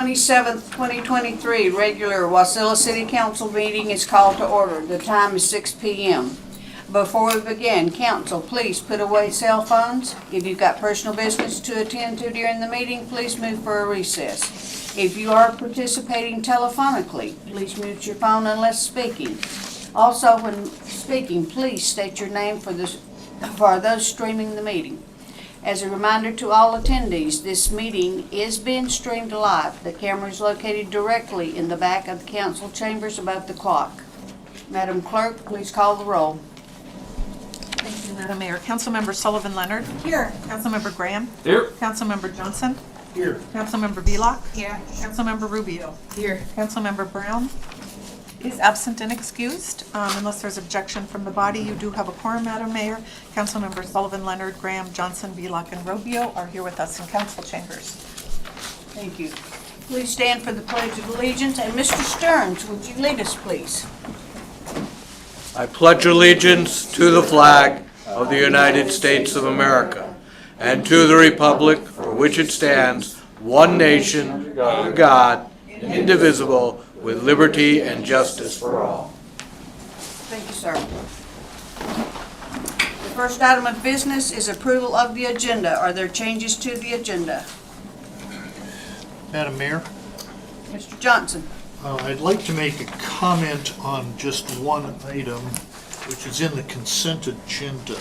27th, 2023, regular Wasilla City Council meeting is called to order. The time is 6 p.m. Before we begin, council, please put away cell phones. If you've got personal business to attend to during the meeting, please move for a recess. If you are participating telephonically, please mute your phone unless speaking. Also, when speaking, please state your name for those streaming the meeting. As a reminder to all attendees, this meeting is being streamed live. The camera is located directly in the back of the council chambers above the clock. Madam Clerk, please call the roll. Thank you, Madam Mayor. Councilmember Sullivan Leonard. Here. Councilmember Graham. Here. Councilmember Johnson. Here. Councilmember Vlock. Here. Councilmember Rubio. Here. Councilmember Brown is absent and excused. Unless there's objection from the body, you do have a quorum, Madam Mayor. Councilmember Sullivan Leonard, Graham, Johnson, Vlock, and Rubio are here with us in council chambers. Thank you. Please stand for the Pledge of Allegiance. And Mr. Stearns, would you lead us, please? I pledge allegiance to the flag of the United States of America and to the republic for which it stands, one nation, under God, indivisible, with liberty and justice for all. Thank you, sir. The first item of business is approval of the agenda. Are there changes to the agenda? Madam Mayor, Mr. Johnson. I'd like to make a comment on just one item, which is in the consent agenda.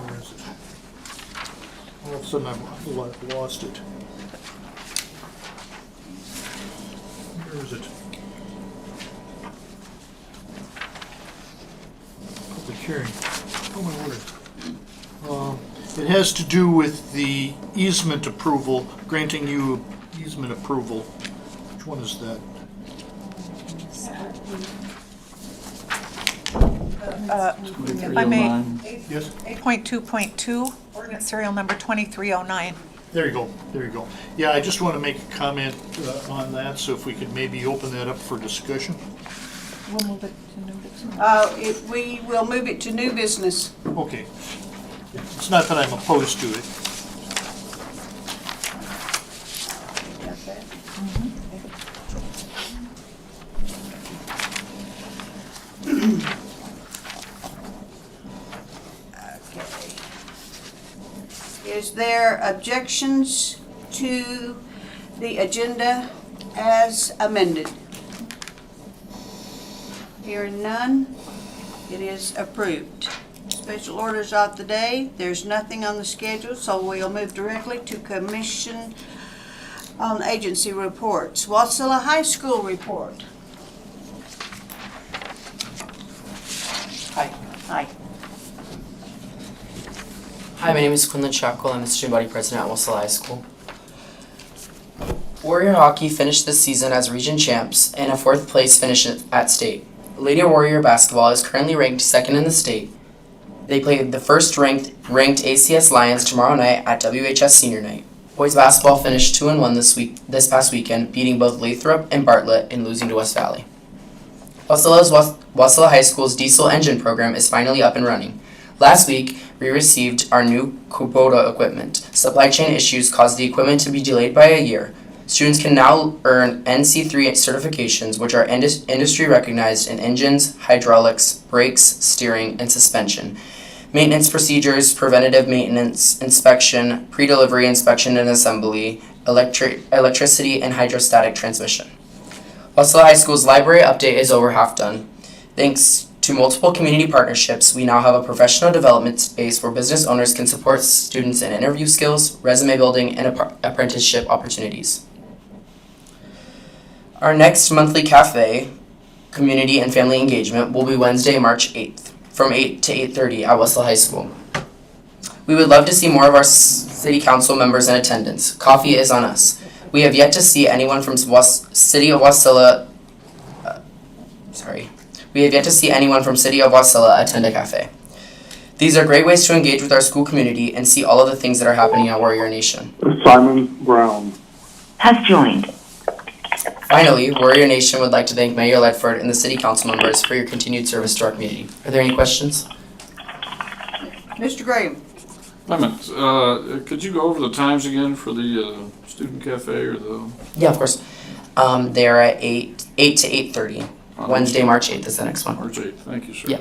Where is it? All of a sudden I've lost it. Where is it? Public hearing. Oh, my word. It has to do with the easement approval, granting you easement approval. Which one is that? If I may, Yes? 8.2.2, Ordinance Serial Number 2309. There you go, there you go. Yeah, I just want to make a comment on that, so if we could maybe open that up for discussion. We'll move it to new business. We will move it to new business. Okay. It's not that I'm opposed to it. Is there objections to the agenda as amended? Hearing none, it is approved. Special orders of the day. There's nothing on the schedule, so we'll move directly to Commission on Agency reports. Wasilla High School report. Hi. Hi. Hi, my name is Quinlan Shackle. I'm the student body president at Wasilla High School. Warrior Hockey finished this season as region champs and a 4th place finish at state. Lady Warrior Basketball is currently ranked 2nd in the state. They play the first ranked ACS Lions tomorrow night at WHS Senior Night. Boys basketball finished 2-1 this past weekend, beating both Lathrop and Bartlett and losing to West Valley. Wasilla High School's diesel engine program is finally up and running. Last week, we received our new Kubota equipment. Supply chain issues caused the equipment to be delayed by a year. Students can now earn NC3 certifications, which are industry recognized in engines, hydraulics, brakes, steering, and suspension. Maintenance procedures, preventative maintenance, inspection, pre-delivery inspection and assembly, electricity, and hydrostatic transmission. Wasilla High School's library update is over half done. Thanks to multiple community partnerships, we now have a professional development space where business owners can support students in interview skills, resume building, and apprenticeship opportunities. Our next monthly cafe, community and family engagement, will be Wednesday, March 8th, from 8 to 8:30 at Wasilla High School. We would love to see more of our city council members in attendance. Coffee is on us. We have yet to see anyone from City of Wasilla. We have yet to see anyone from City of Wasilla attend a cafe. These are great ways to engage with our school community and see all of the things that are happening at Warrior Nation. Simon Brown has joined. Finally, Warrior Nation would like to thank Mayor Ledford and the City Council members for your continued service to our community. Are there any questions? Mr. Graham. Wait a minute, could you go over the times again for the student cafe or the? Yeah, of course. They're at 8 to 8:30. Wednesday, March 8th is the next one. March 8th, thank you, sir. Yeah.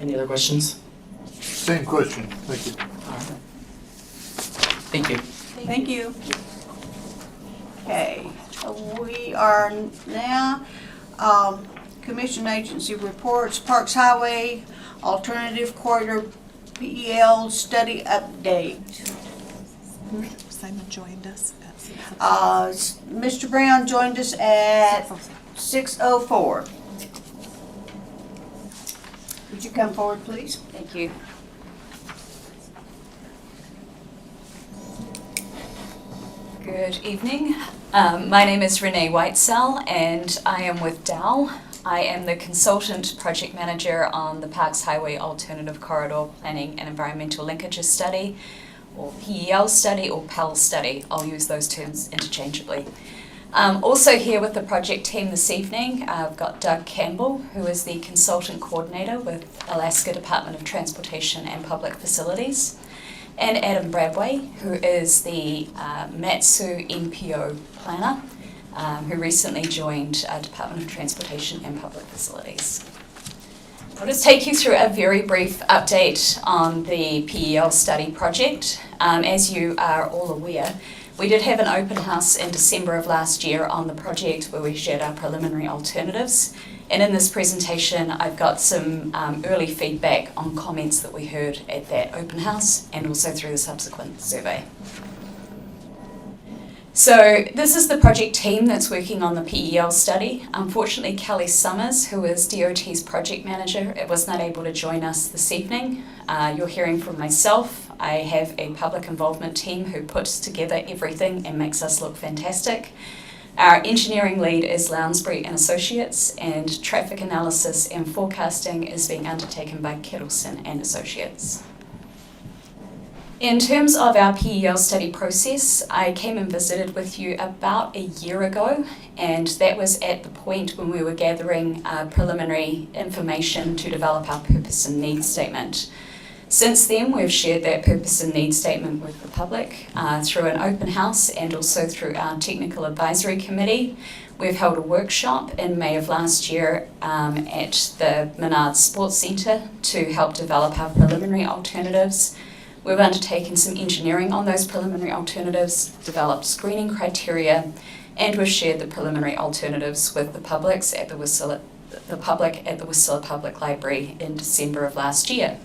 Any other questions? Same question, thank you. Thank you. Thank you. Okay, we are now, commission agency reports, Parks Highway, Alternative Corridor PEL study update. Simon joined us at 6. Mr. Brown joined us at 6:04. Would you come forward, please? Thank you. Good evening. My name is Renee Whitesell and I am with Dow. I am the Consultant Project Manager on the Parks Highway Alternative Corridor Planning and Environmental Linkages Study, or PEL study or PEL study. I'll use those terms interchangeably. Also here with the project team this evening, I've got Doug Campbell, who is the Consultant Coordinator with Alaska Department of Transportation and Public Facilities, and Adam Bradway, who is the Matsu NPO Planner, who recently joined Department of Transportation and Public Facilities. I'll just take you through a very brief update on the PEL study project. As you are all aware, we did have an open house in December of last year on the project where we shared our preliminary alternatives. And in this presentation, I've got some early feedback on comments that we heard at that open house and also through the subsequent survey. So this is the project team that's working on the PEL study. Unfortunately, Kelly Summers, who is DOT's project manager, was not able to join us this evening. You're hearing from myself. I have a public involvement team who puts together everything and makes us look fantastic. Our engineering lead is Lounsbury and Associates, and traffic analysis and forecasting is being undertaken by Kittleson and Associates. In terms of our PEL study process, I came and visited with you about a year ago, and that was at the point when we were gathering preliminary information to develop our purpose and needs statement. Since then, we've shared that purpose and needs statement with the public through an open house and also through our technical advisory committee. We've held a workshop in May of last year at the Menard Sports Centre to help develop our preliminary alternatives. We've undertaken some engineering on those preliminary alternatives, developed screening criteria, and we've shared the preliminary alternatives with the public at the Wasilla Public Library in December of last year.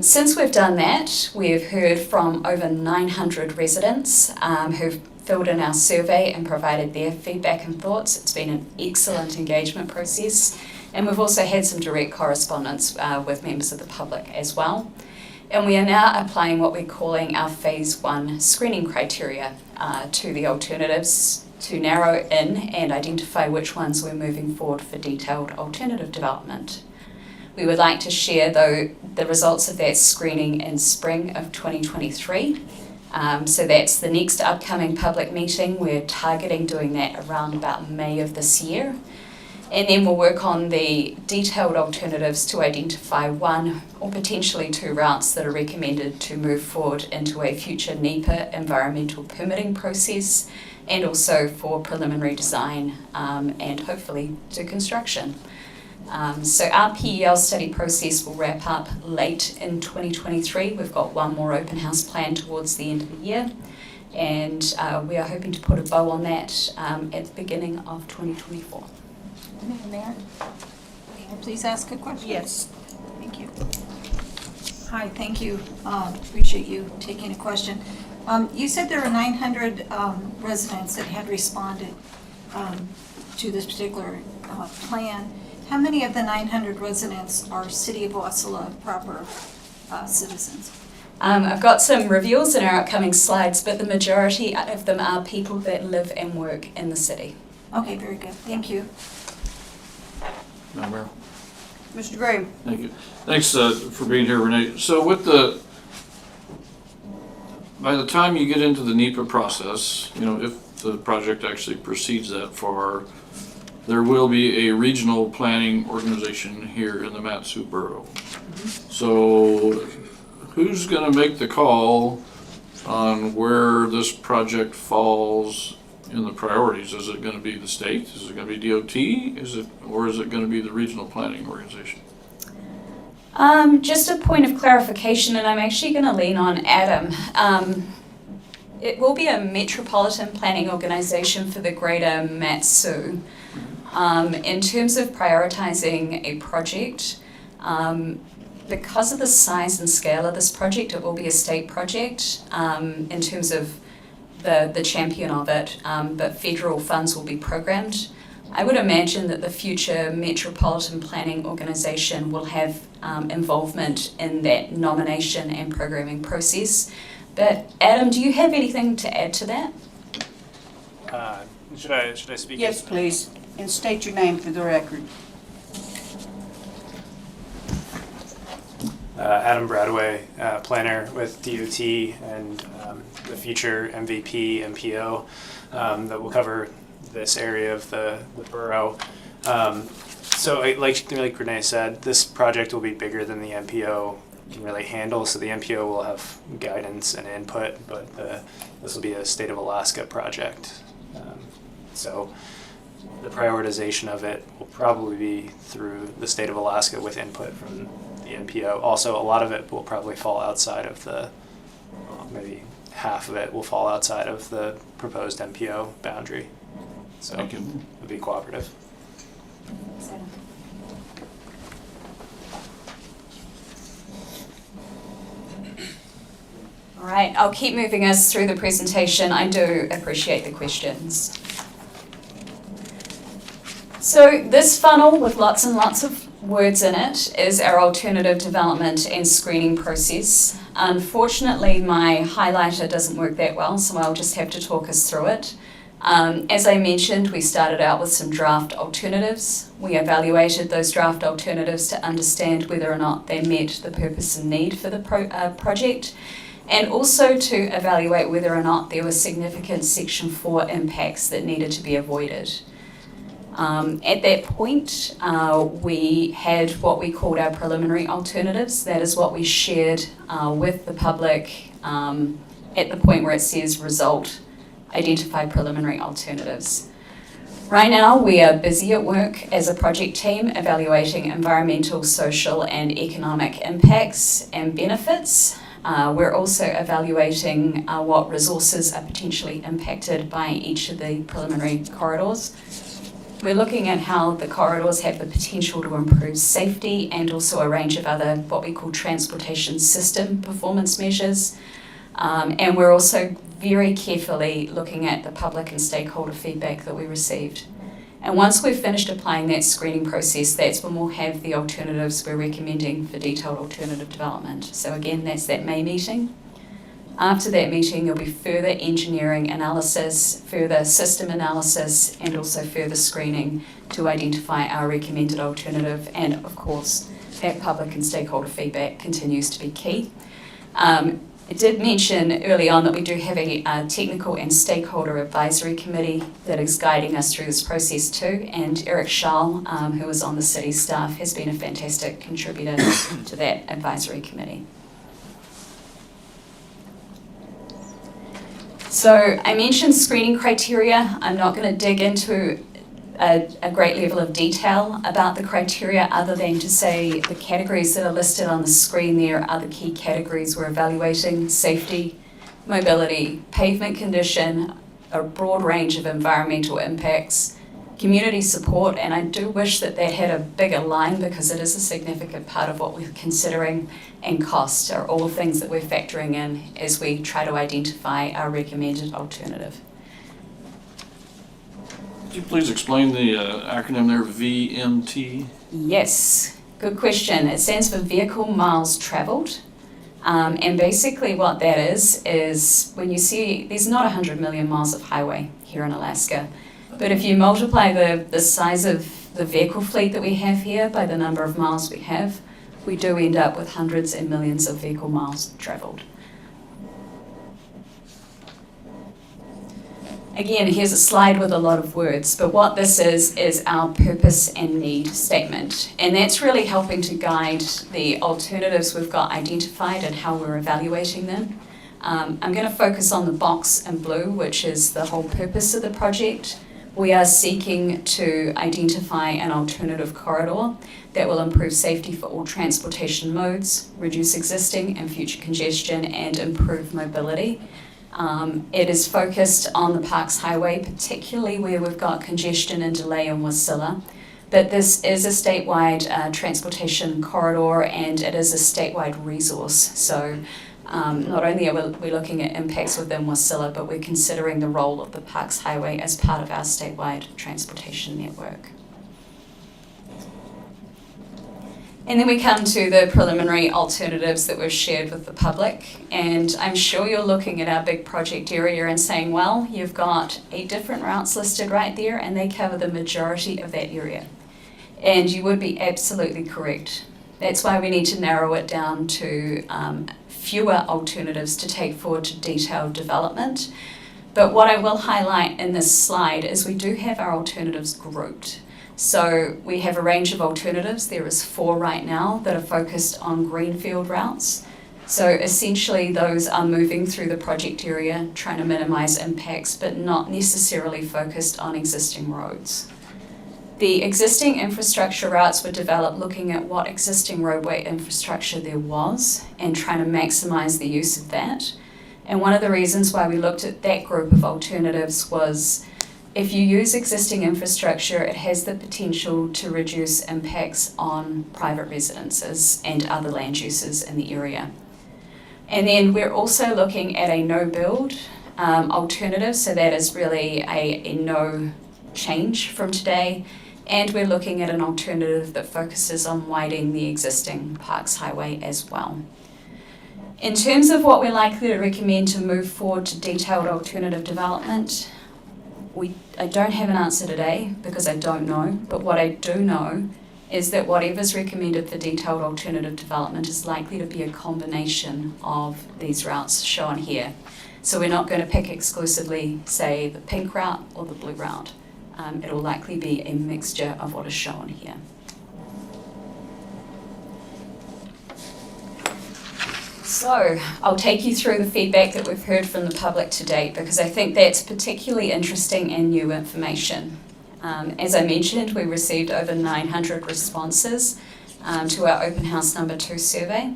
Since we've done that, we've heard from over 900 residents who've filled in our survey and provided their feedback and thoughts. It's been an excellent engagement process, and we've also had some direct correspondence with members of the public as well. And we are now applying what we're calling our Phase 1 screening criteria to the alternatives to narrow in and identify which ones we're moving forward for detailed alternative development. We would like to share, though, the results of that screening in spring of 2023. So that's the next upcoming public meeting. We're targeting doing that around about May of this year. And then we'll work on the detailed alternatives to identify one or potentially two routes that are recommended to move forward into a future NEPA environmental permitting process, and also for preliminary design and hopefully to construction. So our PEL study process will wrap up late in 2023. We've got one more open house planned towards the end of the year, and we are hoping to put a bow on that at the beginning of 2024. Mayor, may I please ask a question? Yes. Thank you. Hi, thank you. Appreciate you taking a question. You said there were 900 residents that had responded to this particular plan. How many of the 900 residents are City of Wasilla proper citizens? I've got some reveals in our upcoming slides, but the majority of them are people that live and work in the city. Okay, very good. Thank you. Madam Mayor. Mr. Gray. Thank you. Thanks for being here, Renee. So by the time you get into the NEPA process, if the project actually proceeds that far, there will be a regional planning organization here in the Matsu Borough. So who's going to make the call on where this project falls in the priorities? Is it gonna be the state? Is it gonna be DOT? Or is it gonna be the regional planning organization? Just a point of clarification, and I'm actually going to lean on Adam. It will be a metropolitan planning organisation for the greater Matsu. In terms of prioritising a project, because of the size and scale of this project, it will be a state project in terms of the champion of it, but federal funds will be programmed. I would imagine that the future metropolitan planning organisation will have involvement in that nomination and programming process. But Adam, do you have anything to add to that? Should I speak? Yes, please, and state your name for the record. Adam Bradway, planner with DOT and the future MVP, MPO that will cover this area of the borough. So like Renee said, this project will be bigger than the MPO can really handle. So the MPO will have guidance and input, but this will be a state of Alaska project. So the prioritization of it will probably be through the state of Alaska with input from the MPO. Also, a lot of it will probably fall outside of maybe half of it will fall outside of the proposed MPO boundary. So Thank you. it'll be cooperative. All right, I'll keep moving us through the presentation. I do appreciate the questions. So this funnel with lots and lots of words in it is our alternative development and screening process. Unfortunately, my highlighter doesn't work that well, so I'll just have to talk us through it. As I mentioned, we started out with some draft alternatives. We evaluated those draft alternatives to understand whether or not they met the purpose and need for the project, and also to evaluate whether or not there were significant Section 4 impacts that needed to be avoided. At that point, we had what we called our preliminary alternatives. That is what we shared with the public at the point where it says result, identify preliminary alternatives. Right now, we are busy at work as a project team evaluating environmental, social, and economic impacts and benefits. We're also evaluating what resources are potentially impacted by each of the preliminary corridors. We're looking at how the corridors have the potential to improve safety and also a range of other what we call transportation system performance measures. And we're also very carefully looking at the public and stakeholder feedback that we received. And once we've finished applying that screening process, that's when we'll have the alternatives we're recommending for detailed alternative development. So again, that's that May meeting. After that meeting, there'll be further engineering analysis, further system analysis, and also further screening to identify our recommended alternative. And of course, that public and stakeholder feedback continues to be key. I did mention early on that we do have a technical and stakeholder advisory committee that is guiding us through this process too. And Eric Schall, who is on the city staff, has been a fantastic contributor to that advisory committee. So I mentioned screening criteria. I'm not going to dig into a great level of detail about the criteria other than to say the categories that are listed on the screen there are the key categories we're evaluating: safety, mobility, pavement condition, a broad range of environmental impacts, community support, and I do wish that that had a bigger line because it is a significant part of what we're considering, and cost are all things that we're factoring in as we try to identify our recommended alternative. Could you please explain the acronym there, VMT? Yes, good question. It stands for Vehicle Miles Traveled. And basically what that is when you see, there's not 100 million miles of highway here in Alaska, but if you multiply the size of the vehicle fleet that we have here by the number of miles we have, we do end up with hundreds and millions of vehicle miles traveled. Again, here's a slide with a lot of words, but what this is our purpose and need statement. And that's really helping to guide the alternatives we've got identified and how we're evaluating them. I'm going to focus on the box in blue, which is the whole purpose of the project. We are seeking to identify an alternative corridor that will improve safety for all transportation modes, reduce existing and future congestion, and improve mobility. It is focused on the Parks Highway, particularly where we've got congestion and delay in Wasilla. But this is a statewide transportation corridor, and it is a statewide resource. So not only are we looking at impacts within Wasilla, but we're considering the role of the Parks Highway as part of our statewide transportation network. And then we come to the preliminary alternatives that we've shared with the public. And I'm sure you're looking at our big project area and saying, well, you've got 8 different routes listed right there, and they cover the majority of that area. And you would be absolutely correct. That's why we need to narrow it down to fewer alternatives to take forward to detailed development. But what I will highlight in this slide is we do have our alternatives grouped. So we have a range of alternatives. There is 4 right now that are focused on greenfield routes. So essentially those are moving through the project area, trying to minimize impacts, but not necessarily focused on existing roads. The existing infrastructure routes were developed looking at what existing roadway infrastructure there was and trying to maximize the use of that. And one of the reasons why we looked at that group of alternatives was if you use existing infrastructure, it has the potential to reduce impacts on private residences and other land uses in the area. And then we're also looking at a no-build alternative, so that is really a no change from today. And we're looking at an alternative that focuses on widening the existing Parks Highway as well. In terms of what we're likely to recommend to move forward to detailed alternative development, I don't have an answer today because I don't know, but what I do know is that whatever's recommended for detailed alternative development is likely to be a combination of these routes shown here. So we're not going to pick exclusively, say, the pink route or the blue route. It'll likely be a mixture of what is shown here. So I'll take you through the feedback that we've heard from the public to date because I think that's particularly interesting and new information. As I mentioned, we received over 900 responses to our Open House number 2 survey.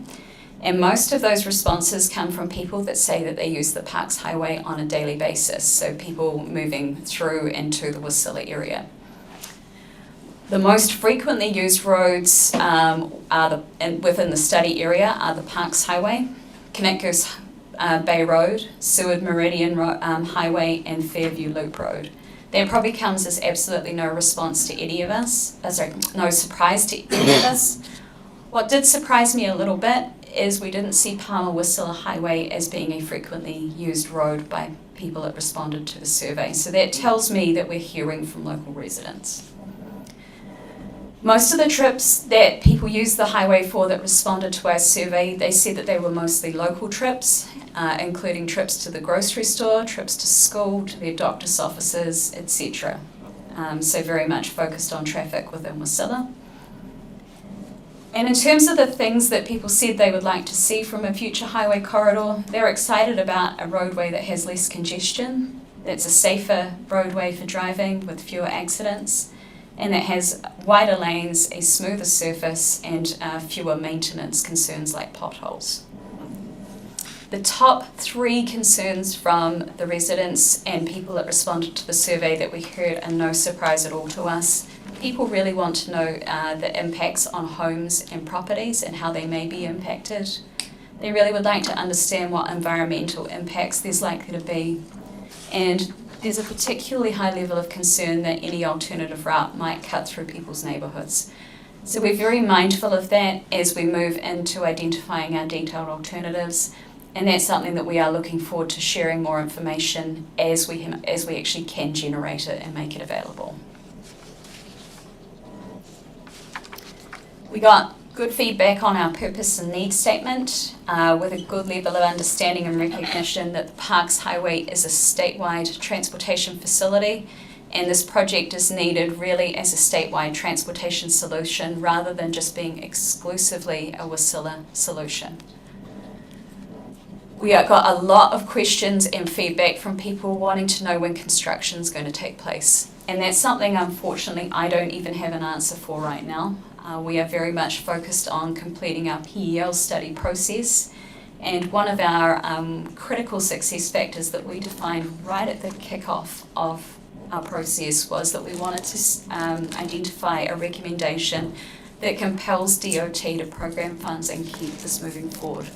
And most of those responses come from people that say that they use the Parks Highway on a daily basis, so people moving through into the Wasilla area. The most frequently used roads within the study area are the Parks Highway, Connectgoose Bay Road, Seward Meridian Highway, and Fairview Loop Road. That probably comes as absolutely no response to any of us, no surprise to any of us. What did surprise me a little bit is we didn't see Palmer-Wasilla Highway as being a frequently used road by people that responded to the survey. So that tells me that we're hearing from local residents. Most of the trips that people used the highway for that responded to our survey, they said that they were mostly local trips, including trips to the grocery store, trips to school, to their doctor's offices, etc. So very much focused on traffic within Wasilla. And in terms of the things that people said they would like to see from a future highway corridor, they're excited about a roadway that has less congestion, that's a safer roadway for driving with fewer accidents, and that has wider lanes, a smoother surface, and fewer maintenance concerns like potholes. The top 3 concerns from the residents and people that responded to the survey that we heard are no surprise at all to us. People really want to know the impacts on homes and properties and how they may be impacted. They really would like to understand what environmental impacts there's likely to be. And there's a particularly high level of concern that any alternative route might cut through people's neighbourhoods. So we're very mindful of that as we move into identifying our detailed alternatives. And that's something that we are looking forward to sharing more information as we actually can generate it and make it available. We got good feedback on our purpose and need statement with a good level of understanding and recognition that the Parks Highway is a statewide transportation facility and this project is needed really as a statewide transportation solution rather than just being exclusively a Wasilla solution. We have got a lot of questions and feedback from people wanting to know when construction is going to take place. And that's something, unfortunately, I don't even have an answer for right now. We are very much focused on completing our PEL study process. And one of our critical success factors that we defined right at the kickoff of our process was that we wanted to identify a recommendation that compels DOT to program funds and keep this moving forward.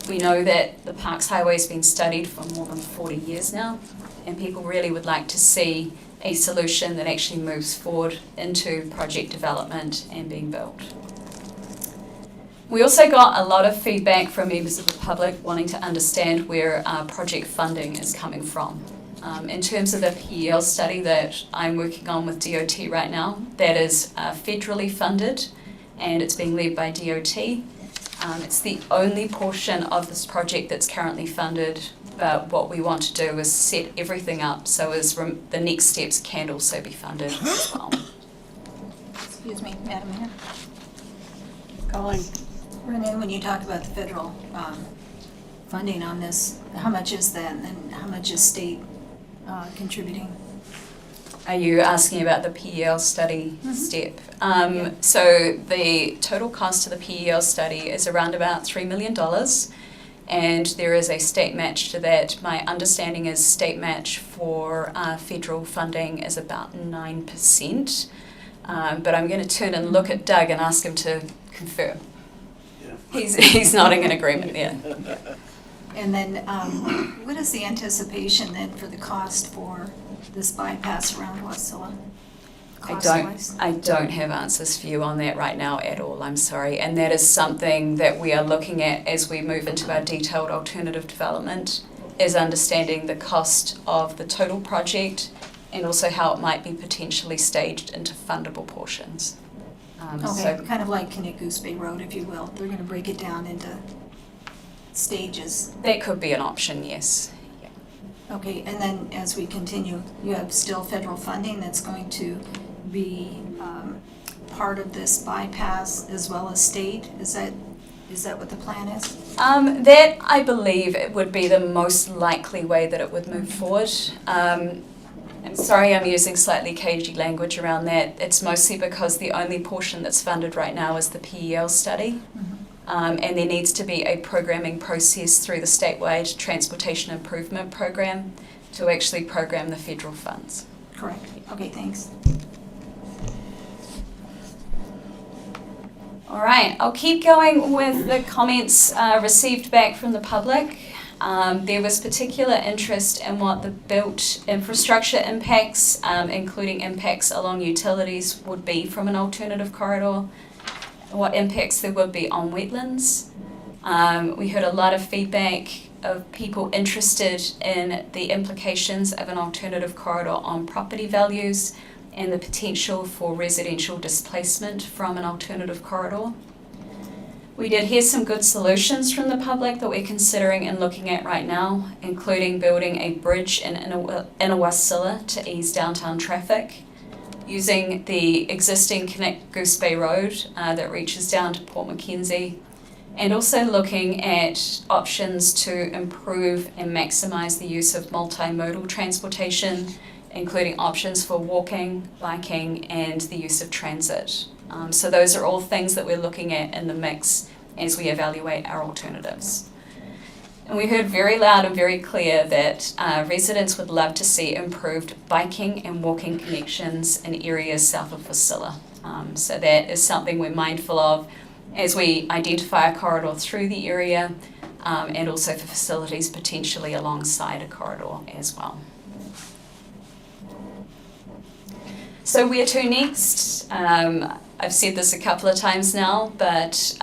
We know that the Parks Highway has been studied for more than 40 years now, and people really would like to see a solution that actually moves forward into project development and being built. We also got a lot of feedback from members of the public wanting to understand where project funding is coming from. In terms of the PEL study that I'm working on with DOT right now, that is federally funded and it's being led by DOT. It's the only portion of this project that's currently funded, but what we want to do is set everything up so as the next steps can also be funded as well. Excuse me, Madam Mayor. Colleen? Renee, when you talk about the federal funding on this, how much is that and how much is state contributing? Are you asking about the PEL study step? So the total cost of the PEL study is around about $3 million, and there is a state match to that. My understanding is state match for federal funding is about 9%, but I'm going to turn and look at Doug and ask him to confirm. He's nodding in agreement, yeah. And then what is the anticipation then for the cost for this bypass around Wasilla? I don't have answers for you on that right now at all, I'm sorry. And that is something that we are looking at as we move into our detailed alternative development, is understanding the cost of the total project and also how it might be potentially staged into fundable portions. Okay, kind of like Connect Goose Bay Road, if you will. They're going to break it down into stages. That could be an option, yes. Okay, and then as we continue, you have still federal funding that's going to be part of this bypass as well as state? Is that what the plan is? That, I believe, it would be the most likely way that it would move forward. I'm sorry I'm using slightly cagey language around that. It's mostly because the only portion that's funded right now is the PEL study. And there needs to be a programming process through the statewide Transportation Improvement Program to actually program the federal funds. Correct. Okay, thanks. All right, I'll keep going with the comments received back from the public. There was particular interest in what the built infrastructure impacts, including impacts along utilities, would be from an alternative corridor, what impacts there would be on wetlands. We heard a lot of feedback of people interested in the implications of an alternative corridor on property values and the potential for residential displacement from an alternative corridor. We did hear some good solutions from the public that we're considering and looking at right now, including building a bridge in Wasilla to ease downtown traffic, using the existing Connect Goose Bay Road that reaches down to Port Mackenzie, and also looking at options to improve and maximize the use of multimodal transportation, including options for walking, biking, and the use of transit. So those are all things that we're looking at in the mix as we evaluate our alternatives. And we heard very loud and very clear that residents would love to see improved biking and walking connections in areas south of Wasilla. So that is something we're mindful of as we identify a corridor through the area, and also for facilities potentially alongside a corridor as well. So where to next? I've said this a couple of times now, but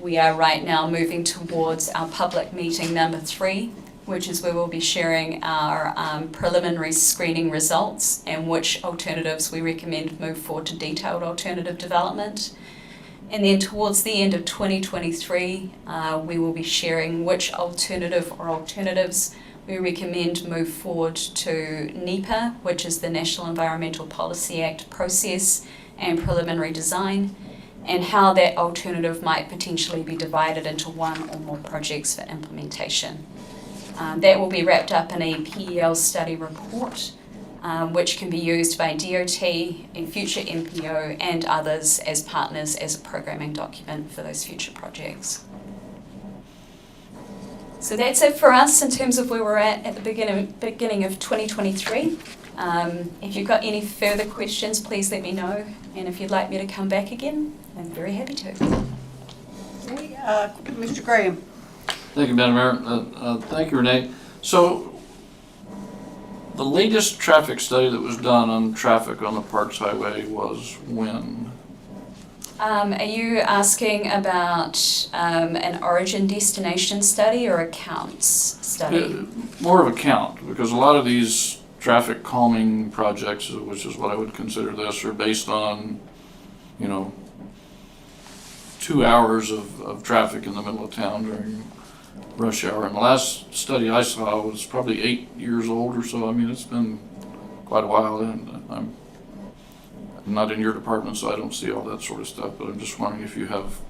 we are right now moving towards our public meeting number 3, which is where we'll be sharing our preliminary screening results and which alternatives we recommend move forward to detailed alternative development. And then towards the end of 2023, we will be sharing which alternative or alternatives we recommend move forward to NEPA, which is the National Environmental Policy Act process and preliminary design, and how that alternative might potentially be divided into one or more projects for implementation. That will be wrapped up in a PEL study report, which can be used by DOT, a future MPO, and others as partners as a programming document for those future projects. So that's it for us in terms of where we're at the beginning of 2023. If you've got any further questions, please let me know. And if you'd like me to come back again, I'm very happy to. Okay, Mr. Graham. Thank you, Madam Mayor. Thank you, Renee. So, the latest traffic study that was done on traffic on the Parks Highway was when? Are you asking about an origin destination study or a counts study? More of a count, because a lot of these traffic calming projects, which is what I would consider this, are based on, 2 hours of traffic in the middle of town during rush hour. And the last study I saw was probably 8 years old or so. I mean, it's been quite a while, and I'm not in your department, so I don't see all that sort of stuff, but I'm just wondering if you have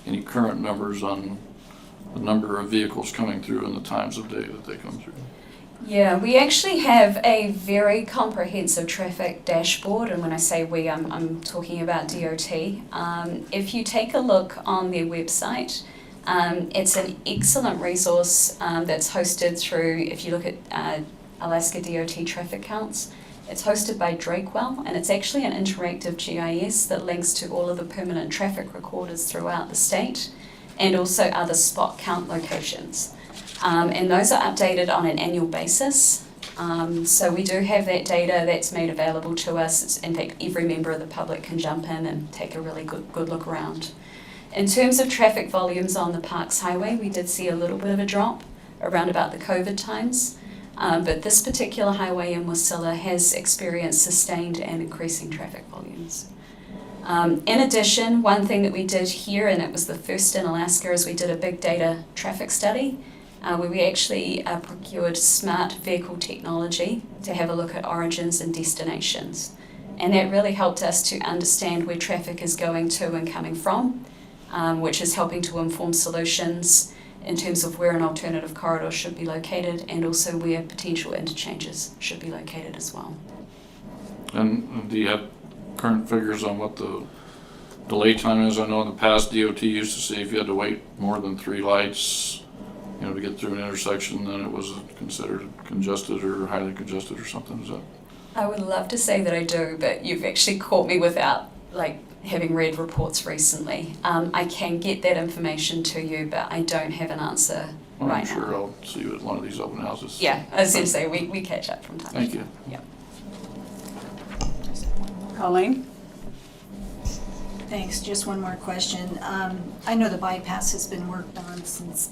any current numbers on the number of vehicles coming through and the times of day that they come through. Yeah, we actually have a very comprehensive traffic dashboard, and when I say we, I'm talking about DOT. If you take a look on their website, it's an excellent resource that's hosted through, if you look at Alaska DOT traffic counts, it's hosted by Drakewell, and it's actually an interactive GIS that links to all of the permanent traffic recorders throughout the state and also other spot count locations. And those are updated on an annual basis. So we do have that data that's made available to us. It's, in fact, every member of the public can jump in and take a really good look around. In terms of traffic volumes on the Parks Highway, we did see a little bit of a drop around about the COVID times. But this particular highway in Wasilla has experienced sustained and increasing traffic volumes. In addition, one thing that we did here, and it was the first in Alaska, is we did a big data traffic study where we actually procured smart vehicle technology to have a look at origins and destinations. And that really helped us to understand where traffic is going to and coming from, which is helping to inform solutions in terms of where an alternative corridor should be located and also where potential interchanges should be located as well. And do you have current figures on what the delay time is? I know in the past DOT used to say if you had to wait more than 3 lights, to get through an intersection, then it was considered congested or highly congested or something. Is that? I would love to say that I do, but you've actually caught me without having read reports recently. I can get that information to you, but I don't have an answer right now. I'm sure I'll see you at one of these open houses. Yeah, I was going to say, we catch up from time to time. Thank you. Yeah. Colleen? Thanks, just one more question. I know the bypass has been worked on since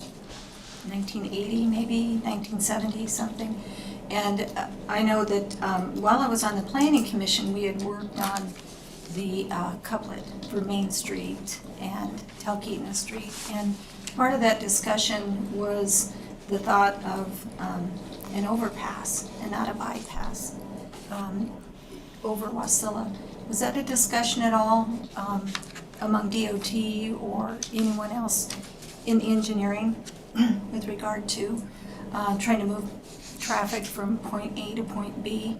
1980, maybe 1970 something. And I know that while I was on the planning commission, we had worked on the couplet for Main Street and Talkeetna Street. And part of that discussion was the thought of an overpass and not a bypass over Wasilla. Was that a discussion at all among DOT or anyone else in engineering with regard to trying to move traffic from point A to point B?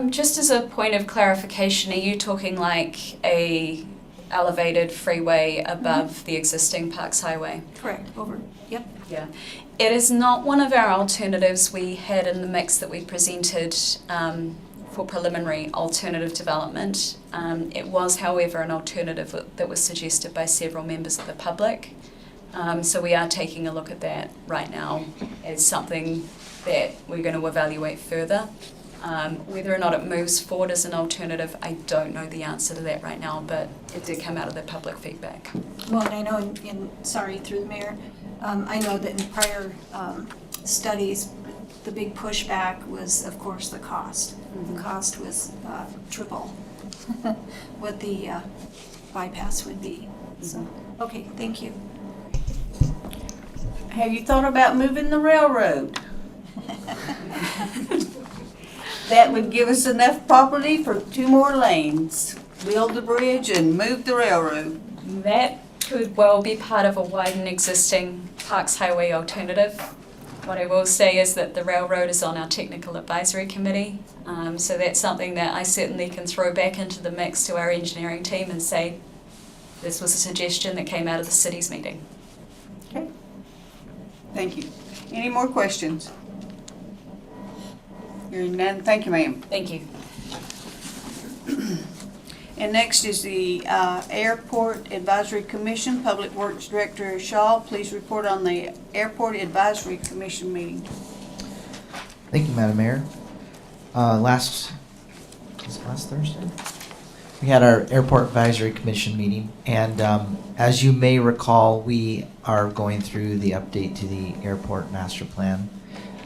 Just as a point of clarification, are you talking like a elevated freeway above the existing Parks Highway? Correct, over, yep. Yeah. It is not one of our alternatives we had in the mix that we presented for preliminary alternative development. It was, however, an alternative that was suggested by several members of the public. So we are taking a look at that right now as something that we're going to evaluate further. Whether or not it moves forward as an alternative, I don't know the answer to that right now, but it did come out of the public feedback. Well, and I know sorry, through the mayor, I know that in prior studies, the big pushback was, of course, the cost. Mm-hmm. The cost was triple what the bypass would be. Mm-hmm. So, okay, thank you. Have you thought about moving the railroad? That would give us enough property for 2 more lanes. build the bridge and move the railroad. That could well be part of a widened existing Parks Highway alternative. What I will say is that the railroad is on our technical advisory committee, so that's something that I certainly can throw back into the mix to our engineering team and say, this was a suggestion that came out of the city's meeting. Okay. Thank you. Any more questions? Hearing none, thank you, ma'am. Thank you. And next is the Airport Advisory Commission. Public Works Director Shaw, please report on the Airport Advisory Commission meeting. Thank you, Madam Mayor. Last Thursday? We had our Airport Advisory Commission meeting, and as you may recall, we are going through the update to the airport master plan.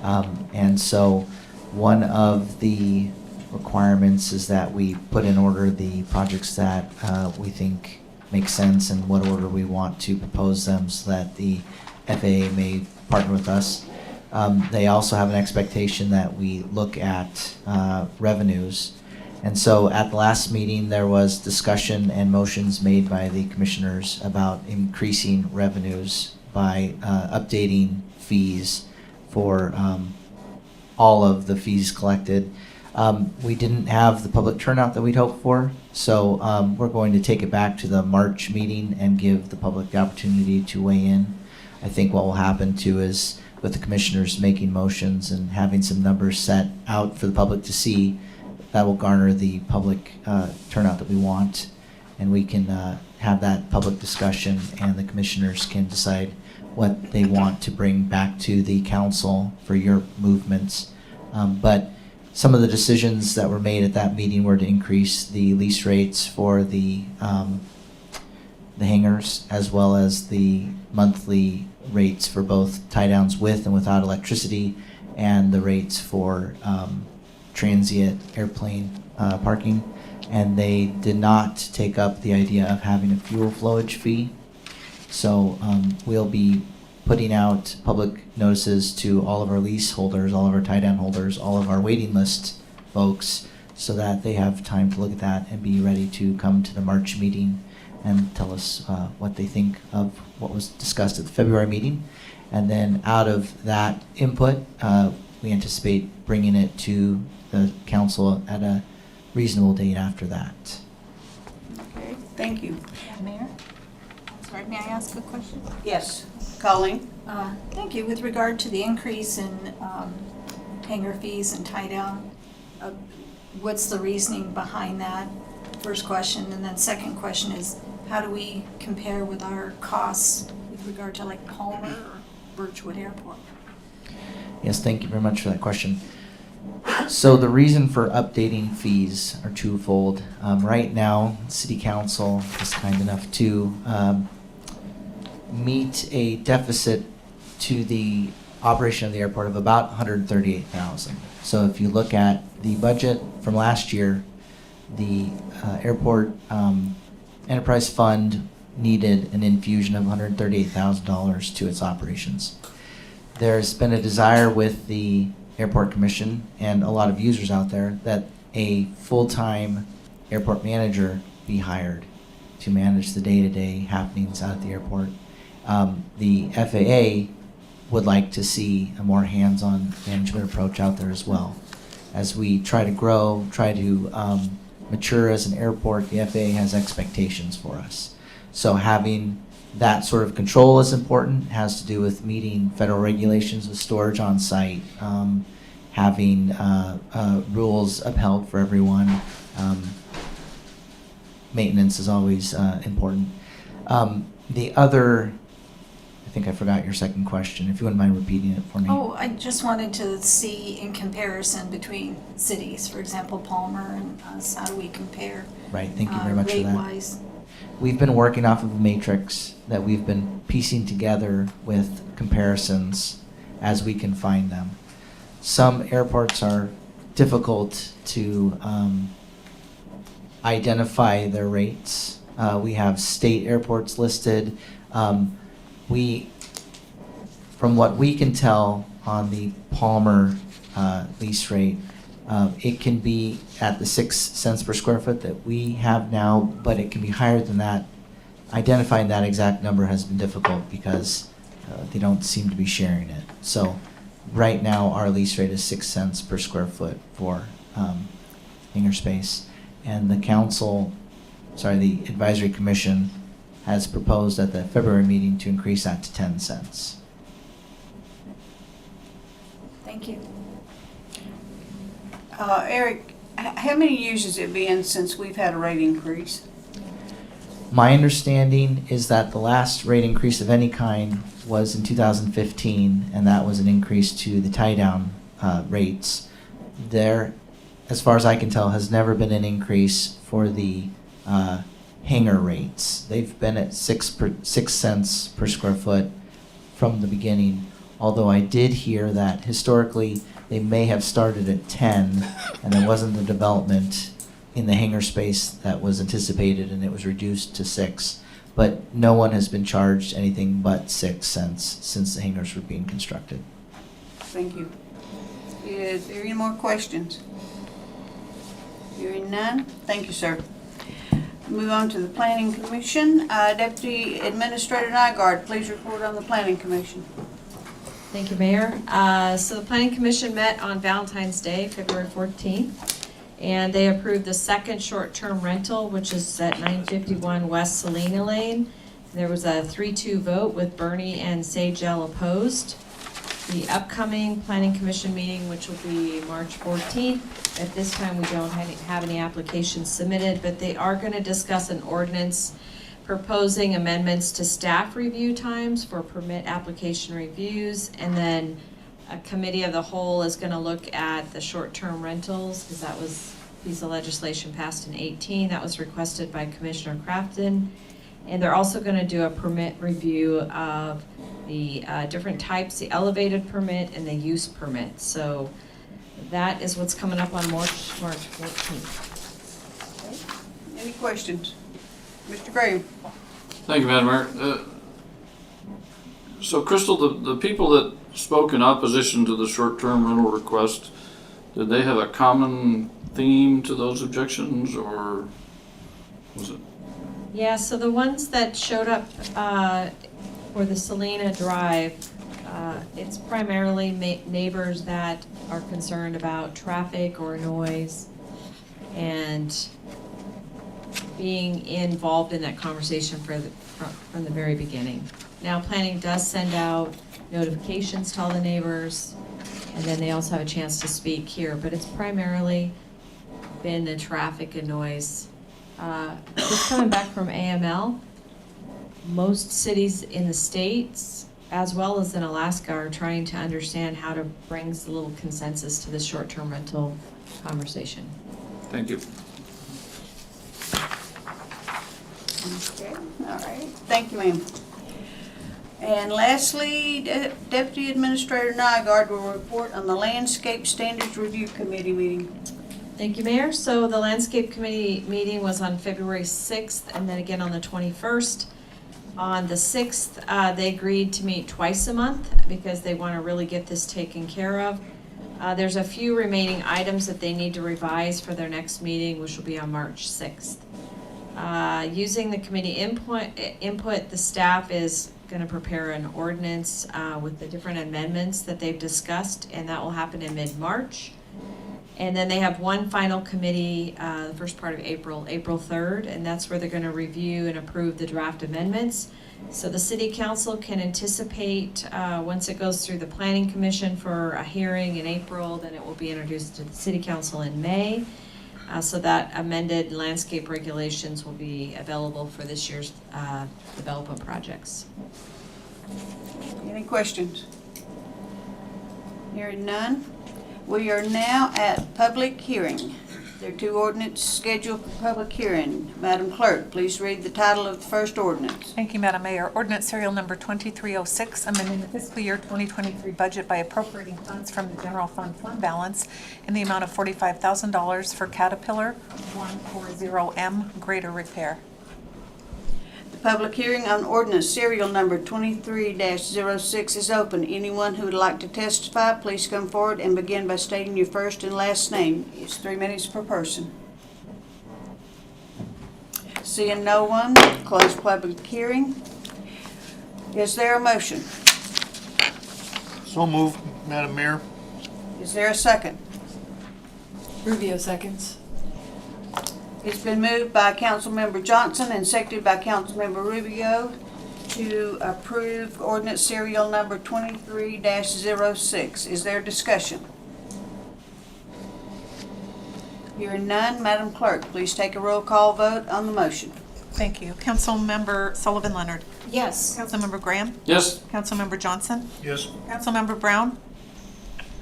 And so one of the requirements is that we put in order the projects that we think make sense and what order we want to propose them so that the FAA may partner with us. They also have an expectation that we look at revenues. And so at the last meeting, there was discussion and motions made by the commissioners about increasing revenues by updating fees for all of the fees collected. We didn't have the public turnout that we'd hoped for, so we're going to take it back to the March meeting and give the public the opportunity to weigh in. I think what will happen too is with the commissioners making motions and having some numbers set out for the public to see, that will garner the public turnout that we want, and we can have that public discussion and the commissioners can decide what they want to bring back to the council for your movements. But some of the decisions that were made at that meeting were to increase the lease rates for the hangars, as well as the monthly rates for both tie-downs with and without electricity, and the rates for transient airplane parking. And they did not take up the idea of having a fuel flowage fee. So we'll be putting out public notices to all of our lease holders, all of our tie-down holders, all of our waiting list folks, so that they have time to look at that and be ready to come to the March meeting and tell us what they think of what was discussed at the February meeting. And then out of that input, we anticipate bringing it to the council at a reasonable date after that. Okay, thank you. Mayor? Sorry, may I ask a question? Yes, Colleen? Thank you. With regard to the increase in hangar fees and tie-down, what's the reasoning behind that? First question. And then second question is, how do we compare with our costs with regard to like Palmer or Birchwood Airport? Yes, thank you very much for that question. So the reason for updating fees are twofold. Right now, City Council is kind enough to meet a deficit to the operation of the airport of about $138,000. So if you look at the budget from last year, the airport enterprise fund needed an infusion of $138,000 to its operations. There's been a desire with the Airport Commission and a lot of users out there that a full-time airport manager be hired to manage the day-to-day happenings out at the airport. The FAA would like to see a more hands-on management approach out there as well. As we try to grow, try to mature as an airport, the FAA has expectations for us. So having that sort of control is important. It has to do with meeting federal regulations with storage on site, having rules upheld for everyone. Maintenance is always important. The other, I think I forgot your second question. If you wouldn't mind repeating it for me. Oh, I just wanted to see in comparison between cities, for example, Palmer and us, how do we compare? Right, thank you very much for that. Rate-wise. We've been working off of a matrix that we've been piecing together with comparisons as we can find them. Some airports are difficult to identify their rates. We have state airports listed. From what we can tell on the Palmer lease rate, It can be at the 6 cents per square foot that we have now, but it can be higher than that. Identifying that exact number has been difficult because they don't seem to be sharing it. So right now, our lease rate is 6 cents per square foot for hangar space. And the the advisory commission has proposed at the February meeting to increase that to 10 cents. Thank you. Eric, how many years has it been since we've had a rate increase? My understanding is that the last rate increase of any kind was in 2015, and that was an increase to the tie-down rates. There, as far as I can tell, has never been an increase for the hangar rates. They've been at 6 cents per square foot from the beginning, although I did hear that historically they may have started at 10, and there wasn't the development in the hangar space that was anticipated, and it was reduced to 6. But no one has been charged anything but 6 cents since the hangars were being constructed. Thank you. Is there any more questions? Hearing none, thank you, sir. Move on to the Planning Commission. Deputy Administrator Nygard, please report on the Planning Commission. Thank you, Mayor. So the Planning Commission met on Valentine's Day, February 14th, and they approved the second short-term rental, which is at 951 West Salina Lane. There was a 3-2 vote with Bernie and Sagel opposed. The upcoming Planning Commission meeting, which will be March 14th, at this time we don't have any applications submitted, but they are going to discuss an ordinance proposing amendments to staff review times for permit application reviews, and then a committee of the whole is going to look at the short-term rentals, because that was a piece of legislation passed in 18 that was requested by Commissioner Crafton. And they're also going to do a permit review of the different types, the elevated permit and the use permit. So that is what's coming up on March 14th. Any questions? Mr. Graham? Thank you, Madam Mayor. So Crystal, the people that spoke in opposition to the short-term rental request, did they have a common theme to those objections, or was it? Yeah, so the ones that showed up for the Salina Drive, it's primarily neighbors that are concerned about traffic or noise and being involved in that conversation from the very beginning. Now, planning does send out notifications to all the neighbors, and then they also have a chance to speak here, but it's primarily been the traffic and noise. Just coming back from AML, most cities in the States, as well as in Alaska, are trying to understand how to bring a little consensus to the short-term rental conversation. Thank you. Okay, all right. Thank you, ma'am. And lastly, Deputy Administrator Nygard will report on the Landscape Standards Review Committee meeting. Thank you, Mayor. So the Landscape Committee meeting was on February 6th and then again on the 21st. On the 6th, they agreed to meet twice a month because they want to really get this taken care of. There's a few remaining items that they need to revise for their next meeting, which will be on March 6th. Using the committee input, the staff is going to prepare an ordinance with the different amendments that they've discussed, and that will happen in mid-March. And then they have one final committee the first part of April 3rd, and that's where they're going to review and approve the draft amendments. So the City Council can anticipate once it goes through the Planning Commission for a hearing in April, then it will be introduced to the City Council in May. So that amended landscape regulations will be available for this year's development projects. Any questions? Hearing none. We are now at public hearing. There are two ordinances scheduled for public hearing. Madam Clerk, please read the title of the first ordinance. Thank you, Madam Mayor. Ordinance Serial Number 2306, amending the fiscal year 2023 budget by appropriating funds from the general fund balance in the amount of $45,000 for Caterpillar 140M grader repair. The Public hearing on ordinance serial number 23-06 is open. Anyone who would like to testify, please come forward and begin by stating your first and last name. It's 3 minutes per person. Seeing no one, close public hearing. Is there a motion? So moved, Madam Mayor. Is there a second? Rubio seconds. It's been moved by Councilmember Johnson and seconded by Councilmember Rubio to approve ordinance serial number 23-06. Is there discussion? Hearing none, Madam Clerk, please take a roll call vote on the motion. Thank you. Councilmember Sullivan Leonard. Yes. Councilmember Graham. Yes. Councilmember Johnson. Yes. Councilmember Brown.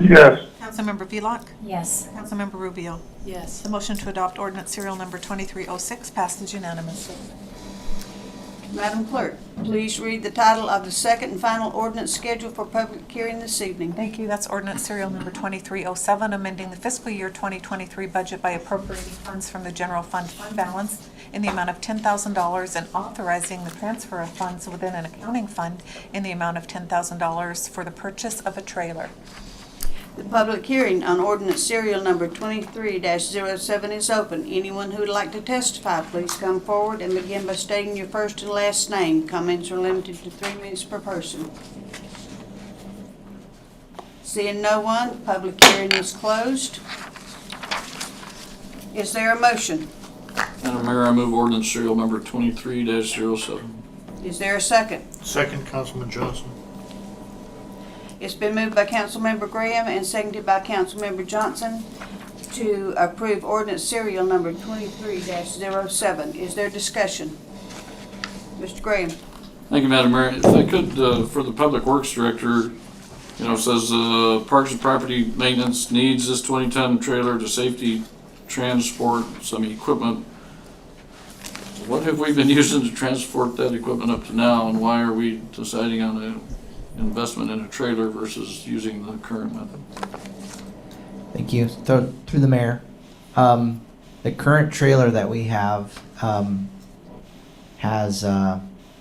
Yes. Councilmember Vlock. Yes. Councilmember Rubio. Yes. The motion to adopt ordinance serial number 2306 passes unanimously. Madam Clerk, please read the title of the second and final ordinance scheduled for public hearing this evening. Thank you. That's ordinance serial number 2307, amending the fiscal year 2023 budget by appropriating funds from the general fund balance in the amount of $10,000 and authorizing the transfer of funds within an accounting fund in the amount of $10,000 for the purchase of a trailer. The public hearing on ordinance serial number 23-07 is open. Anyone who would like to testify, please come forward and begin by stating your first and last name. Comments are limited to 3 minutes per person. Seeing no one, public hearing is closed. Is there a motion? Madam Mayor, I move ordinance serial number 23-07. Is there a second? Second, Councilman Johnson. It's been moved by Councilmember Graham and seconded by Councilmember Johnson to approve ordinance serial number 23-07. Is there discussion? Mr. Graham? Thank you, Madam Mayor. If I could, for the Public Works Director, it says Parks and Property Maintenance needs this 20-ton trailer to safety transport some equipment. What have we been using to transport that equipment up to now, and why are we deciding on an investment in a trailer versus using the current method? Thank you. So, through the mayor, the current trailer that we have has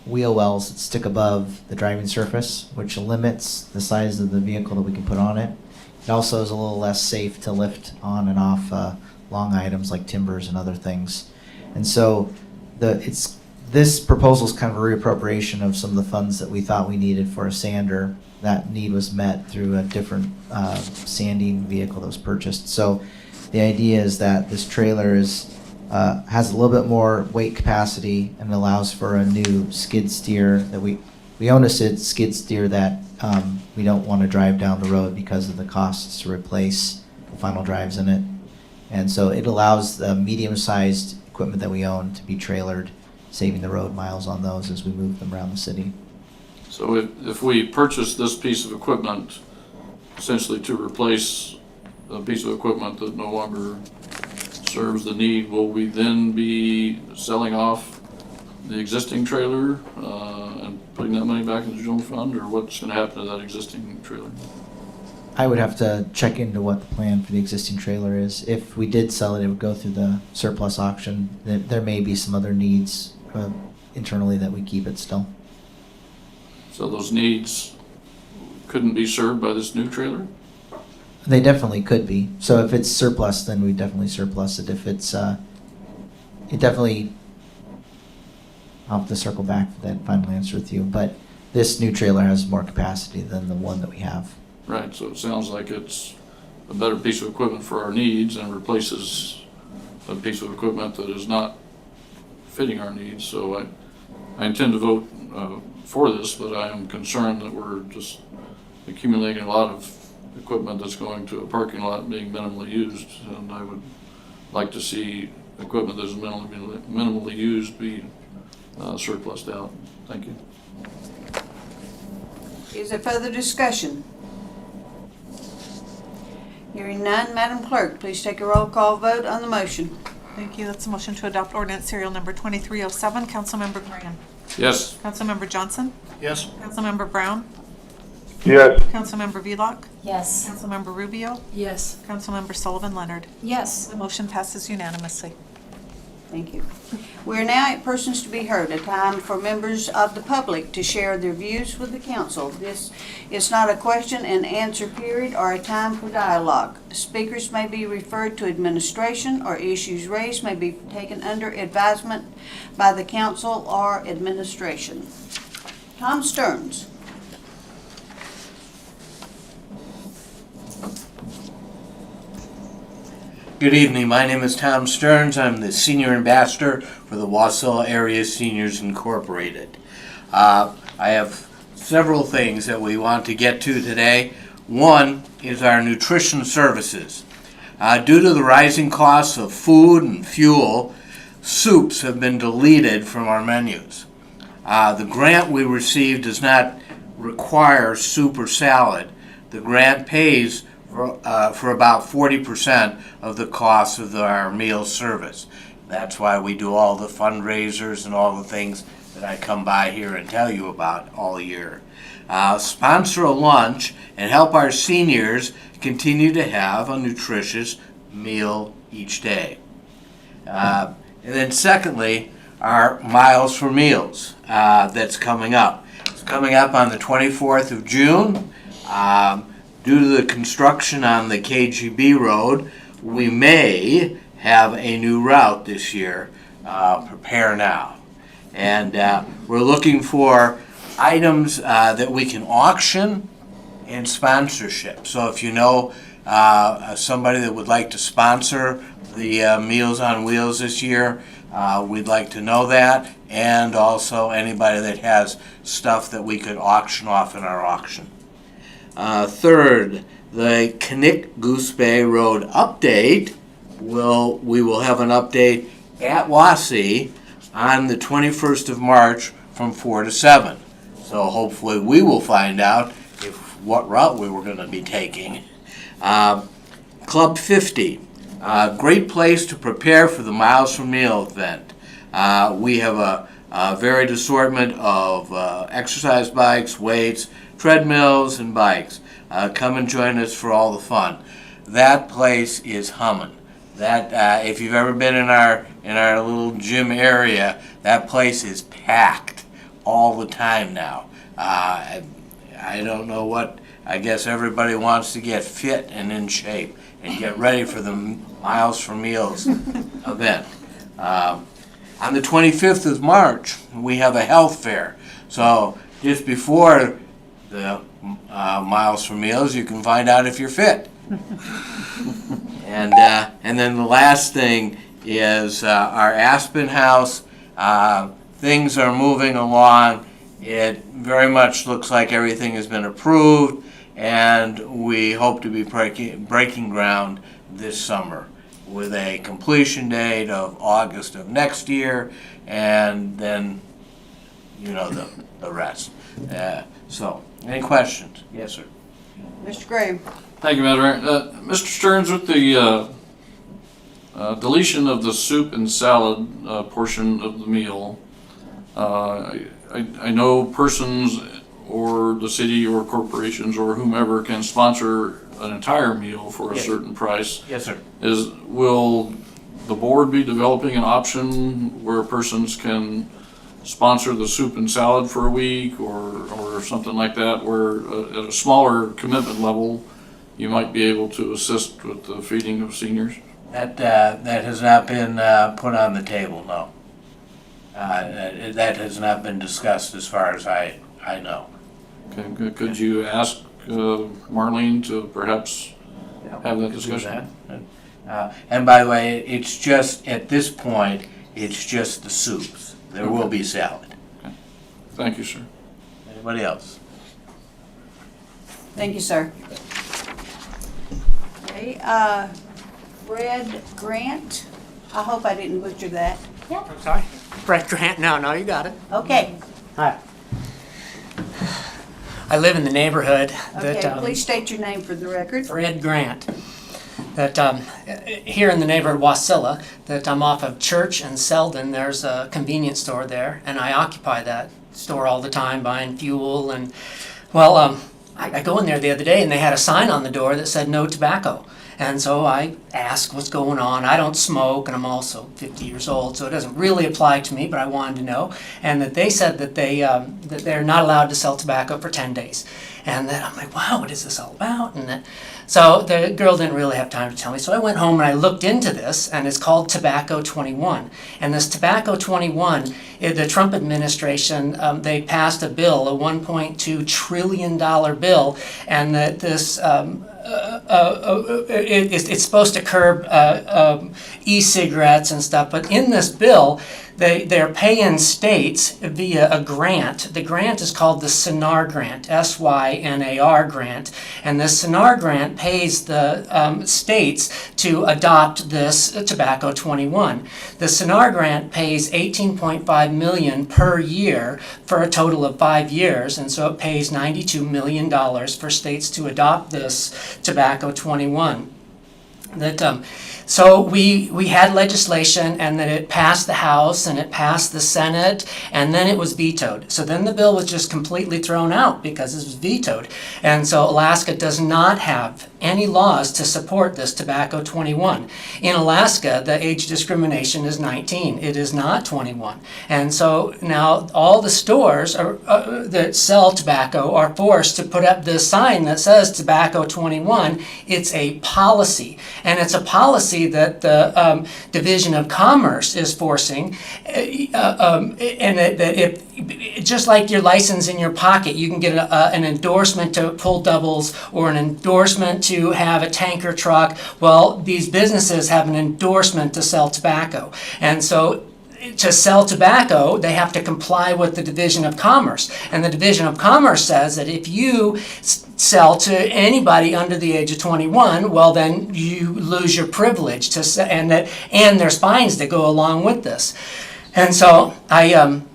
wheel wells that stick above the driving surface, which limits the size of the vehicle that we can put on it. It also is a little less safe to lift on and off long items like timbers and other things. And so this proposal is kind of a reappropriation of some of the funds that we thought we needed for a sander. That need was met through a different sanding vehicle that was purchased. So the idea is that this trailer has a little bit more weight capacity and allows for a new skid steer that we own a skid steer that we don't want to drive down the road because of the costs to replace the final drives in it. And so it allows the medium-sized equipment that we own to be trailered, saving the road miles on those as we move them around the city. So if we purchase this piece of equipment essentially to replace a piece of equipment that no longer serves the need, will we then be selling off the existing trailer and putting that money back in the general fund, or what's going to happen to that existing trailer? I would have to check into what the plan for the existing trailer is. If we did sell it, it would go through the surplus auction. There may be some other needs internally that we keep it still. So those needs couldn't be served by this new trailer? They definitely could be. So if it's surplus, then we definitely surplus it. If it's, it definitely, I'll have to circle back for that final answer with you. But this new trailer has more capacity than the one that we have. Right, so it sounds like it's a better piece of equipment for our needs and replaces a piece of equipment that is not fitting our needs. So I intend to vote for this, but I am concerned that we're just accumulating a lot of equipment that's going to a parking lot being minimally used, and I would like to see equipment that is minimally used be surplused out. Thank you. Is there further discussion? Hearing none, Madam Clerk, please take a roll call vote on the motion. Thank you. That's a motion to adopt ordinance serial number 2307. Councilmember Graham. Yes. Councilmember Johnson. Yes. Councilmember Brown. Yes. Councilmember Vlock. Yes. Councilmember Rubio. Yes. Councilmember Sullivan Leonard. Yes. The motion passes unanimously. Thank you. We are now at persons to be heard, a time for members of the public to share their views with the council. This is not a question and answer period or a time for dialogue. Speakers may be referred to administration, or issues raised may be taken under advisement by the council or administration. Tom Stearns. Good evening. My name is Tom Stearns. I'm the Senior Ambassador for the Wasilla Area Seniors Incorporated. I have several things that we want to get to today. One is our nutrition services. Due to the rising costs of food and fuel, soups have been deleted from our menus. The grant we received does not require soup or salad. The grant pays for about 40% of the cost of our meal service. That's why we do all the fundraisers and all the things that I come by here and tell you about all year. Sponsor a lunch and help our seniors continue to have a nutritious meal each day. And then secondly, our Miles for Meals that's coming up. It's coming up on the 24th of June. Due to the construction on the KGB road, we may have a new route this year. Prepare now. And we're looking for items that we can auction and sponsorship. So if you know somebody that would like to sponsor the Meals on Wheels this year, we'd like to know that. And also anybody that has stuff that we could auction off in our auction. Third, the Knick Goose Bay Road update. We will have an update at Wassy on the 21st of March from 4 to 7. So hopefully we will find out what route we were going to be taking. Club 50, great place to prepare for the Miles for Meal event. We have a varied assortment of exercise bikes, weights, treadmills, and bikes. Come and join us for all the fun. That place is humming. That if you've ever been in our little gym area, that place is packed all the time now. I don't know what. I guess everybody wants to get fit and in shape and get ready for the Miles for Meals event. On the 25th of March, we have a health fair. So just before the Miles for Meals, you can find out if you're fit. And then the last thing is our Aspen House. Things are moving along. It very much looks like everything has been approved, and we hope to be breaking ground this summer with a completion date of August of next year, and then you know the rest. So, any questions? Yes, sir. Mr. Graham. Thank you, Madam Mayor. Mr. Stearns, with the deletion of the soup and salad portion of the meal, I know persons or the city or corporations or whomever can sponsor an entire meal for a certain price. Yes, sir. Will the board be developing an option where persons can sponsor the soup and salad for a week or something like that, where at a smaller commitment level you might be able to assist with the feeding of seniors? That has not been put on the table, no. That has not been discussed as far as I know. Okay, could you ask Marlene to perhaps have that discussion? And by the way, it's just, at this point, it's just the soups. There will be salad. Okay. Thank you, sir. Anybody else? Thank you, sir. Okay, Fred Grant. I hope I didn't butcher that. I'm sorry? Fred Grant? No, you got it. Okay. Hi. I live in the neighborhood that... Okay, please state your name for the record. Fred Grant. That here in the neighborhood Wasilla, that I'm off of Church and Selden. There's a convenience store there, and I occupy that store all the time buying fuel. And well, I go in there the other day, and they had a sign on the door that said no tobacco. And so I asked what's going on. I don't smoke, and I'm also 50 years old, so it doesn't really apply to me, but I wanted to know. And that they said that they're not allowed to sell tobacco for 10 days. And then I'm like, wow, what is this all about? So the girl didn't really have time to tell me. So I went home and I looked into this, and it's called Tobacco 21. And this Tobacco 21, the Trump administration, they passed a bill, a $1.2 trillion bill, and that this it's supposed to curb e-cigarettes and stuff. But in this bill, they're paying states via a grant. The grant is called the SYNAR grant, S-Y-N-A-R grant. And the SYNAR grant pays the states to adopt this Tobacco 21. The SYNAR grant pays $18.5 million per year for a total of 5 years. And so it pays $92 million for states to adopt this Tobacco 21. So we had legislation, and that it passed the House and it passed the Senate, and then it was vetoed. So then the bill was just completely thrown out because it was vetoed. And so Alaska does not have any laws to support this Tobacco 21. In Alaska, the age discrimination is 19. It is not 21. And so now all the stores that sell tobacco are forced to put up this sign that says Tobacco 21. It's a policy. And it's a policy that the Division of Commerce is forcing, and that if, just like your license in your pocket, you can get an endorsement to pull doubles or an endorsement to have a tanker truck. Well, these businesses have an endorsement to sell tobacco. And so to sell tobacco, they have to comply with the Division of Commerce. And the Division of Commerce says that if you sell to anybody under the age of 21, well, then you lose your privilege to, and there's fines that go along with this. And so I'm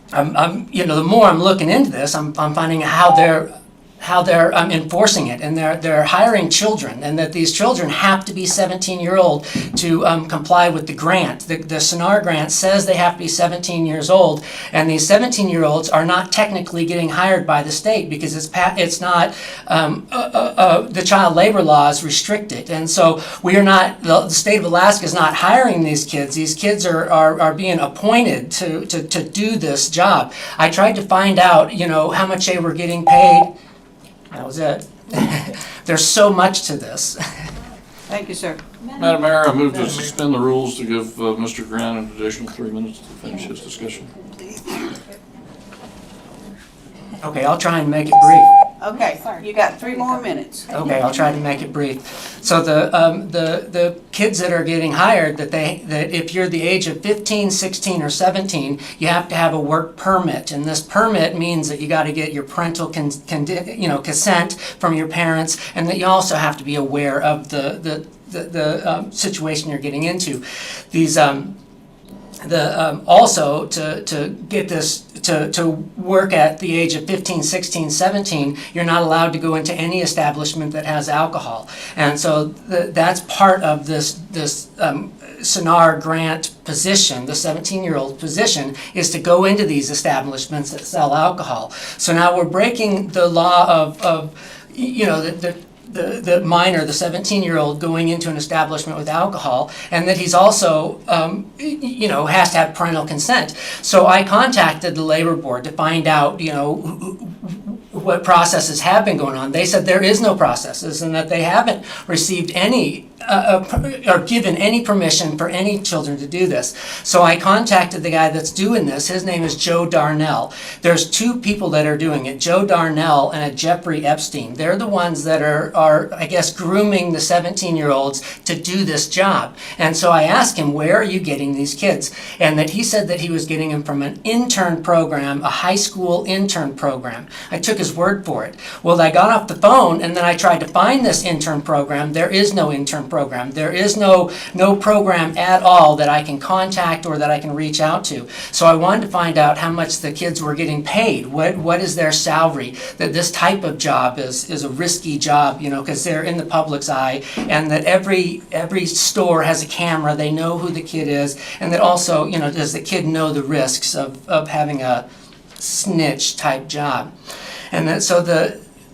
the more I'm looking into this, I'm finding how they're enforcing it, and they're hiring children, and that these children have to be 17-year-old to comply with the grant. The SYNAR grant says they have to be 17 years old, and these 17-year-olds are not technically getting hired by the state because it's not the child labor laws restrict it, and so we are not. The state of Alaska is not hiring these kids. These kids are being appointed to do this job. I tried to find out, how much they were getting paid. That was it. There's so much to this. Thank you, sir. Madam Mayor, I move to suspend the rules to give Mr. Grant an additional 3 minutes to finish his discussion. Okay, I'll try and make it brief. Okay, you got 3 more minutes. Okay, I'll try to make it brief. So the kids that are getting hired, that if you're the age of 15, 16, or 17, you have to have a work permit, and this permit means that you got to get your parental consent from your parents, and that you also have to be aware of the situation you're getting into. These also to get this to work at the age of 15, 16, 17, you're not allowed to go into any establishment that has alcohol. And so that's part of this SYNAR grant position, the 17-year-old position, is to go into these establishments that sell alcohol. So now we're breaking the law of the minor, the 17-year-old, going into an establishment with alcohol, and that he's also, has to have parental consent. So I contacted the labor board to find out, what processes have been going on. They said there is no processes, and that they haven't received any or given any permission for any children to do this. So I contacted the guy that's doing this. His name is Joe Darnell. There's 2 people that are doing it, Joe Darnell and a Jeffrey Epstein. They're the ones that are I guess, grooming the 17-year-olds to do this job. And so I asked him, where are you getting these kids? And that he said that he was getting them from an intern program, a high school intern program. I took his word for it. Well, I got off the phone, and then I tried to find this intern program. There is no intern program. There is no program at all that I can contact or that I can reach out to. So I wanted to find out how much the kids were getting paid. What is their salary? That this type of job is a risky job, because they're in the public's eye, and that every store has a camera. They know who the kid is, and that also, does the kid know the risks of having a snitch type job? And that, so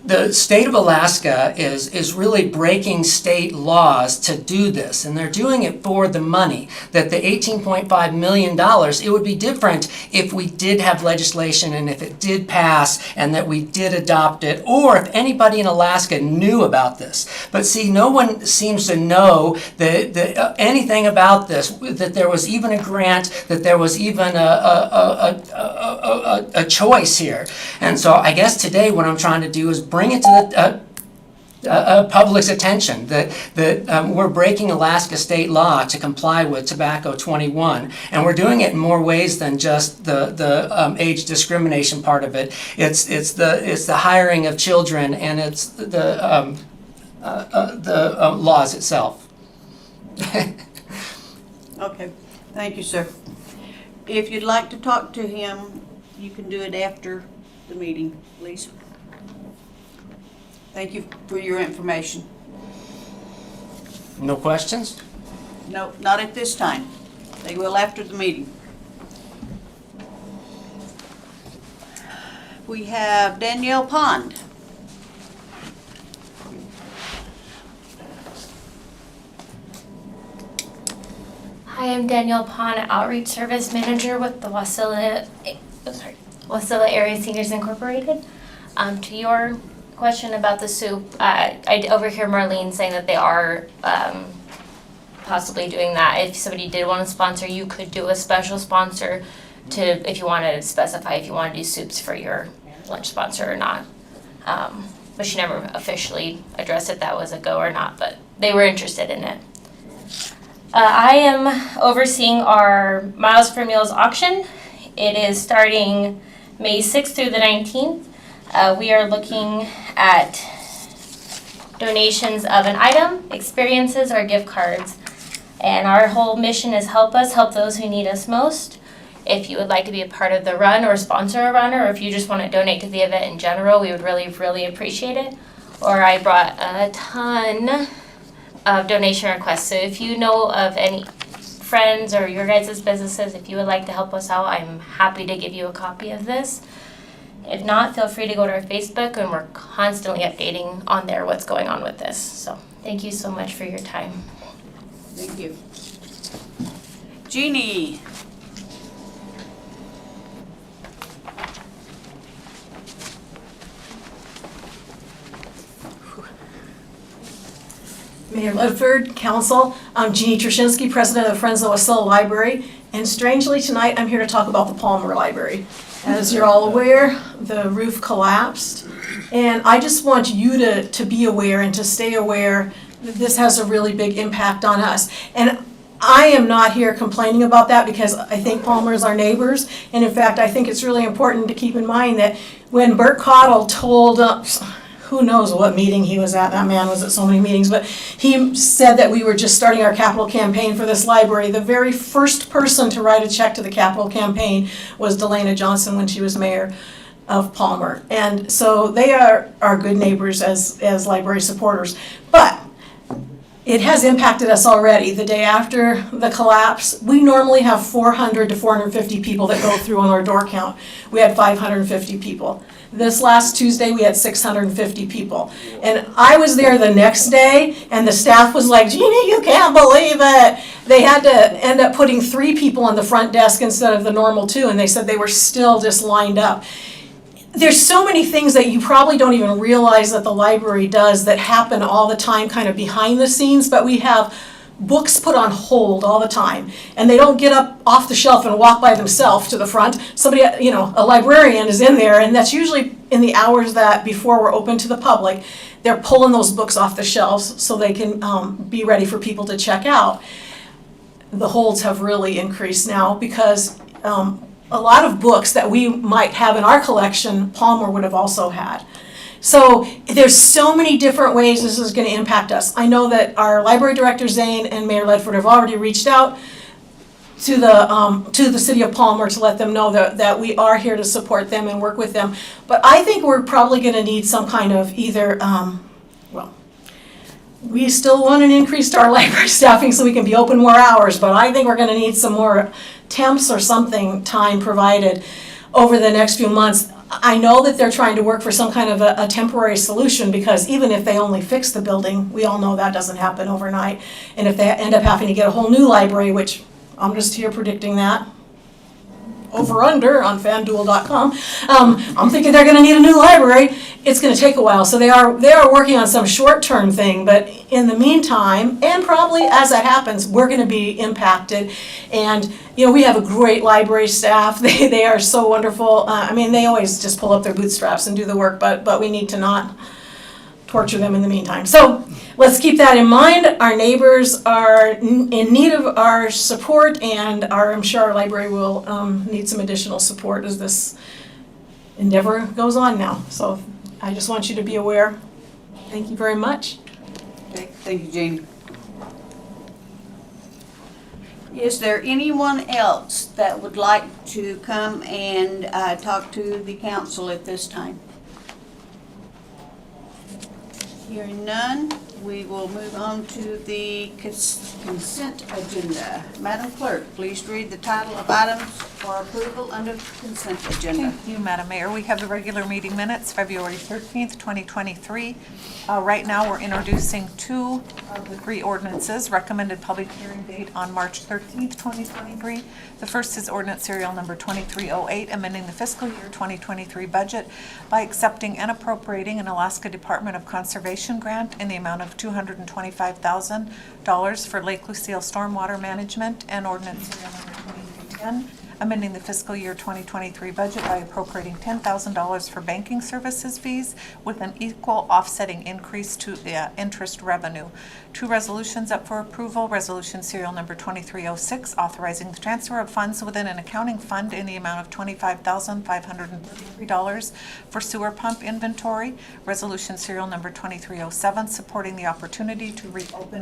the state of Alaska is really breaking state laws to do this, and they're doing it for the money. That the $18.5 million, it would be different if we did have legislation and if it did pass and that we did adopt it, or if anybody in Alaska knew about this. But see, no one seems to know anything about this, that there was even a grant, that there was even a choice here. And so I guess today what I'm trying to do is bring it to the public's attention that we're breaking Alaska state law to comply with Tobacco 21, and we're doing it in more ways than just the age discrimination part of it. It's the hiring of children, and it's the laws itself. Okay, thank you, sir. If you'd like to talk to him, you can do it after the meeting, please. Thank you for your information. No questions? No, not at this time. They will after the meeting. We have Danielle Pond. Hi, I'm Danielle Pond, Outreach Service Manager with the Wasilla Area Seniors Incorporated. To your question about the soup, I overhear Marlene saying that they are possibly doing that. If somebody did want to sponsor, you could do a special sponsor if you want to specify if you want to do soups for your lunch sponsor or not. But she never officially addressed if that was a go or not, but they were interested in it. I am overseeing our Miles for Meals auction. It is starting May 6th through the 19th. We are looking at donations of an item, experiences, or gift cards. And our whole mission is help us help those who need us most. If you would like to be a part of the run or sponsor a runner, or if you just want to donate to the event in general, we would really, really appreciate it. Or I brought a ton of donation requests. So if you know of any friends or your guys' businesses, if you would like to help us out, I'm happy to give you a copy of this. If not, feel free to go to our Facebook, and we're constantly updating on there what's going on with this. So thank you so much for your time. Thank you. Jeannie. Mayor Ledford, Council, I'm Jeannie Trushinsky, President of the Friends of the Wasilla Library, and strangely tonight I'm here to talk about the Palmer Library. As you're all aware, the roof collapsed, and I just want you to be aware and to stay aware that this has a really big impact on us. And I am not here complaining about that because I think Palmer's our neighbors, and in fact I think it's really important to keep in mind that when Bert Cottle told us, who knows what meeting he was at, that man was at so many meetings, but he said that we were just starting our capital campaign for this library. The very first person to write a check to the capital campaign was Delana Johnson when she was mayor of Palmer. And so they are our good neighbors as library supporters. But it has impacted us already. The day after the collapse, we normally have 400 to 450 people that go through on our door count. We had 550 people. This last Tuesday, we had 650 people. And I was there the next day, and the staff was like, Jeannie, you can't believe it. They had to end up putting 3 people on the front desk instead of the normal 2, and they said they were still just lined up. There's so many things that you probably don't even realize that the library does that happen all the time, kind of behind the scenes, but we have books put on hold all the time, and they don't get up off the shelf and walk by themselves to the front. Somebody, a librarian is in there, and that's usually in the hours that before we're open to the public. They're pulling those books off the shelves so they can be ready for people to check out. The holds have really increased now because a lot of books that we might have in our collection, Palmer would have also had. So there's so many different ways this is going to impact us. I know that our library director, Zane, and Mayor Ledford have already reached out to the city of Palmer to let them know that we are here to support them and work with them. But I think we're probably going to need some kind of either, we still want an increase to our library staffing so we can be open more hours, but I think we're going to need some more temps or something time provided over the next few months. I know that they're trying to work for some kind of a temporary solution, because even if they only fix the building, we all know that doesn't happen overnight. And if they end up having to get a whole new library, which I'm just here predicting that, over under on FanDuel.com, I'm thinking they're gonna need a new library. It's gonna take a while, so they are working on some short-term thing, but in the meantime, and probably as that happens, we're gonna be impacted. And, you know, we have a great library staff. They are so wonderful. I mean, they always just pull up their bootstraps and do the work, but we need to not torture them in the meantime. So let's keep that in mind. Our neighbors are in need of our support, and I'm sure our library will need some additional support as this endeavor goes on now. So I just want you to be aware. Thank you very much. Okay, thank you, Jean. Is there anyone else that would like to come and talk to the council at this time? Hearing none, we will move on to the consent agenda. Madam Clerk, please read the title of items for approval under consent agenda. Thank you, Madam Mayor. We have the regular meeting minutes, February 13th, 2023. Right now, we're introducing two of the three ordinances. Recommended public hearing date on March 13th, 2023. The first is Ordinance Serial Number 2308, amending the fiscal year 2023 budget by accepting and appropriating an Alaska Department of Conservation grant in the amount of $225,000 for Lake Lucille stormwater management, and Ordinance Serial Number 2310, amending the fiscal year 2023 budget by appropriating $10,000 for banking services fees with an equal offsetting increase to interest revenue. Two resolutions up for approval. Resolution Serial Number 2306, authorizing the transfer of funds within an accounting fund in the amount of $25,533 for sewer pump inventory. Resolution Serial Number 2307, supporting the opportunity to reopen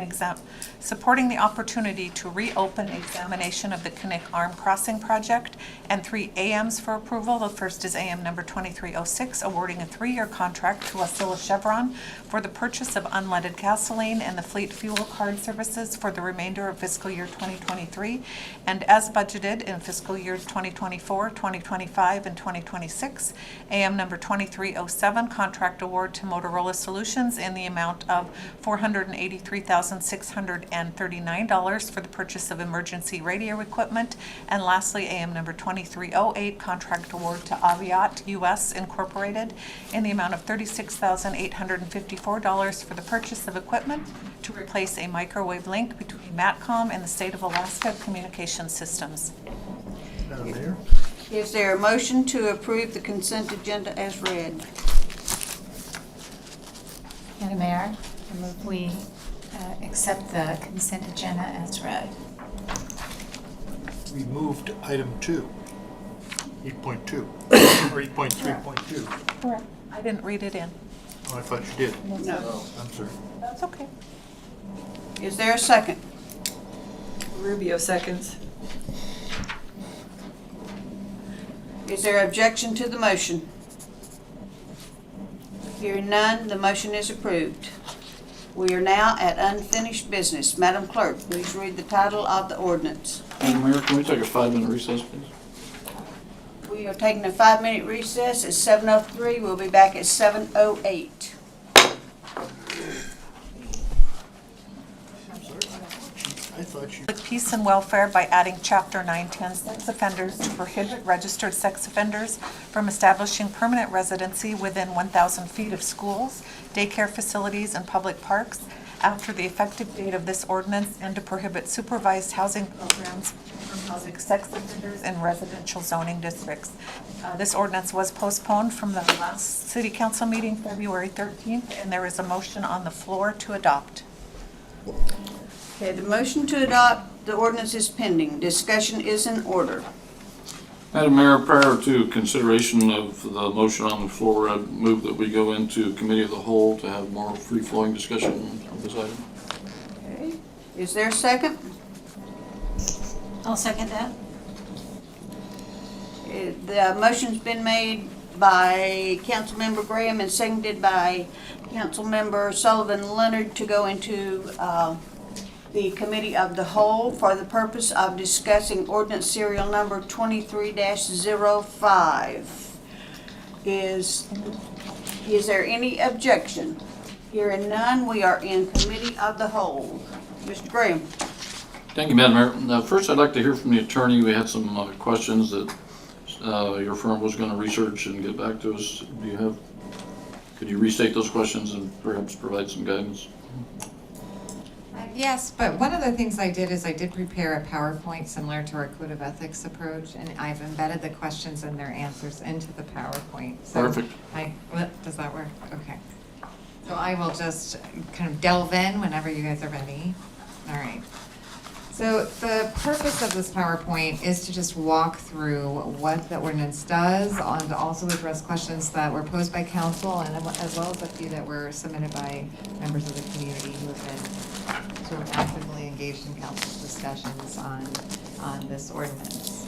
examination of the Kinnick Arm Crossing project, and three AMs for approval. The first is AM number 2306, awarding a 3-year contract to Wasilla Chevron for the purchase of unleaded gasoline and the fleet fuel card services for the remainder of fiscal year 2023, and as budgeted in fiscal years 2024, 2025, and 2026. AM number 2307, contract award to Motorola Solutions in the amount of $483,639 for the purchase of emergency radio equipment. And lastly, AM number 2308, contract award to Aviat US Incorporated in the amount of $36,854 for the purchase of equipment to replace a microwave link between MATCOM and the State of Alaska Communication Systems. Madam Mayor? Is there a motion to approve the consent agenda as read? Madam Mayor, I move we accept the consent agenda as read. We moved item 2, 8.2, or 8.3.2. Correct. I didn't read it in. Oh, I thought you did. No. I'm sorry. That's okay. Is there a second? Rubio seconds. Is there objection to the motion? Hearing none, the motion is approved. We are now at unfinished business. Madam Clerk, please read the title of the ordinance. Madam Mayor, can we take a 5-minute recess, please? We are taking a 5-minute recess at 7:03. We'll be back at 7:08. I thought you. Public peace and welfare by adding Chapter 910 sex offenders to prohibit registered sex offenders from establishing permanent residency within 1,000 feet of schools, daycare facilities, and public parks after the effective date of this ordinance, and to prohibit supervised housing programs from housing sex offenders in residential zoning districts. This ordinance was postponed from the last City Council meeting, February 13th, and there is a motion on the floor to adopt. Okay, the motion to adopt the ordinance is pending. Discussion is in order. Madam Mayor, prior to consideration of the motion on the floor, I'd move that we go into committee of the whole to have more free-flowing discussion of this item. Okay, is there a second? I'll second that. The motion's been made by Councilmember Graham and seconded by Councilmember Sullivan Leonard to go into the Committee of the Whole for the purpose of discussing Ordinance Serial Number 23-05. Is there any objection? Hearing none, we are in committee of the whole. Mr. Graham? Thank you, Madam Mayor. Now, first, I'd like to hear from the attorney. We had some questions that your firm was going to research and get back to us. Could you restate those questions and perhaps provide some guidance? Yes, but one of the things I did is I did prepare a PowerPoint similar to our Code of Ethics approach, and I've embedded the questions and their answers into the PowerPoint. So Perfect. Does that work? Okay. So I will just kind of delve in whenever you guys are ready. All right. So the purpose of this PowerPoint is to just walk through what the ordinance does and also address questions that were posed by council and as well as a few that were submitted by members of the community who have been sort of actively engaged in council's discussions on this ordinance.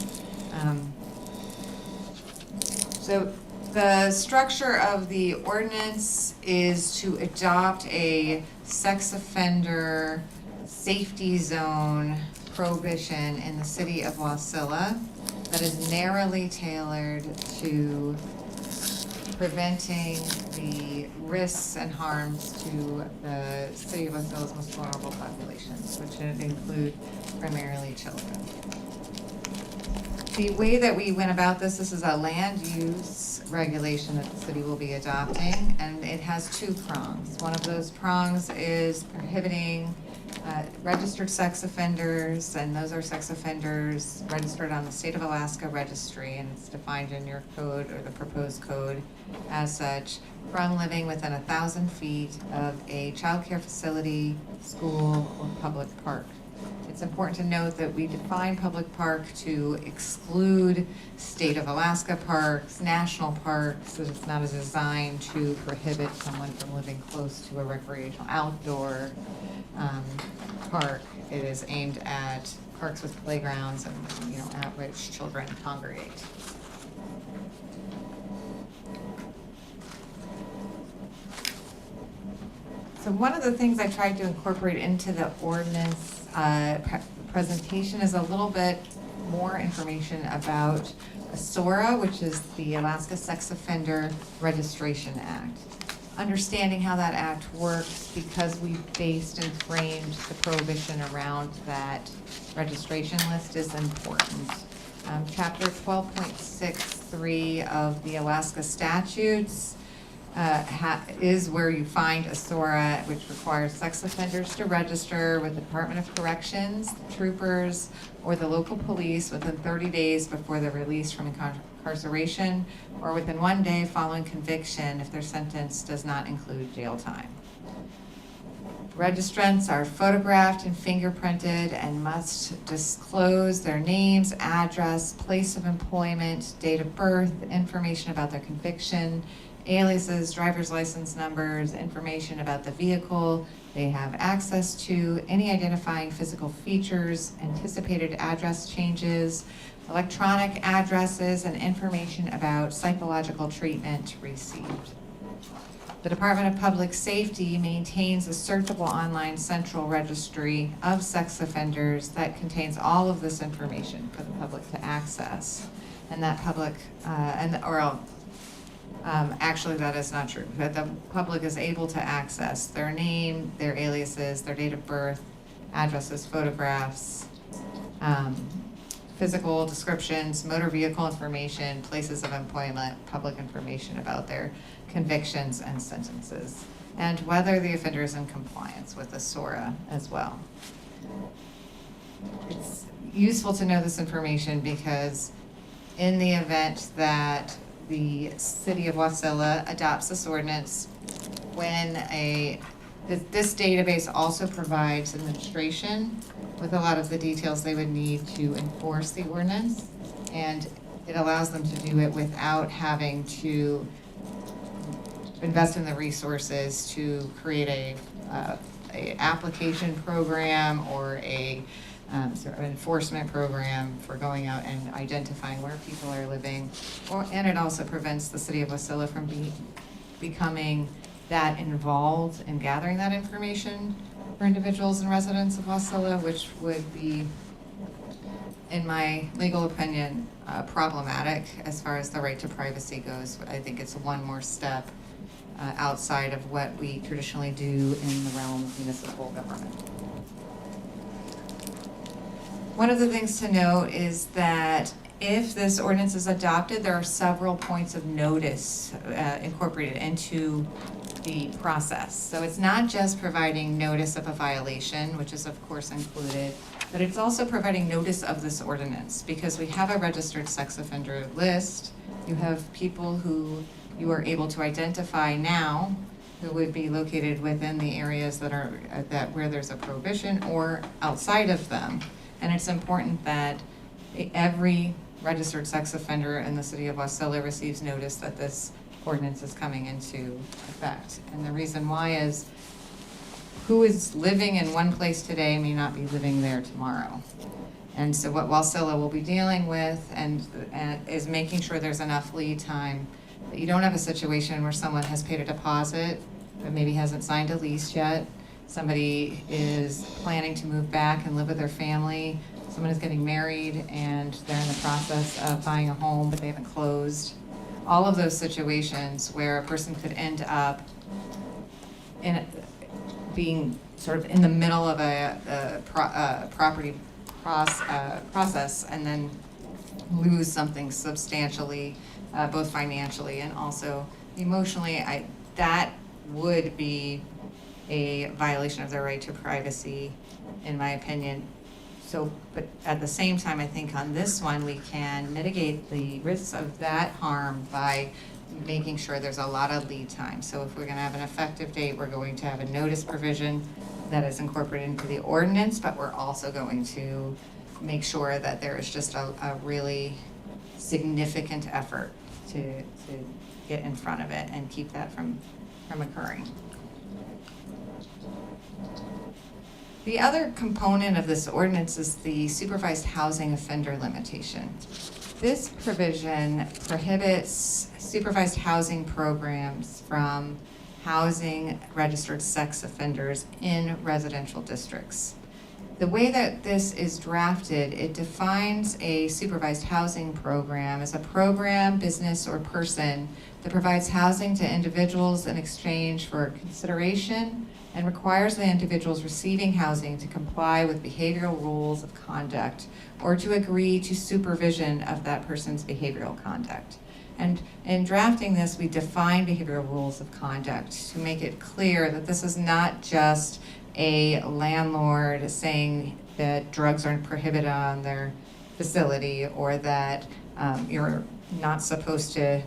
So the structure of the ordinance is to adopt a sex offender safety zone prohibition in the city of Wasilla that is narrowly tailored to preventing the risks and harms to the city of Wasilla's most vulnerable populations, which include primarily children. The way that we went about this is a land use regulation that the city will be adopting, and it has two prongs. One of those prongs is prohibiting registered sex offenders, and those are sex offenders registered on the State of Alaska registry, and it's defined in your code or the proposed code as such, from living within 1,000 feet of a child care facility, school, or public park. It's important to note that we define public park to exclude State of Alaska parks, national parks, so it's not designed to prohibit someone from living close to a recreational outdoor park. It is aimed at parks with playgrounds and, at which children congregate. So one of the things I tried to incorporate into the ordinance presentation is a little bit more information about ASORA, which is the Alaska Sex Offender Registration Act. Understanding how that act works, because we based and framed the prohibition around that registration list, is important. Chapter 12.63 of the Alaska statutes is where you find ASORA, which requires sex offenders to register with the Department of Corrections, troopers, or the local police within 30 days before they're released from incarceration, or within 1 day following conviction if their sentence does not include jail time. Registrants are photographed and fingerprinted and must disclose their names, address, place of employment, date of birth, information about their conviction, aliases, driver's license numbers, information about the vehicle they have access to, any identifying physical features, anticipated address changes, electronic addresses, and information about psychological treatment received. The Department of Public Safety maintains a searchable online central registry of sex offenders that contains all of this information for the public to access. And that public, actually, that is not true. That the public is able to access their name, their aliases, their date of birth, addresses, photographs, physical descriptions, motor vehicle information, places of employment, public information about their convictions and sentences, and whether the offender is in compliance with the SORA as well. It's useful to know this information because in the event that the city of Wasilla adopts this ordinance, this database also provides administration with a lot of the details they would need to enforce the ordinance, and it allows them to do it without having to invest in the resources to create a application program or a sort of enforcement program for going out and identifying where people are living. And it also prevents the city of Wasilla from becoming that involved in gathering that information for individuals and residents of Wasilla, which would be in my legal opinion, problematic as far as the right to privacy goes. I think it's one more step outside of what we traditionally do in the realm of municipal government. One of the things to note is that if this ordinance is adopted, there are several points of notice incorporated into the process. So it's not just providing notice of a violation, which is of course included, but it's also providing notice of this ordinance, because we have a registered sex offender list. You have people who you are able to identify now who would be located within the areas that are where there's a prohibition or outside of them. And it's important that every registered sex offender in the city of Wasilla receives notice that this ordinance is coming into effect. And the reason why is who is living in one place today may not be living there tomorrow. And so what Wasilla will be dealing with and is making sure there's enough lead time, that you don't have a situation where someone has paid a deposit but maybe hasn't signed a lease yet. Somebody is planning to move back and live with their family. Someone is getting married and they're in the process of buying a home but they haven't closed. All of those situations where a person could end up being sort of in the middle of a property process and then lose something substantially, both financially and also emotionally, that would be a violation of their right to privacy, in my opinion. So, but at the same time, I think on this one, we can mitigate the risks of that harm by making sure there's a lot of lead time. So if we're gonna have an effective date, we're going to have a notice provision that is incorporated into the ordinance, but we're also going to make sure that there is just a really significant effort to get in front of it and keep that from occurring. The other component of this ordinance is the supervised housing offender limitation. This provision prohibits supervised housing programs from housing registered sex offenders in residential districts. The way that this is drafted, it defines a supervised housing program as a program, business, or person that provides housing to individuals in exchange for consideration and requires the individuals receiving housing to comply with behavioral rules of conduct or to agree to supervision of that person's behavioral conduct. And in drafting this, we define behavioral rules of conduct to make it clear that this is not just a landlord saying that drugs are prohibited on their facility or that you're not supposed to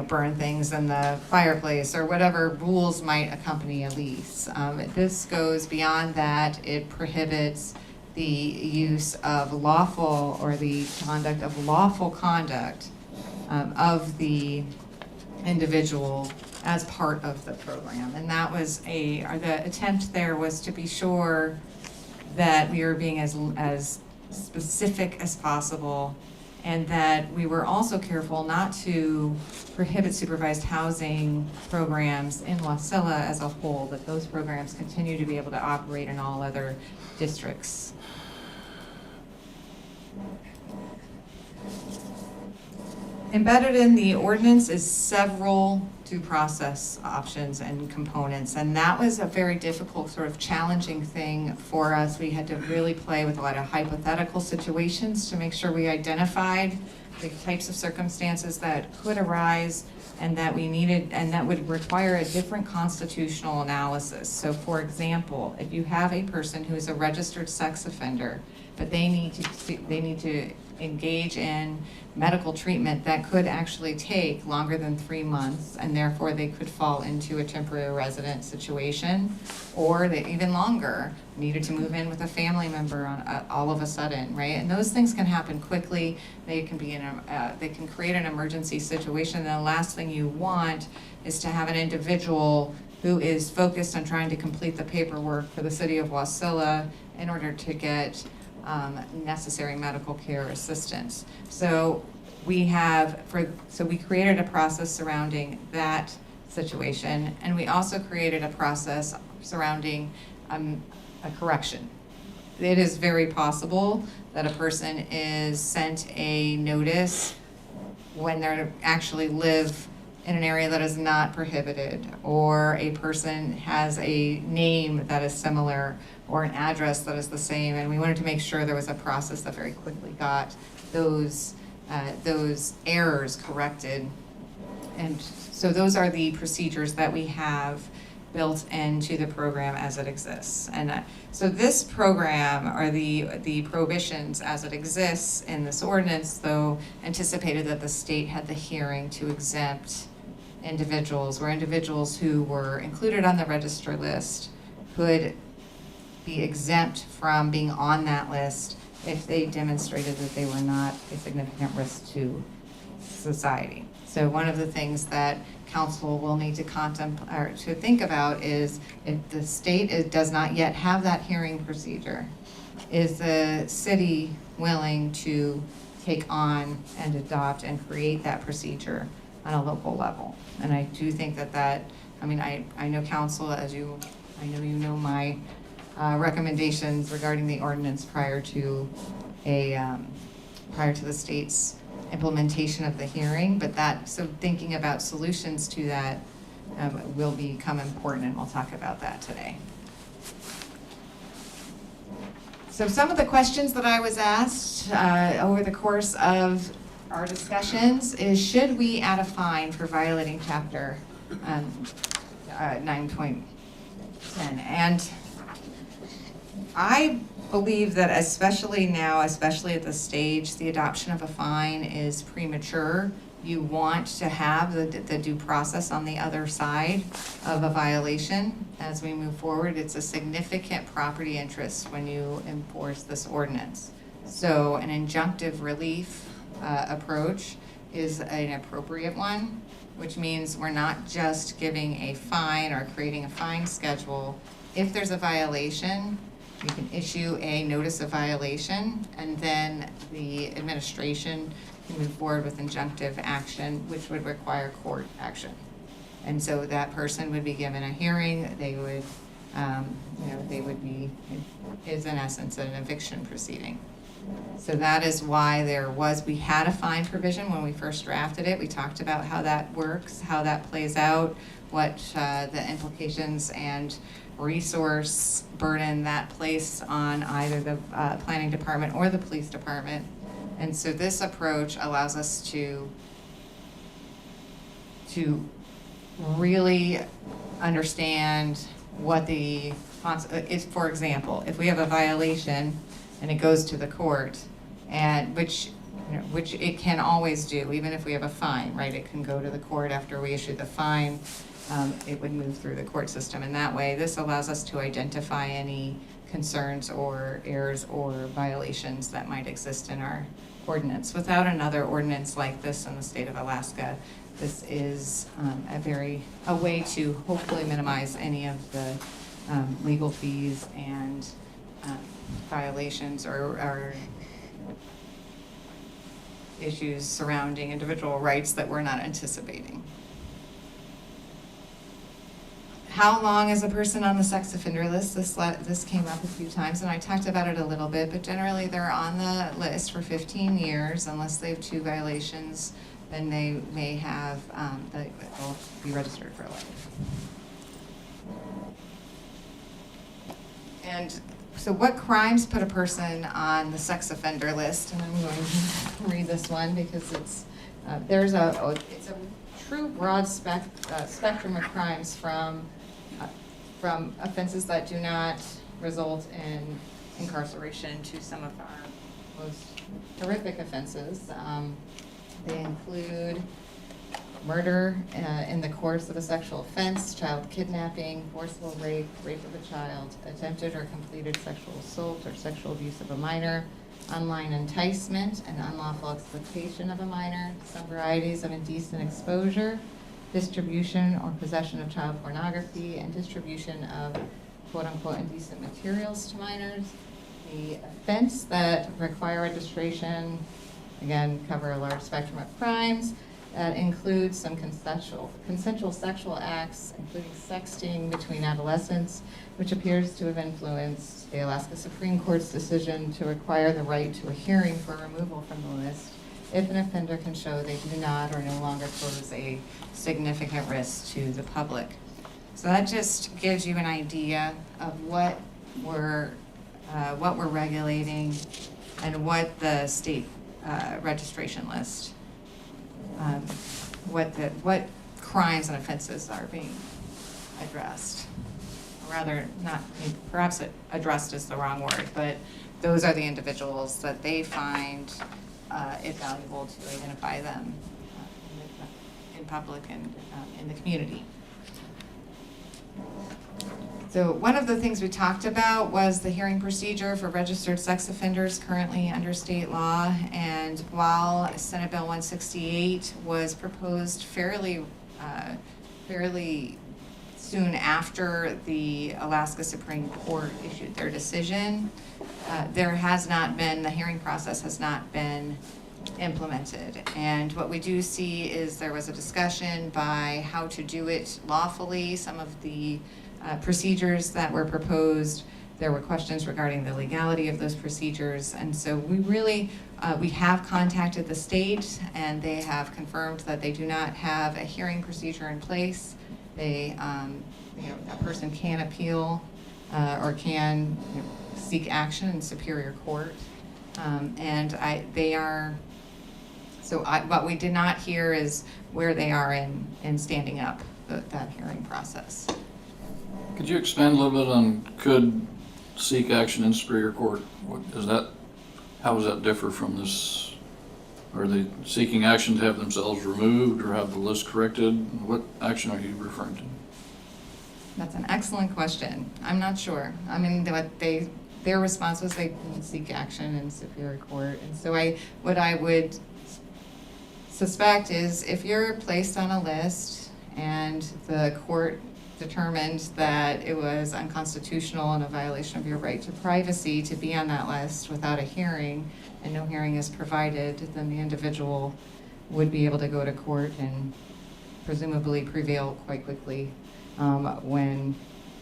burn things in the fireplace or whatever rules might accompany a lease. This goes beyond that. It prohibits the use of lawful or the conduct of lawful conduct of the individual as part of the program. And that was the attempt there was to be sure that we were being as specific as possible, and that we were also careful not to prohibit supervised housing programs in Wasilla as a whole, that those programs continue to be able to operate in all other districts. Embedded in the ordinance is several due process options and components, and that was a very difficult, sort of challenging thing for us. We had to really play with a lot of hypothetical situations to make sure we identified the types of circumstances that could arise and that we needed, and that would require a different constitutional analysis. So for example, if you have a person who is a registered sex offender, but they need to engage in medical treatment that could actually take longer than 3 months, and therefore they could fall into a temporary resident situation, or they even longer needed to move in with a family member on all of a sudden, right? And those things can happen quickly. They can be they can create an emergency situation. And the last thing you want is to have an individual who is focused on trying to complete the paperwork for the city of Wasilla in order to get necessary medical care assistance. So we created a process surrounding that situation, and we also created a process surrounding a correction. it is very possible that a person is sent a notice when they actually live in an area that is not prohibited, or a person has a name that is similar, or an address that is the same, and we wanted to make sure there was a process that very quickly got those errors corrected. And so those are the procedures that we have built into the program as it exists. And so this program, or the prohibitions as it exists in this ordinance, though, anticipated that the state had the hearing to exempt individuals, where individuals who were included on the register list could be exempt from being on that list if they demonstrated that they were not a significant risk to society. So one of the things that council will need to contemplate or to think about is, if the state does not yet have that hearing procedure, is the city willing to take on and adopt and create that procedure on a local level? And I do think that I mean, I know council, I know you know my recommendations regarding the ordinance prior to the state's implementation of the hearing, but so thinking about solutions to that will become important, and we'll talk about that today. So some of the questions that I was asked over the course of our discussions is, should we add a fine for violating chapter 9.10? And I believe that especially now, especially at this stage, the adoption of a fine is premature. You want to have the due process on the other side of a violation as we move forward. It's a significant property interest when you enforce this ordinance. So an injunctive relief approach is an appropriate one, which means we're not just giving a fine or creating a fine schedule. If there's a violation, you can issue a notice of violation, and then the administration can move forward with injunctive action, which would require court action. And so that person would be given a hearing. They would, is in essence an eviction proceeding. So that is why we had a fine provision when we first drafted it. We talked about how that works, how that plays out, what the implications and resource burden that placed on either the planning department or the police department. And so this approach allows us to really understand what the is. For example, if we have a violation and it goes to the court, and which it can always do, even if we have a fine, right? It can go to the court after we issue the fine. It would move through the court system. And that way, this allows us to identify any concerns or errors or violations that might exist in our ordinance. Without another ordinance like this in the state of Alaska, this is a way to hopefully minimize any of the legal fees and violations or issues surrounding individual rights that we're not anticipating. How long is a person on the sex offender list? This came up a few times, and I talked about it a little bit, but generally they're on the list for 15 years. Unless they have 2 violations, then they may have, they'll be registered for life. And so what crimes put a person on the sex offender list? And I'm going to read this one because it's a true broad spectrum of crimes from offenses that do not result in incarceration to some of our most horrific offenses. They include murder in the course of a sexual offense, child kidnapping, forcible rape, rape of a child, attempted or completed sexual assault or sexual abuse of a minor, online enticement and unlawful exploitation of a minor, some varieties of indecent exposure, distribution or possession of child pornography, and distribution of quote-unquote indecent materials to minors. The offense that require registration, again, cover a large spectrum of crimes. that includes some consensual sexual acts, including sexting between adolescents, which appears to have influenced the Alaska Supreme Court's decision to require the right to a hearing for removal from the list if an offender can show they do not or no longer pose a significant risk to the public. So that just gives you an idea of what we're regulating and what the state registration list, what crimes and offenses are being addressed. Rather, not, perhaps addressed is the wrong word, but those are the individuals that they find it valuable to identify them in public and in the community. So one of the things we talked about was the hearing procedure for registered sex offenders currently under state law. And while Senate Bill 168 was proposed fairly soon after the Alaska Supreme Court issued their decision, the hearing process has not been implemented. And what we do see is there was a discussion by how to do it lawfully. Some of the procedures that were proposed, there were questions regarding the legality of those procedures. And so we have contacted the state, and they have confirmed that they do not have a hearing procedure in place. A person can appeal or can seek action in Superior Court. What we did not hear is where they are in standing up that hearing process. Could you expand a little bit on could seek action in Superior Court? How does that differ from this? Are they seeking action to have themselves removed or have the list corrected? What action are you referring to? That's an excellent question. I'm not sure. I mean, their response was they can seek action in Superior Court. And so what I would suspect is if you're placed on a list and the court determined that it was unconstitutional and a violation of your right to privacy to be on that list without a hearing, and no hearing is provided, then the individual would be able to go to court and presumably prevail quite quickly when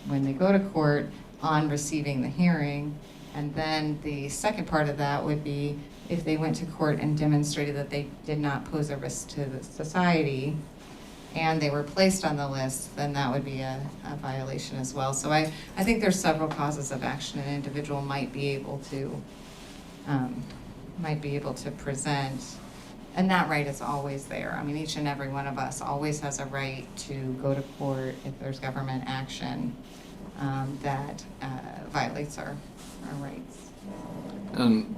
they go to court on receiving the hearing. And then the second part of that would be if they went to court and demonstrated that they did not pose a risk to the society and they were placed on the list, then that would be a violation as well. So I think there's several causes of action an individual might be able to present, and that right is always there. I mean, each and every one of us always has a right to go to court if there's government action that violates our rights.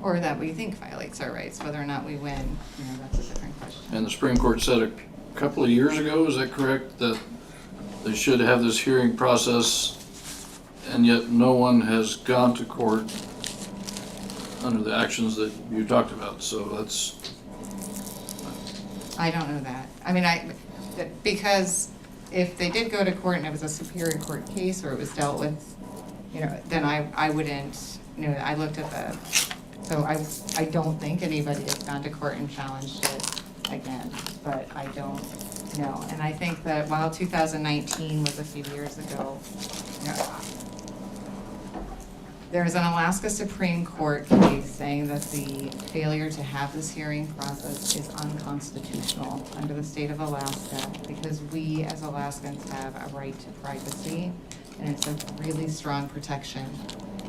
Or that we think violates our rights. Whether or not we win, that's a different question. And the Supreme Court said a couple of years ago, is that correct, that they should have this hearing process, and yet no one has gone to court under the actions that you talked about? So that's... I don't know that. I mean, because if they did go to court and it was a Superior Court case or it was dealt with, then I wouldn't, I looked at so I don't think anybody has gone to court and challenged it again, but I don't know. And I think that while 2019 was a few years ago, there's an Alaska Supreme Court case saying that the failure to have this hearing process is unconstitutional under the state of Alaska because we as Alaskans have a right to privacy, and it's a really strong protection,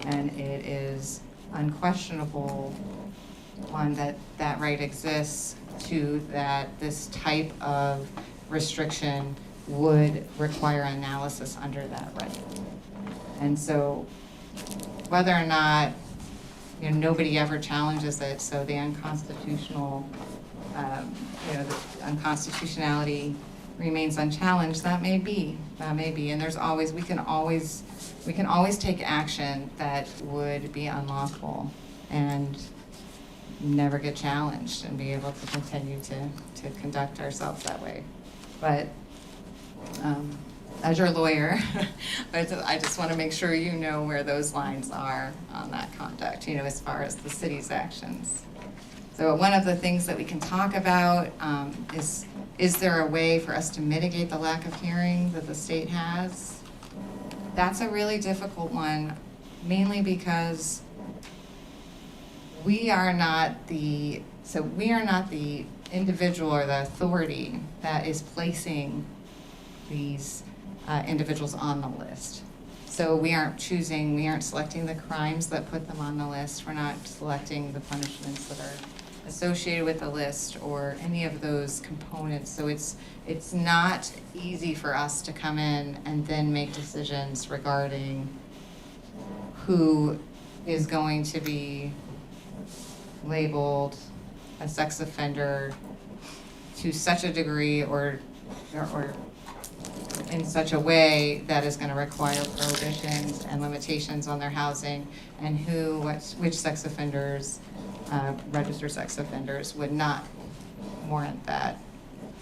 and it is unquestionable, one, that right exists, two, that this type of restriction would require analysis under that right. And so whether or not nobody ever challenges it, so the unconstitutional, the unconstitutionality remains unchallenged, that may be, and there's always, we can always take action that would be unlawful and never get challenged and be able to continue to conduct ourselves that way. But as your lawyer, I just want to make sure you know where those lines are on that conduct, as far as the city's actions. So one of the things that we can talk about is there a way for us to mitigate the lack of hearing that the state has? That's a really difficult one, mainly because we are not the individual or the authority that is placing these individuals on the list. So we aren't selecting the crimes that put them on the list. We're not selecting the punishments that are associated with the list or any of those components. So it's not easy for us to come in and then make decisions regarding who is going to be labeled a sex offender to such a degree or in such a way that is going to require prohibitions and limitations on their housing, and which sex offenders, registered sex offenders, would not warrant that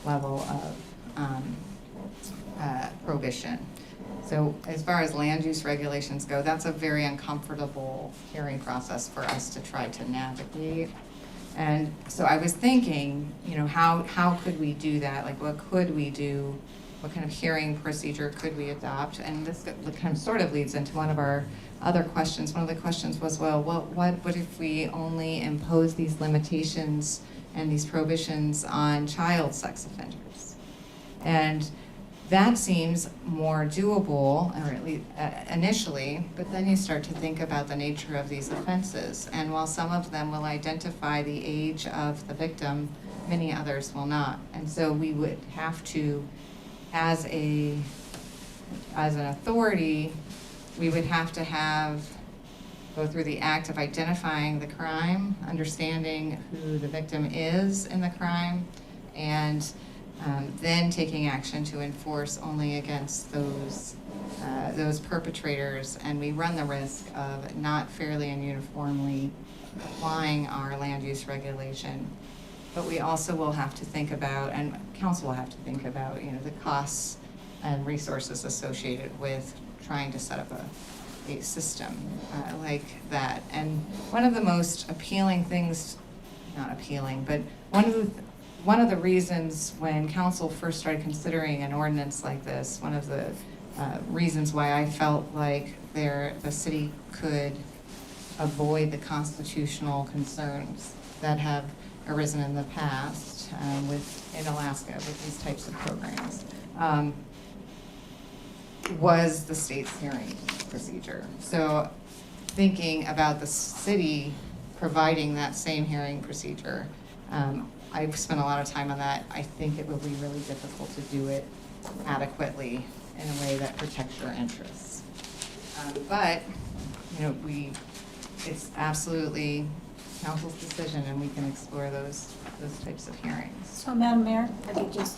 level of prohibition. So as far as land use regulations go, that's a very uncomfortable hearing process for us to try to navigate. And so I was thinking, how could we do that? Like, what could we do? What kind of hearing procedure could we adopt? And this kind of sort of leads into one of our other questions. One of the questions was, well, what if we only impose these limitations and these prohibitions on child sex offenders? And that seems more doable, or at least initially, but then you start to think about the nature of these offenses. And while some of them will identify the age of the victim, many others will not. And so we would have to, as an authority, we would have to go through the act of identifying the crime, understanding who the victim is in the crime, and then taking action to enforce only against those perpetrators. And we run the risk of not fairly and uniformly applying our land use regulation. But we also will have to think about, and council will have to think about, the costs and resources associated with trying to set up a system like that. And one of the most appealing things, not appealing, but one of the reasons when council first started considering an ordinance like this, one of the reasons why I felt like the city could avoid the constitutional concerns that have arisen in the past in Alaska with these types of programs, was the state's hearing procedure. So thinking about the city providing that same hearing procedure, I've spent a lot of time on that. I think it will be really difficult to do it adequately in a way that protects your interests. But it's absolutely council's decision, and we can explore those types of hearings. So, Madam Mayor, if you just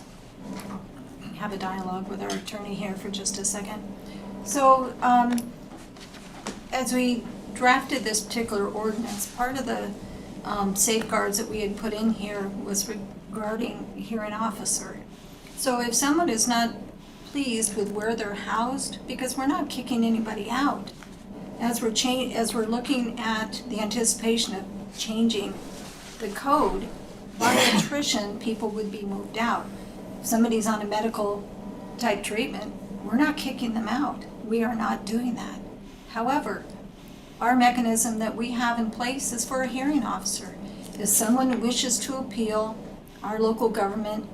have a dialogue with our attorney here for just a second. So, as we drafted this particular ordinance, part of the safeguards that we had put in here was regarding hearing officer. So if someone is not pleased with where they're housed, because we're not kicking anybody out, as we're looking at the anticipation of changing the code, by attrition, people would be moved out. If somebody's on a medical type treatment, we're not kicking them out. We are not doing that. However, our mechanism that we have in place is for a hearing officer. If someone wishes to appeal our local government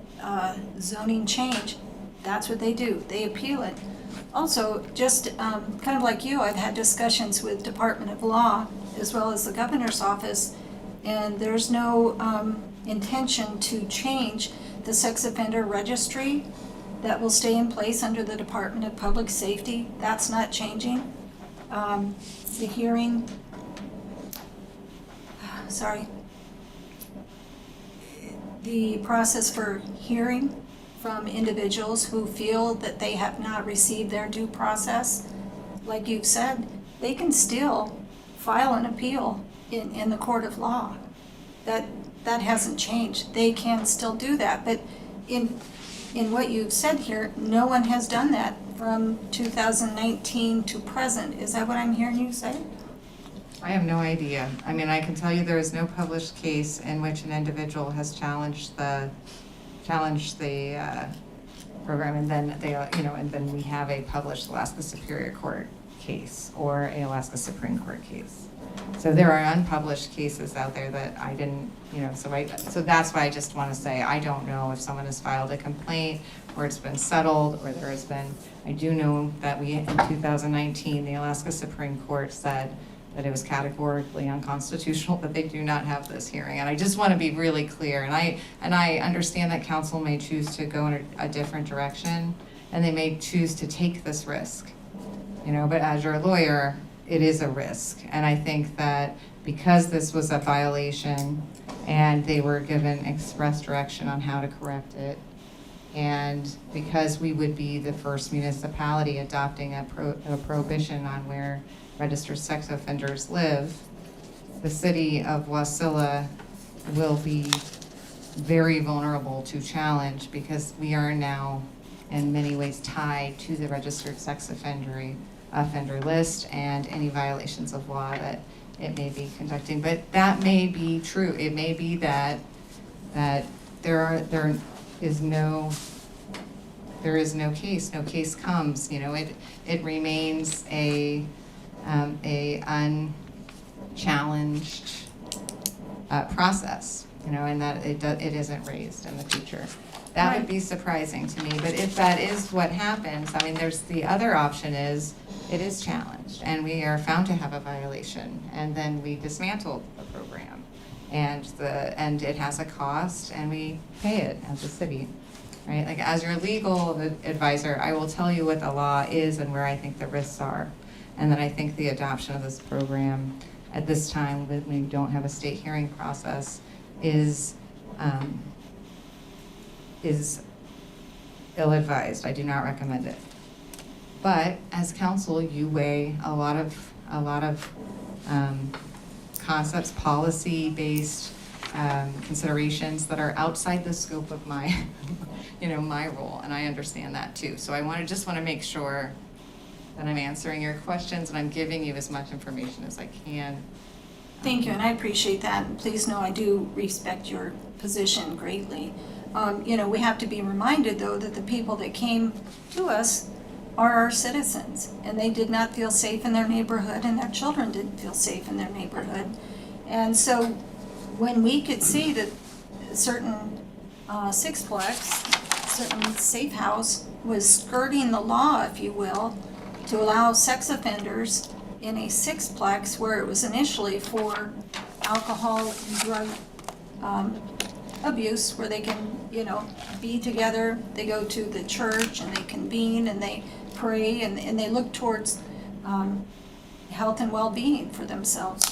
zoning change, that's what they do. They appeal it. Also, just kind of like you, I've had discussions with Department of Law as well as the governor's office, and there's no intention to change the sex offender registry that will stay in place under the Department of Public Safety. That's not changing. The hearing, the process for hearing from individuals who feel that they have not received their due process, like you've said, they can still file an appeal in the court of law. That hasn't changed. They can still do that, but in what you've said here, no one has done that from 2019 to present. Is that what I'm hearing you say? I have no idea. I mean, I can tell you there is no published case in which an individual has challenged the program, and then and then we have a published Alaska Superior Court case or a Alaska Supreme Court case. So there are unpublished cases out there that I didn't, so that's why I just want to say, I don't know if someone has filed a complaint or it's been settled or there has been, I do know that in 2019, the Alaska Supreme Court said that it was categorically unconstitutional, that they do not have this hearing. And I just want to be really clear. And I understand that council may choose to go in a different direction and they may choose to take this risk, but as your lawyer, it is a risk. And I think that because this was a violation and they were given express direction on how to correct it, and because we would be the first municipality adopting a prohibition on where registered sex offenders live, the city of Wasilla will be very vulnerable to challenge because we are now in many ways tied to the registered sex offender list and any violations of law that it may be conducting. But that may be true. It may be that there is no case. No case comes. It remains a unchallenged process. And that it isn't raised in the future. That would be surprising to me. But if that is what happens, there's the other option is it is challenged and we are found to have a violation, and then we dismantle the program, and it has a cost, and we pay it as a city, right? Like, as your legal advisor, I will tell you what the law is and where I think the risks are, and then I think the adoption of this program at this time, when we don't have a state hearing process, is ill-advised. I do not recommend it. But as council, you weigh a lot of concepts, policy-based considerations that are outside the scope of my, my role, and I understand that too. So I just want to make sure that I'm answering your questions and I'm giving you as much information as I can. Thank you, and I appreciate that. And please know I do respect your position greatly. We have to be reminded, though, that the people that came to us are our citizens, and they did not feel safe in their neighborhood, and their children didn't feel safe in their neighborhood. And so when we could see that certain sixplex, certain safe house was skirting the law, if you will, to allow sex offenders in a sixplex where it was initially for alcohol and drug abuse, where they can, be together. They go to the church and they convene and they pray and they look towards health and well-being for themselves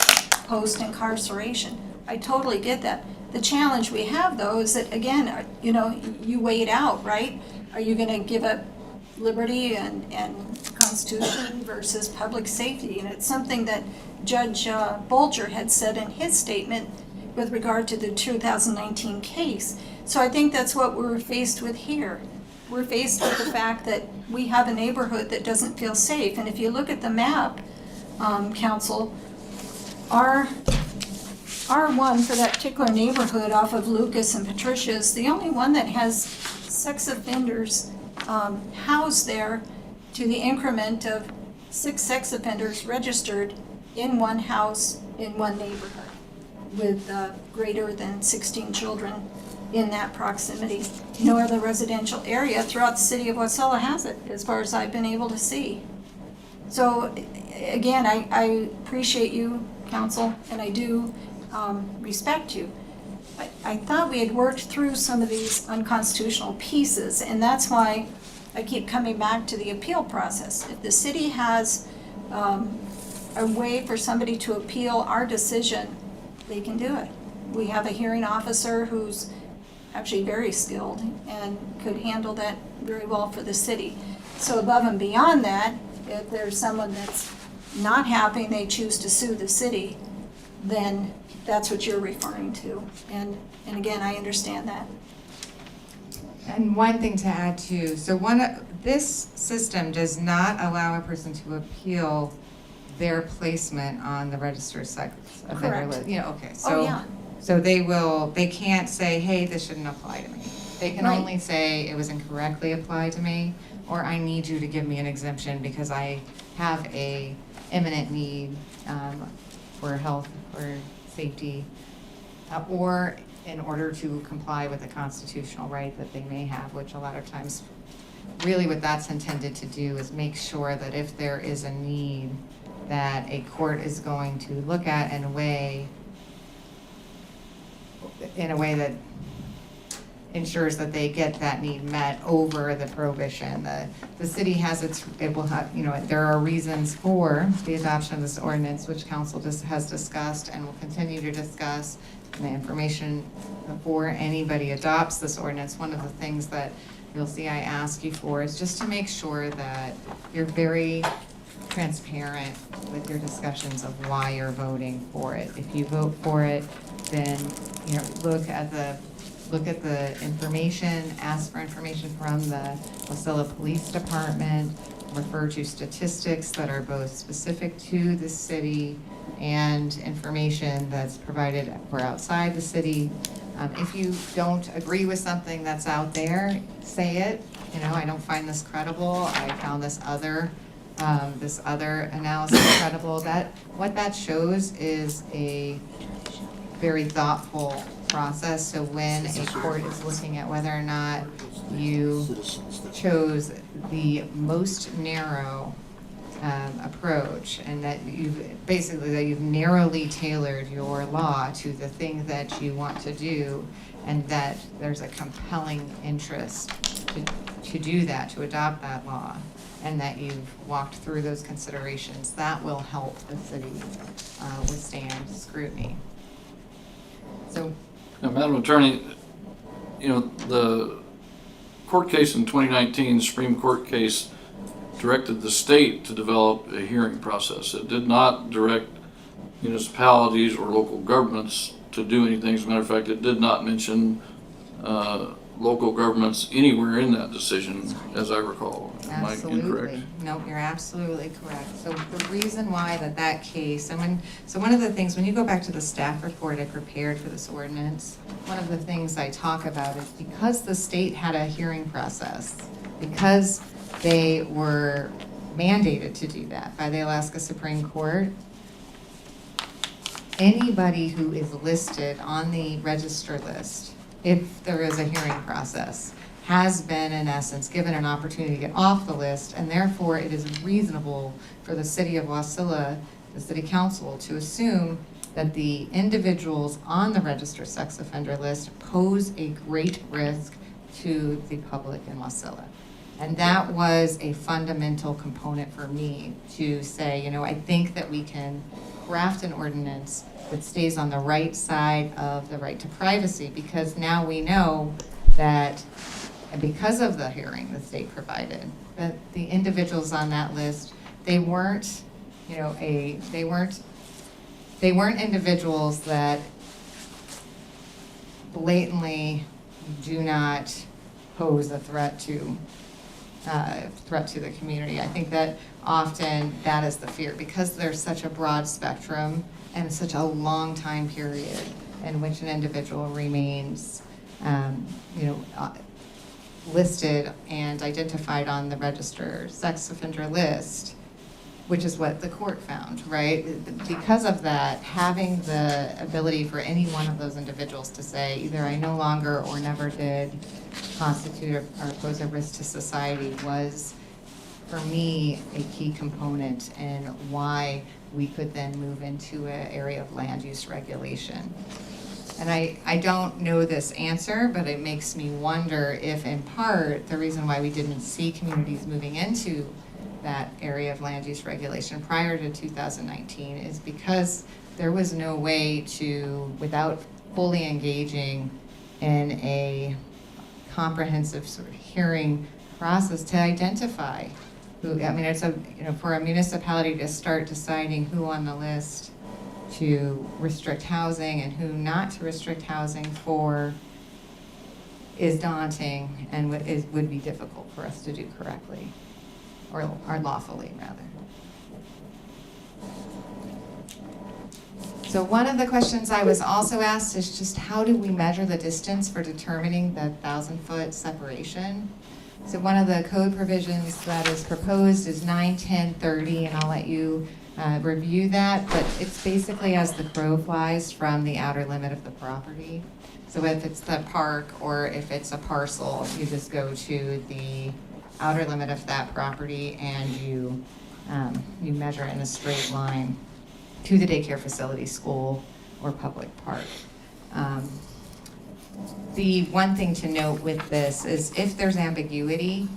post-incarceration. I totally get that. The challenge we have, though, is that, again, you weigh it out, right? Are you going to give up liberty and Constitution versus public safety? And it's something that Judge Bolger had said in his statement with regard to the 2019 case. So I think that's what we're faced with here. We're faced with the fact that we have a neighborhood that doesn't feel safe. And if you look at the map, Council, R1 for that particular neighborhood off of Lucas and Patricia is the only one that has sex offenders housed there to the increment of 6 sex offenders registered in one house in one neighborhood with greater than 16 children in that proximity. No other residential area throughout the city of Wasilla has it, as far as I've been able to see. So again, I appreciate you, Council, and I do respect you. I thought we had worked through some of these unconstitutional pieces, and that's why I keep coming back to the appeal process. If the city has a way for somebody to appeal our decision, they can do it. We have a hearing officer who's actually very skilled and could handle that very well for the city. So above and beyond that, if there's someone that's not happy and they choose to sue the city, then that's what you're referring to. And again, I understand that. And one thing to add too, so this system does not allow a person to appeal their placement on the registered sex offender Correct. list. You know, okay, Oh, so, yeah. so they can't say, hey, this shouldn't apply to me. They can Right. only say it was incorrectly applied to me, or I need you to give me an exemption because I have a imminent need, for health or safety, or in order to comply with a constitutional right that they may have, which a lot of times, really what that's intended to do is make sure that if there is a need, that a court is going to look at and weigh in a way that ensures that they get that need met over the prohibition. The city has it will have, you know, there are reasons for the adoption of this ordinance, which council just has discussed and will continue to discuss. And the information before anybody adopts this ordinance, one of the things that you'll see I ask you for is just to make sure that you're very transparent with your discussions of why you're voting for it. If you vote for it, then, you know, look at the information, ask for information from the Wasilla Police Department, refer to statistics that are both specific to the city and information that's provided for outside the city. If you don't agree with something that's out there, say it. You know, I don't find this credible. I found this other analysis credible. What that shows is a very thoughtful process. So when a court is looking at whether or not you chose the most narrow approach, and that you've narrowly tailored your law to the thing that you want to do, and that there's a compelling interest to do that, to adopt that law, and that you've walked through those considerations, that will help the city withstand scrutiny. So, Now, Madam Attorney, you know, the court case in 2019, the Supreme Court case, directed the state to develop a hearing process. It did not direct municipalities or local governments to do anything. As a matter of fact, it did not mention local governments anywhere in that decision, as I recall. Am I incorrect? absolutely. No, you're absolutely correct. So the reason why that case, so one of the things, when you go back to the staff report I prepared for this ordinance, one of the things I talk about is because the state had a hearing process, because they were mandated to do that by the Alaska Supreme Court, anybody who is listed on the register list, if there is a hearing process, has been in essence given an opportunity to get off the list, and therefore it is reasonable for the city of Wasilla, the city council, to assume that the individuals on the registered sex offender list pose a great risk to the public in Wasilla. And that was a fundamental component for me to say, you know, I think that we can craft an ordinance that stays on the right side of the right to privacy, because now we know that, and because of the hearing the state provided, that the individuals on that list, they weren't, you know, they weren't individuals that blatantly do not pose a threat to the community. I think that often that is the fear, because there's such a broad spectrum and such a long time period in which an individual remains, listed and identified on the registered sex offender list, which is what the court found, right? Because of that, having the ability for any one of those individuals to say, either I no longer or never did constitute or pose a risk to society, was, for me, a key component in why we could then move into an area of land use regulation. And I don't know this answer, but it makes me wonder if, in part, the reason why we didn't see communities moving into that area of land use regulation prior to 2019 is because there was no way to, without fully engaging in a comprehensive sort of hearing process, to identify who, I mean, it's for a municipality to start deciding who on the list to restrict housing and who not to restrict housing for is daunting and would be difficult for us to do correctly, or lawfully, rather. So one of the questions I was also asked is just how do we measure the distance for determining the 1,000-foot separation? So one of the code provisions that is proposed is 91030, and I'll let you review that, but it's basically as the crow flies from the outer limit of the property. So if it's the park or if it's a parcel, you just go to the outer limit of that property and you measure in a straight line to the daycare facility, school, or public park. The one thing to note with this is if there's ambiguity,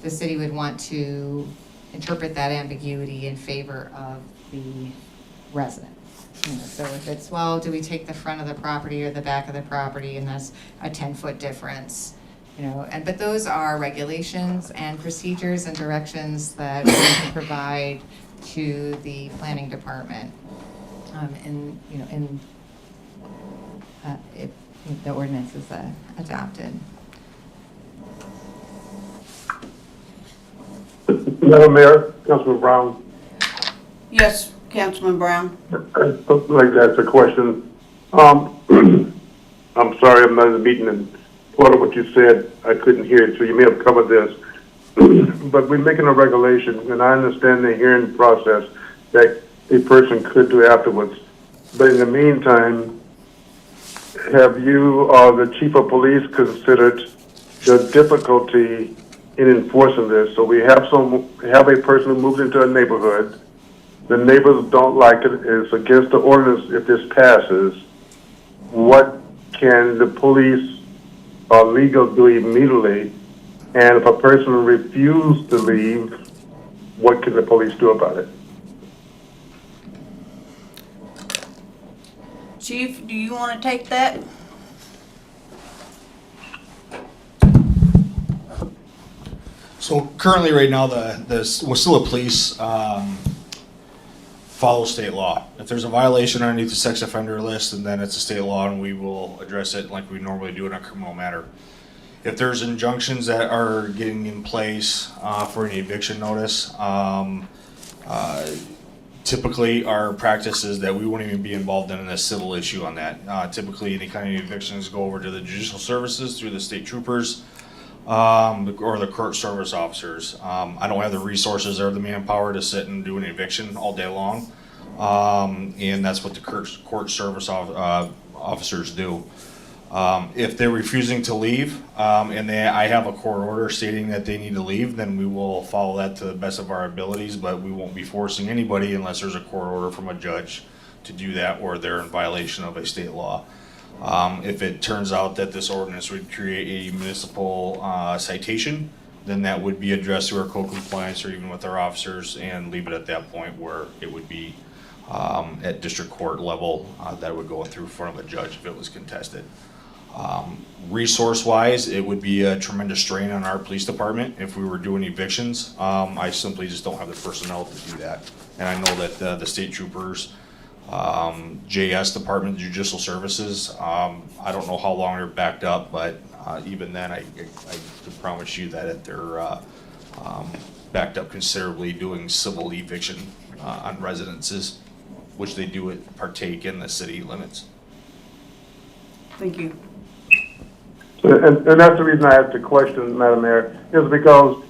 the city would want to interpret that ambiguity in favor of the resident. You know, so if it's, well, do we take the front of the property or the back of the property, and that's a 10-foot difference, you know, but those are regulations and procedures and directions that we can provide to the planning department, if the ordinance is adopted. Madam Mayor, Councilman Brown, Yes, Councilman Brown. I'd like to ask a question. I'm sorry, I'm not in the meeting, and part of what you said, I couldn't hear it, so you may have covered this. But we're making a regulation, and I understand the hearing process that a person could do afterwards. But in the meantime, have you or the chief of police considered the difficulty in enforcing this? So we have a person who moves into a neighborhood. The neighbors don't like it. It's against the ordinance if this passes. What can the police or legal do immediately? And if a person refuses to leave, what can the police do about it? Chief, do you want to take that? So currently, right now, the Wasilla Police follow state law. If there's a violation underneath the sex offender list, and then it's a state law, and we will address it like we normally do in a criminal matter. If there's injunctions that are getting in place for an eviction notice, typically our practice is that we won't even be involved in a civil issue on that. Typically, any kind of evictions go over to the judicial services through the state troopers or the court service officers. I don't have the resources or the manpower to sit and do an eviction all day long, and that's what the court service officers do. If they're refusing to leave, and I have a court order stating that they need to leave, then we will follow that to the best of our abilities, but we won't be forcing anybody unless there's a court order from a judge to do that or they're in violation of a state law. If it turns out that this ordinance would create a municipal citation, then that would be addressed through our code compliance or even with our officers, and leave it at that point where it would be at district court level that would go through in front of a judge if it was contested. Resource-wise, it would be a tremendous strain on our police department if we were doing evictions. I simply just don't have the personnel to do that. And I know that the state troopers, JS Department of Judicial Services, I don't know how long they're backed up, but even then, I can promise you that they're backed up considerably doing civil eviction on residences, which they do partake in the city limits. Thank you. And that's the reason I asked the question, Madam Mayor, is because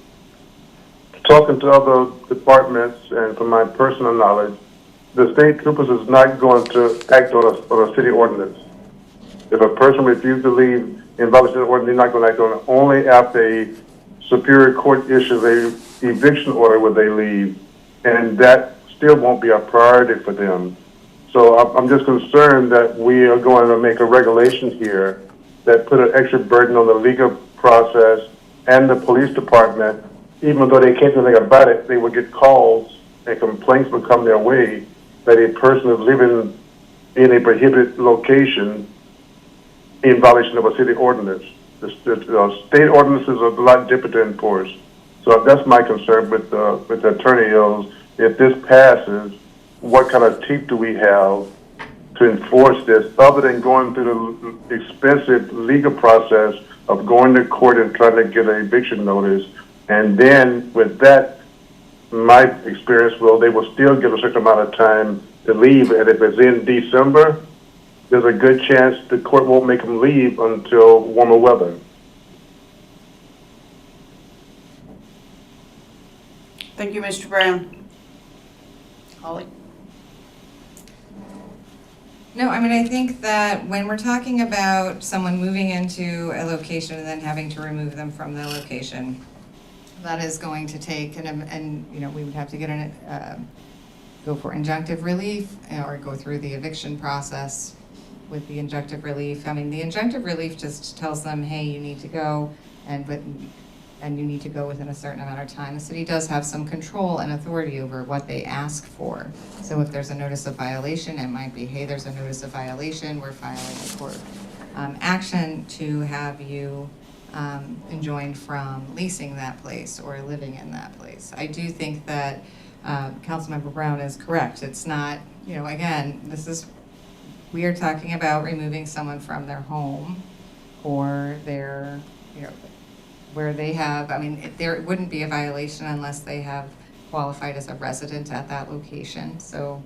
talking to other departments and from my personal knowledge, the state troopers is not going to act on a city ordinance. If a person refuses to leave in violation of the ordinance, they're not going to act on it. Only after a superior court issues a eviction order will they leave, and that still won't be a priority for them. So I'm just concerned that we are going to make a regulation here that put an extra burden on the legal process and the police department. Even though they can't do anything about it, they will get calls and complaints will come their way that a person is living in a prohibited location in violation of a city ordinance. The state ordinances are a lot different to enforce. So that's my concern with the attorney is, if this passes, what kind of teeth do we have to enforce this other than going through the expensive legal process of going to court and trying to get an eviction notice? And then with that, my experience will, they will still give a certain amount of time to leave, and if it's in December, there's a good chance the court won't make them leave until warmer weather. Thank you, Mr. Brown. Holly? No, I mean, I think that when we're talking about someone moving into a location and then having to remove them from the location, that is going to take, and you know, we would have to get go for injunctive relief or go through the eviction process with the injunctive relief. I mean, the injunctive relief just tells them, hey, you need to go, and you need to go within a certain amount of time. The city does have some control and authority over what they ask for. So if there's a notice of violation, it might be, hey, there's a notice of violation, we're filing a court action to have you enjoined from leasing that place or living in that place. I do think that Councilmember Brown is correct. It's not, you know, again, we are talking about removing someone from their home or their, you know, where they have, I mean, there wouldn't be a violation unless they have qualified as a resident at that location, so,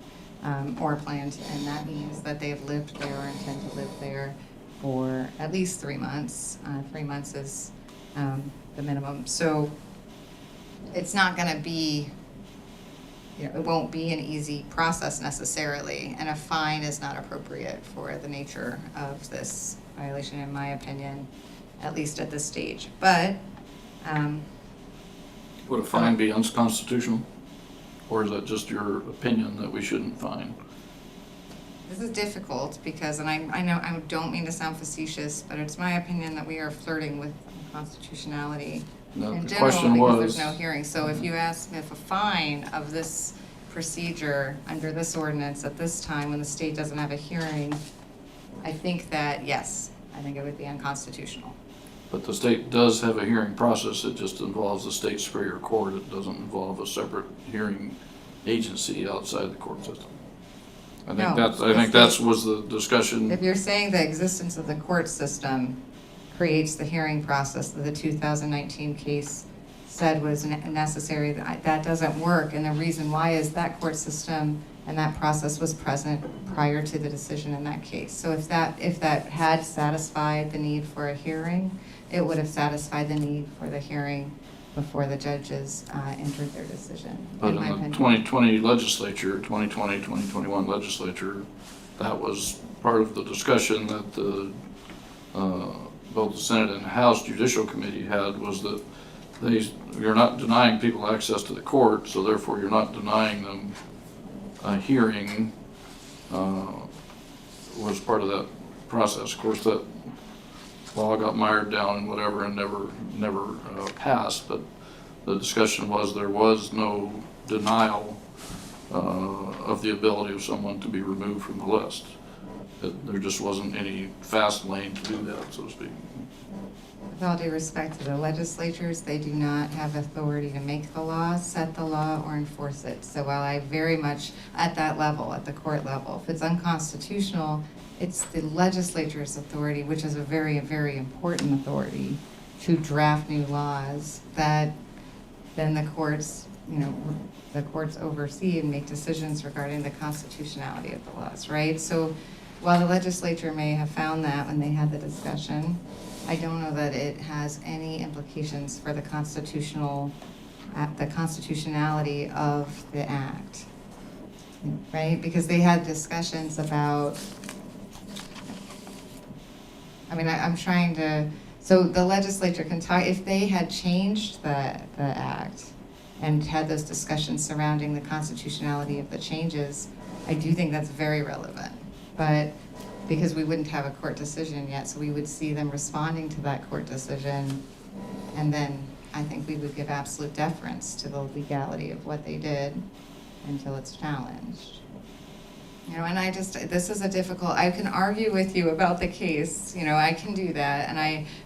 or planned, and that means that they've lived there or intend to live there for at least 3 months. 3 months is the minimum. So it's not gonna be, you know, it won't be an easy process necessarily, and a fine is not appropriate for the nature of this violation, in my opinion, at least at this stage. But Would a fine be unconstitutional? Or is that just your opinion that we shouldn't fine? this is difficult because, and I know I don't mean to sound facetious, but it's my opinion that we are flirting with constitutionality No, in the general question because was- there's no hearing. So if you ask if a fine of this procedure under this ordinance at this time when the state doesn't have a hearing, I think that, yes, I think it would be unconstitutional. But the state does have a hearing process, it just involves the state superior court, it doesn't involve a separate hearing agency outside the court system. I think No, was the discussion. If you're saying the existence of the court system creates the hearing process that the 2019 case said was necessary, that doesn't work. And the reason why is that court system and that process was present prior to the decision in that case. So if that had satisfied the need for a hearing, it would have satisfied the need for the hearing before the judges entered their decision, But in my in the opinion. 2020 legislature, 2020, 2021 legislature, that was part of the discussion that the, both the Senate and House Judicial Committee had, was that you're not denying people access to the court, so therefore you're not denying them a hearing, was part of that process. Of course, that law got mired down and whatever and never passed, but the discussion was there was no denial of the ability of someone to be removed from the list. There just wasn't any fast lane to do that, so to speak. With all due respect to the legislatures, they do not have authority to make the law, set the law, or enforce it. So while I very much, at that level, at the court level, if it's unconstitutional, it's the legislature's authority, which is a very, very important authority, to draft new laws that then the courts, the courts oversee and make decisions regarding the constitutionality of the laws, right? So while the legislature may have found that when they had the discussion, I don't know that it has any implications for the constitutionality of the act, right? Because they had discussions about, I'm trying to, so the legislature can talk, if they had changed the act and had those discussions surrounding the constitutionality of the changes, I do think that's very relevant. But because we wouldn't have a court decision yet, so we would see them responding to that court decision, and then I think we would give absolute deference to the legality of what they did until it's challenged. And this is a difficult, I can argue with you about the case, I can do that,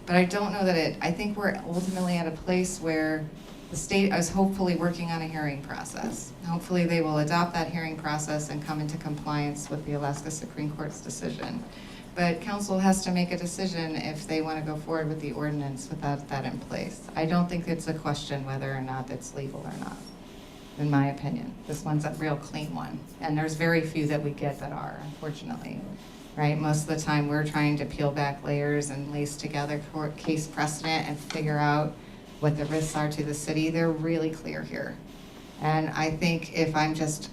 but I don't know that I think we're ultimately at a place where the state is hopefully working on a hearing process. Hopefully they will adopt that hearing process and come into compliance with the Alaska Supreme Court's decision. But council has to make a decision if they want to go forward with the ordinance without that in place. I don't think it's a question whether or not it's legal or not. in my opinion. This one's a real clean one, and there's very few that we get that are, unfortunately. Right? Most of the time, we're trying to peel back layers and lace together court case precedent and figure out what the risks are to the city. They're really clear here. And I think if I'm just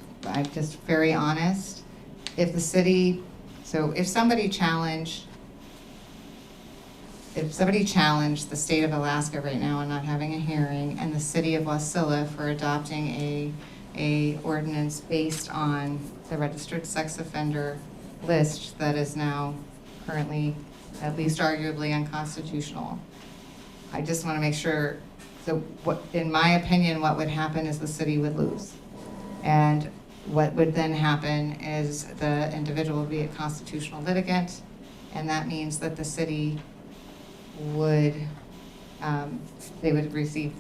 very honest, if the city, so if somebody challenged the state of Alaska right now and not having a hearing, and the city of Wasilla for adopting a ordinance based on the registered sex offender list that is now currently, at least arguably, unconstitutional, I just want to make sure, so what, in my opinion, what would happen is the city would lose. And what would then happen is the individual would be a constitutional litigant, and that means that the city would, they would receive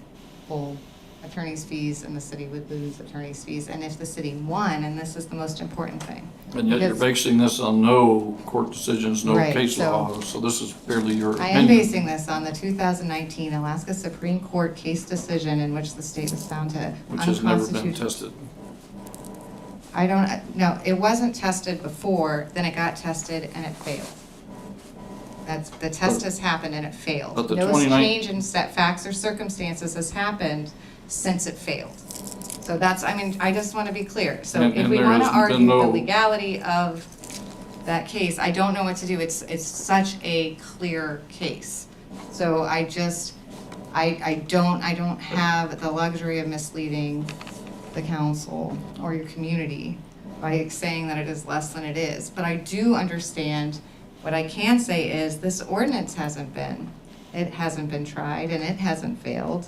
full attorney's fees, and the city would lose attorney's fees. And if the city won, and this is the most important thing. And yet you're basing this on no court decisions, no Right, case so- law, so this is barely your I opinion. am basing this on the 2019 Alaska Supreme Court case decision in which the state was found to Which has never been unconstitutional. tested. I don't, no, it wasn't tested before, then it got tested and it failed. The test has happened and it failed. But the No 29 change in set facts or circumstances has happened since it failed. So that's, I mean, I just want to be clear. So And- if and we there want to has been argue the no- legality of that case, I don't know what to do. It's such a clear case. So I just, I don't have the luxury of misleading the council or your community by saying that it is less than it is. But I do understand, what I can say is this ordinance hasn't been tried and it hasn't failed.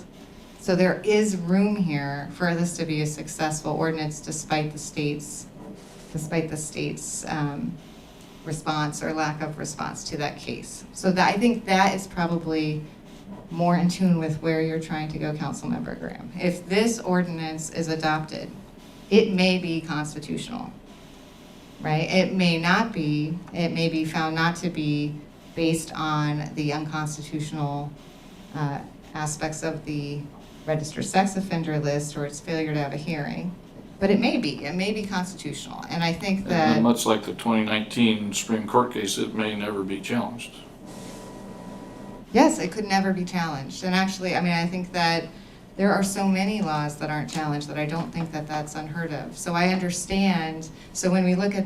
So there is room here for this to be a successful ordinance despite the state's response or lack of response to that case. So that, I think that is probably more in tune with where you're trying to go, Councilmember Graham. If this ordinance is adopted, it may be constitutional, right? It may not be. It may be found not to be based on the unconstitutional aspects of the registered sex offender list or its failure to have a hearing. But it may be constitutional. And I think that. And much like the 2019 Supreme Court case, it may never be challenged. Yes, it could never be challenged. And actually, I mean, I think that there are so many laws that aren't challenged that I don't think that that's unheard of. So I understand, so when we look at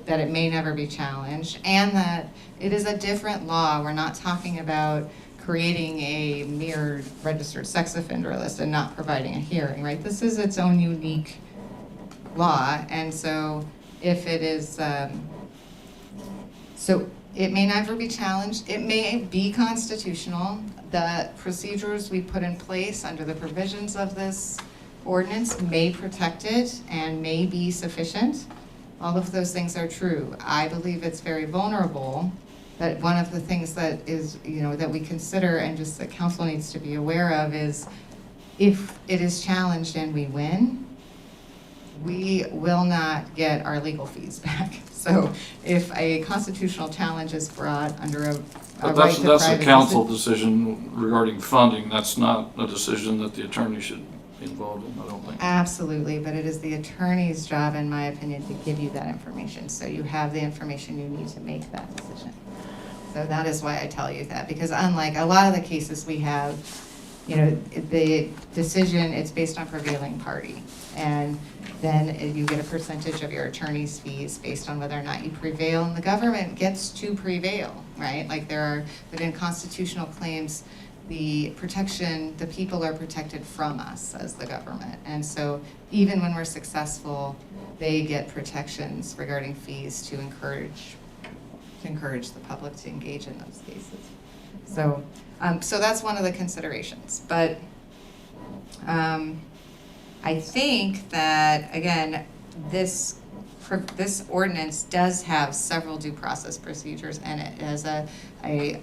that it may never be challenged and that it is a different law, we're not talking about creating a mirrored registered sex offender list and not providing a hearing, right? This is its own unique law. And so if it is, so it may never be challenged. It may be constitutional. The procedures we put in place under the provisions of this ordinance may protect it and may be sufficient. All of those things are true. I believe it's very vulnerable, but one of the things that is, that we consider and just the council needs to be aware of is if it is challenged and we win, we will not get our legal fees back. So if a constitutional challenge is brought under a But right to that's a privacy- council decision regarding funding. That's not a decision that the attorney should be involved in, I don't think. Absolutely, but it is the attorney's job, in my opinion, to give you that information. So you have the information you need to make that decision. So that is why I tell you that, because unlike a lot of the cases we have, the decision, it's based on prevailing party. And then you get a percentage of your attorney's fees based on whether or not you prevail, and the government gets to prevail, right? Like but in constitutional claims, the people are protected from us as the government. And so even when we're successful, they get protections regarding fees to encourage the public to engage in those cases. So that's one of the considerations. But I think that, again, this ordinance does have several due process procedures, and it has a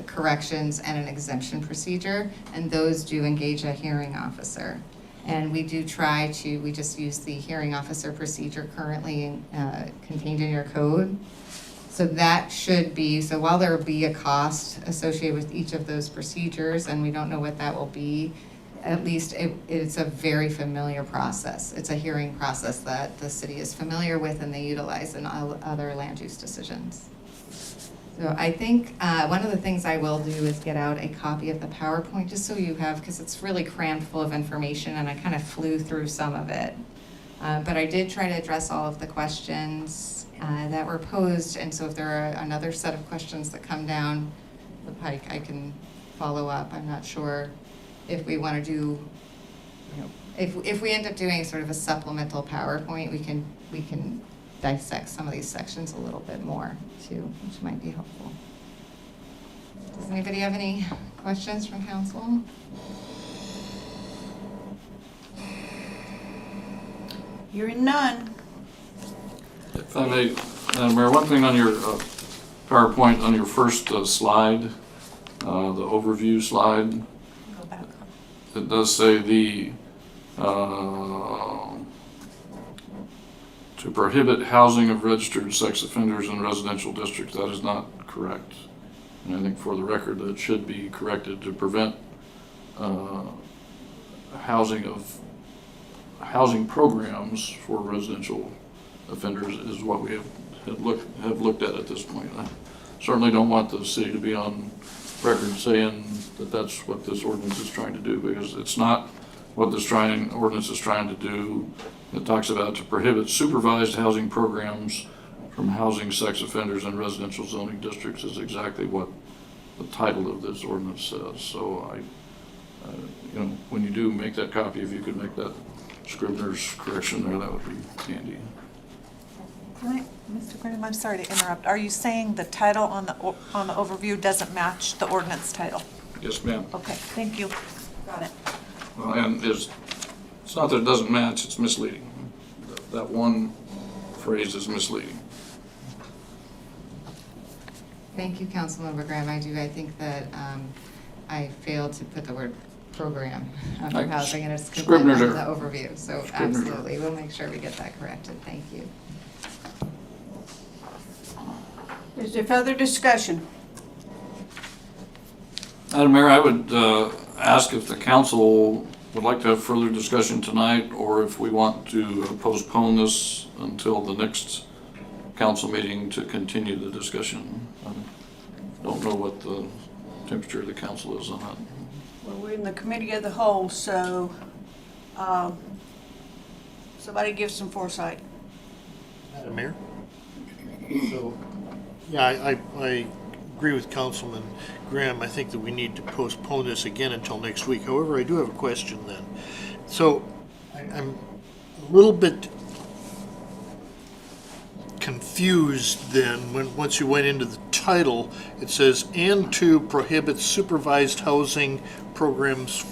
corrections and an exemption procedure, and those do engage a hearing officer. And we do we just use the hearing officer procedure currently contained in your code. So that should be, so while there will be a cost associated with each of those procedures, and we don't know what that will be, at least it's a very familiar process. It's a hearing process that the city is familiar with and they utilize in other land use decisions. So I think one of the things I will do is get out a copy of the PowerPoint just so you have, because it's really crammed full of information and I kind of flew through some of it. But I did try to address all of the questions that were posed, and so if there are another set of questions that come down the pike, I can follow up. I'm not sure if we want to do, if we end up doing sort of a supplemental PowerPoint, we can dissect some of these sections a little bit more too, which might be helpful. Does anybody have any questions from council? Hearing none. If I may, Madam Mayor, one thing on your PowerPoint, on your first slide, the overview slide, Go back. it does say to prohibit housing of registered sex offenders in residential districts. That is not correct. And I think for the record, that should be corrected to prevent housing programs for residential offenders is what we have looked at this point. I certainly don't want the city to be on record saying that that's what this ordinance is trying to do, because it's not what this ordinance is trying to do. It talks about to prohibit supervised housing programs from housing sex offenders in residential zoning districts is exactly what the title of this ordinance says. So when you do make that copy, if you could make that Scribner's correction there, that would be handy. Mr. Graham, I'm sorry to interrupt. Are you saying the title on the overview doesn't match the ordinance title? Yes, ma'am. Okay, thank you. Got it. Well, and it's not that it doesn't match, it's misleading. That one phrase is misleading. Thank you, Councilmember Graham. I think that I failed to put the word program under housing, and it's completely on the overview. So absolutely, we'll make sure we get that corrected. Thank you. Is there further discussion? Madam Mayor, I would ask if the council would like to have further discussion tonight, or if we want to postpone this until the next council meeting to continue the discussion. I don't know what the temperature of the council is on that. Well, we're in the committee of the whole, so somebody give some foresight. Madam Mayor? So, yeah, I agree with Councilman Graham. I think that we need to postpone this again until next week. However, I do have a question then. So I'm a little bit confused then once you went into the title. It says, and to prohibit supervised housing programs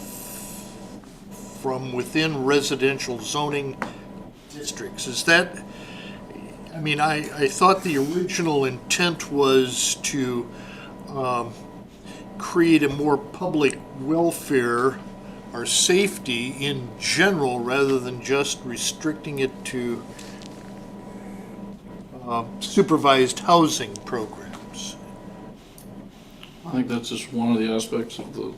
from within residential zoning districts. Is that, I mean, I thought the original intent was to create a more public welfare or safety in general rather than just restricting it to supervised housing programs. I think that's just one of the aspects of the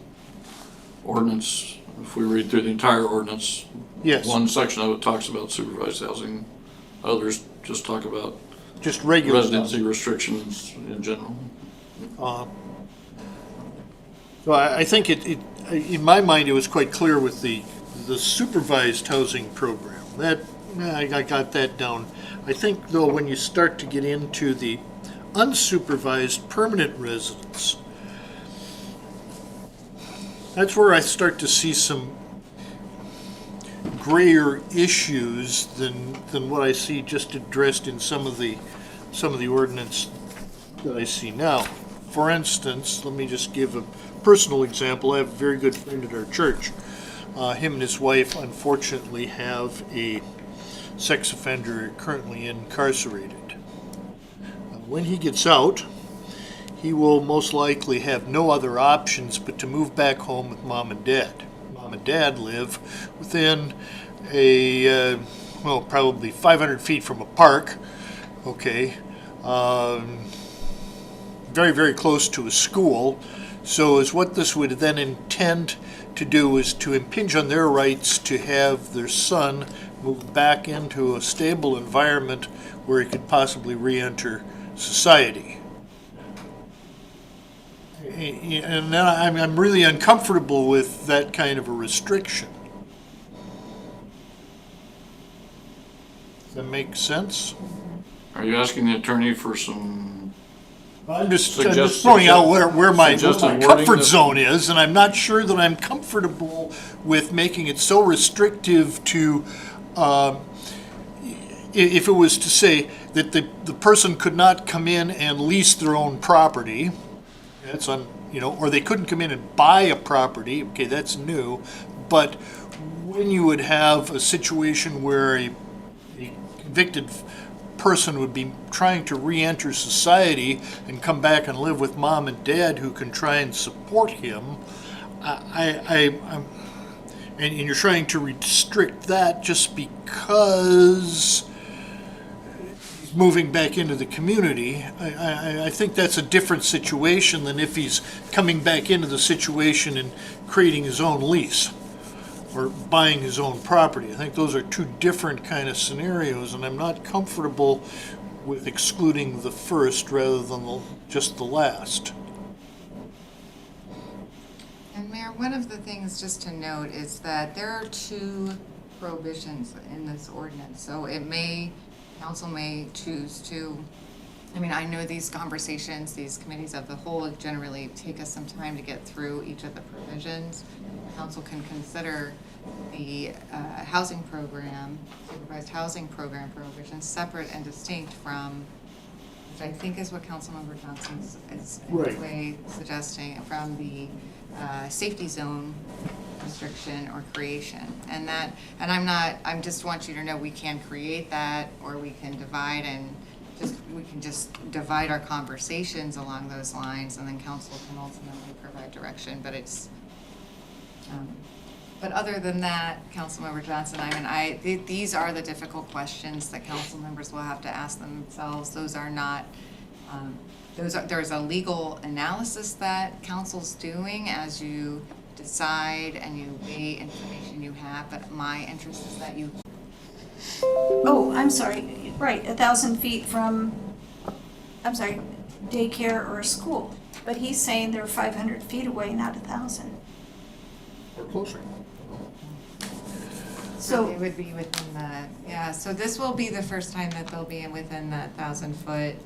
ordinance. If we read through the entire ordinance, Yes. one section of it talks about supervised housing. Others just talk about Just regular residency restrictions in general. So I think it in my mind, it was quite clear with the supervised housing program. That, I got that down. I think, though, when you start to get into the unsupervised permanent residence, that's where I start to see some grayer issues than what I see just addressed in some of the ordinance that I see now. For instance, let me just give a personal example. I have a very good friend at our church. Him and his wife, unfortunately, have a sex offender currently incarcerated. When he gets out, he will most likely have no other options but to move back home with mom and dad. Mom and dad live within probably 500 feet from a park, okay, very, very close to a school. So is what this would then intend to do is to impinge on their rights to have their son move back into a stable environment where he could possibly re-enter society. And then I'm really uncomfortable with that kind of a restriction. Does that make sense? Are you asking the attorney for some, I'm just Suggest- throwing out where my suggested wording comfort that- zone is, and I'm not sure that I'm comfortable with making it so restrictive to, if it was to say that the person could not come in and lease their own property, that's on, or they couldn't come in and buy a property, okay, that's new, but when you would have a situation where a convicted person would be trying to re-enter society and come back and live with mom and dad who can try and support him, and you're trying to restrict that just because he's moving back into the community. I think that's a different situation than if he's coming back into the situation and creating his own lease or buying his own property. I think those are two different kind of scenarios, and I'm not comfortable with excluding the first rather than just the last. And Mayor, one of the things just to note is that there are two prohibitions in this ordinance. So council may choose to, I know these conversations, these committees of the whole generally take us some time to get through each of the provisions. Council can consider the housing program, supervised housing program provision separate and distinct from, which I think is what Councilmember Johnson is in Right. a way suggesting, from the safety zone restriction or creation. And I just want you to know we can create that, or we can divide we can just divide our conversations along those lines, and then council can ultimately provide direction. But but other than that, Councilmember Johnson, these are the difficult questions that council members will have to ask themselves. Those are not, there's a legal analysis that council's doing as you decide and you weigh information you have, but my interest is that you. Oh, I'm sorry, right, 1,000 feet from, daycare or school. But he's saying they're 500 feet away, not 1,000. Or closer. So they would be within so this will be the first time that they'll be within that 1,000-foot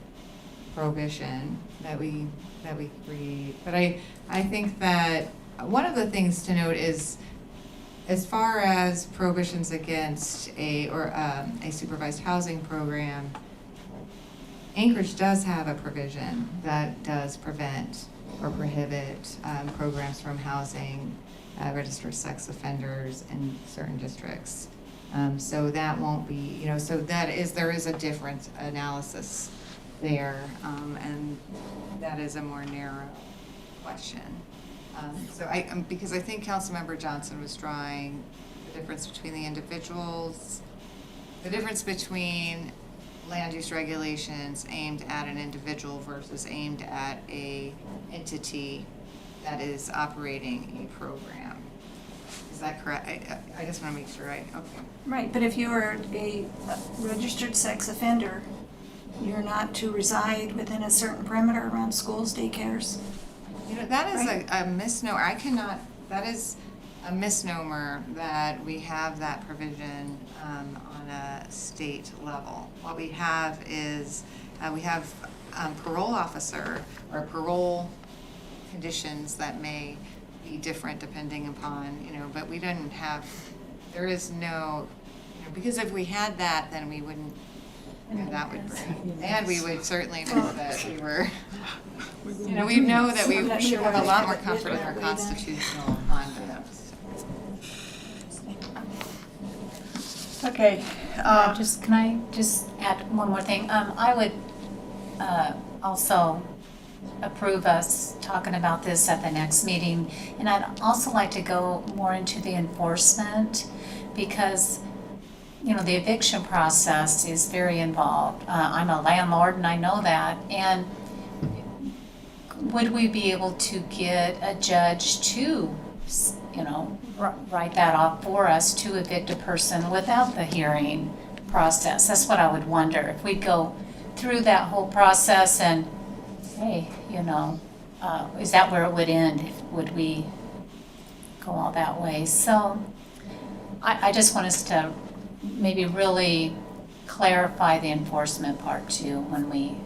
prohibition that we create. But I think that one of the things to note is, as far as prohibitions against a supervised housing program, Anchorage does have a provision that does prevent or prohibit programs from housing registered sex offenders in certain districts. So that won't be, so there is a different analysis there, and that is a more narrow question. Because I think Councilmember Johnson was drawing the difference between the individuals, the difference between land use regulations aimed at an individual versus aimed at a entity that is operating a program. Is that correct? I just want to make sure okay. Right, but if you are a registered sex offender, you're not to reside within a certain perimeter around schools, daycares. That is a misnomer. That is a misnomer that we have that provision on a state level. What we have is, we have parole officer or parole conditions that may be different depending upon, but we didn't have, there is no, because if we had that, then we wouldn't, that would bring, and we would certainly know that we were, we know that we should have a lot more comfort in our constitutional conduct. Okay, Can I just add one more thing? I would also approve us talking about this at the next meeting. And I'd also like to go more into the enforcement, because, the eviction process is very involved. I'm a landlord and I know that. And would we be able to get a judge to, write that off for us to evict a person without the hearing process? That's what I would wonder, if we'd go through that whole process and, hey, is that where it would end? Would we go all that way? So I just want us to maybe really clarify the enforcement part too when we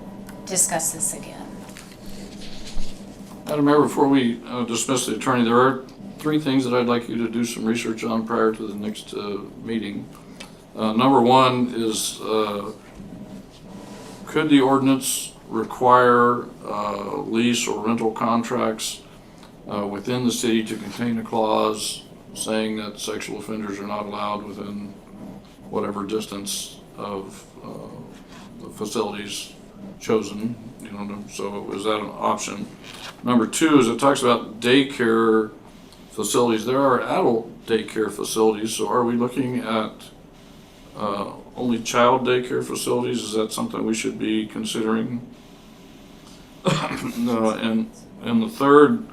discuss this again. Madam Mayor, before we dismiss the attorney, there are 3 things that I'd like you to do some research on prior to the next meeting. Number 1 is, could the ordinance require lease or rental contracts within the city to contain a clause saying that sexual offenders are not allowed within whatever distance of the facilities chosen? So is that an option? Number 2 is it talks about daycare facilities. There are adult daycare facilities, so are we looking at only child daycare facilities? Is that something we should be considering? And the third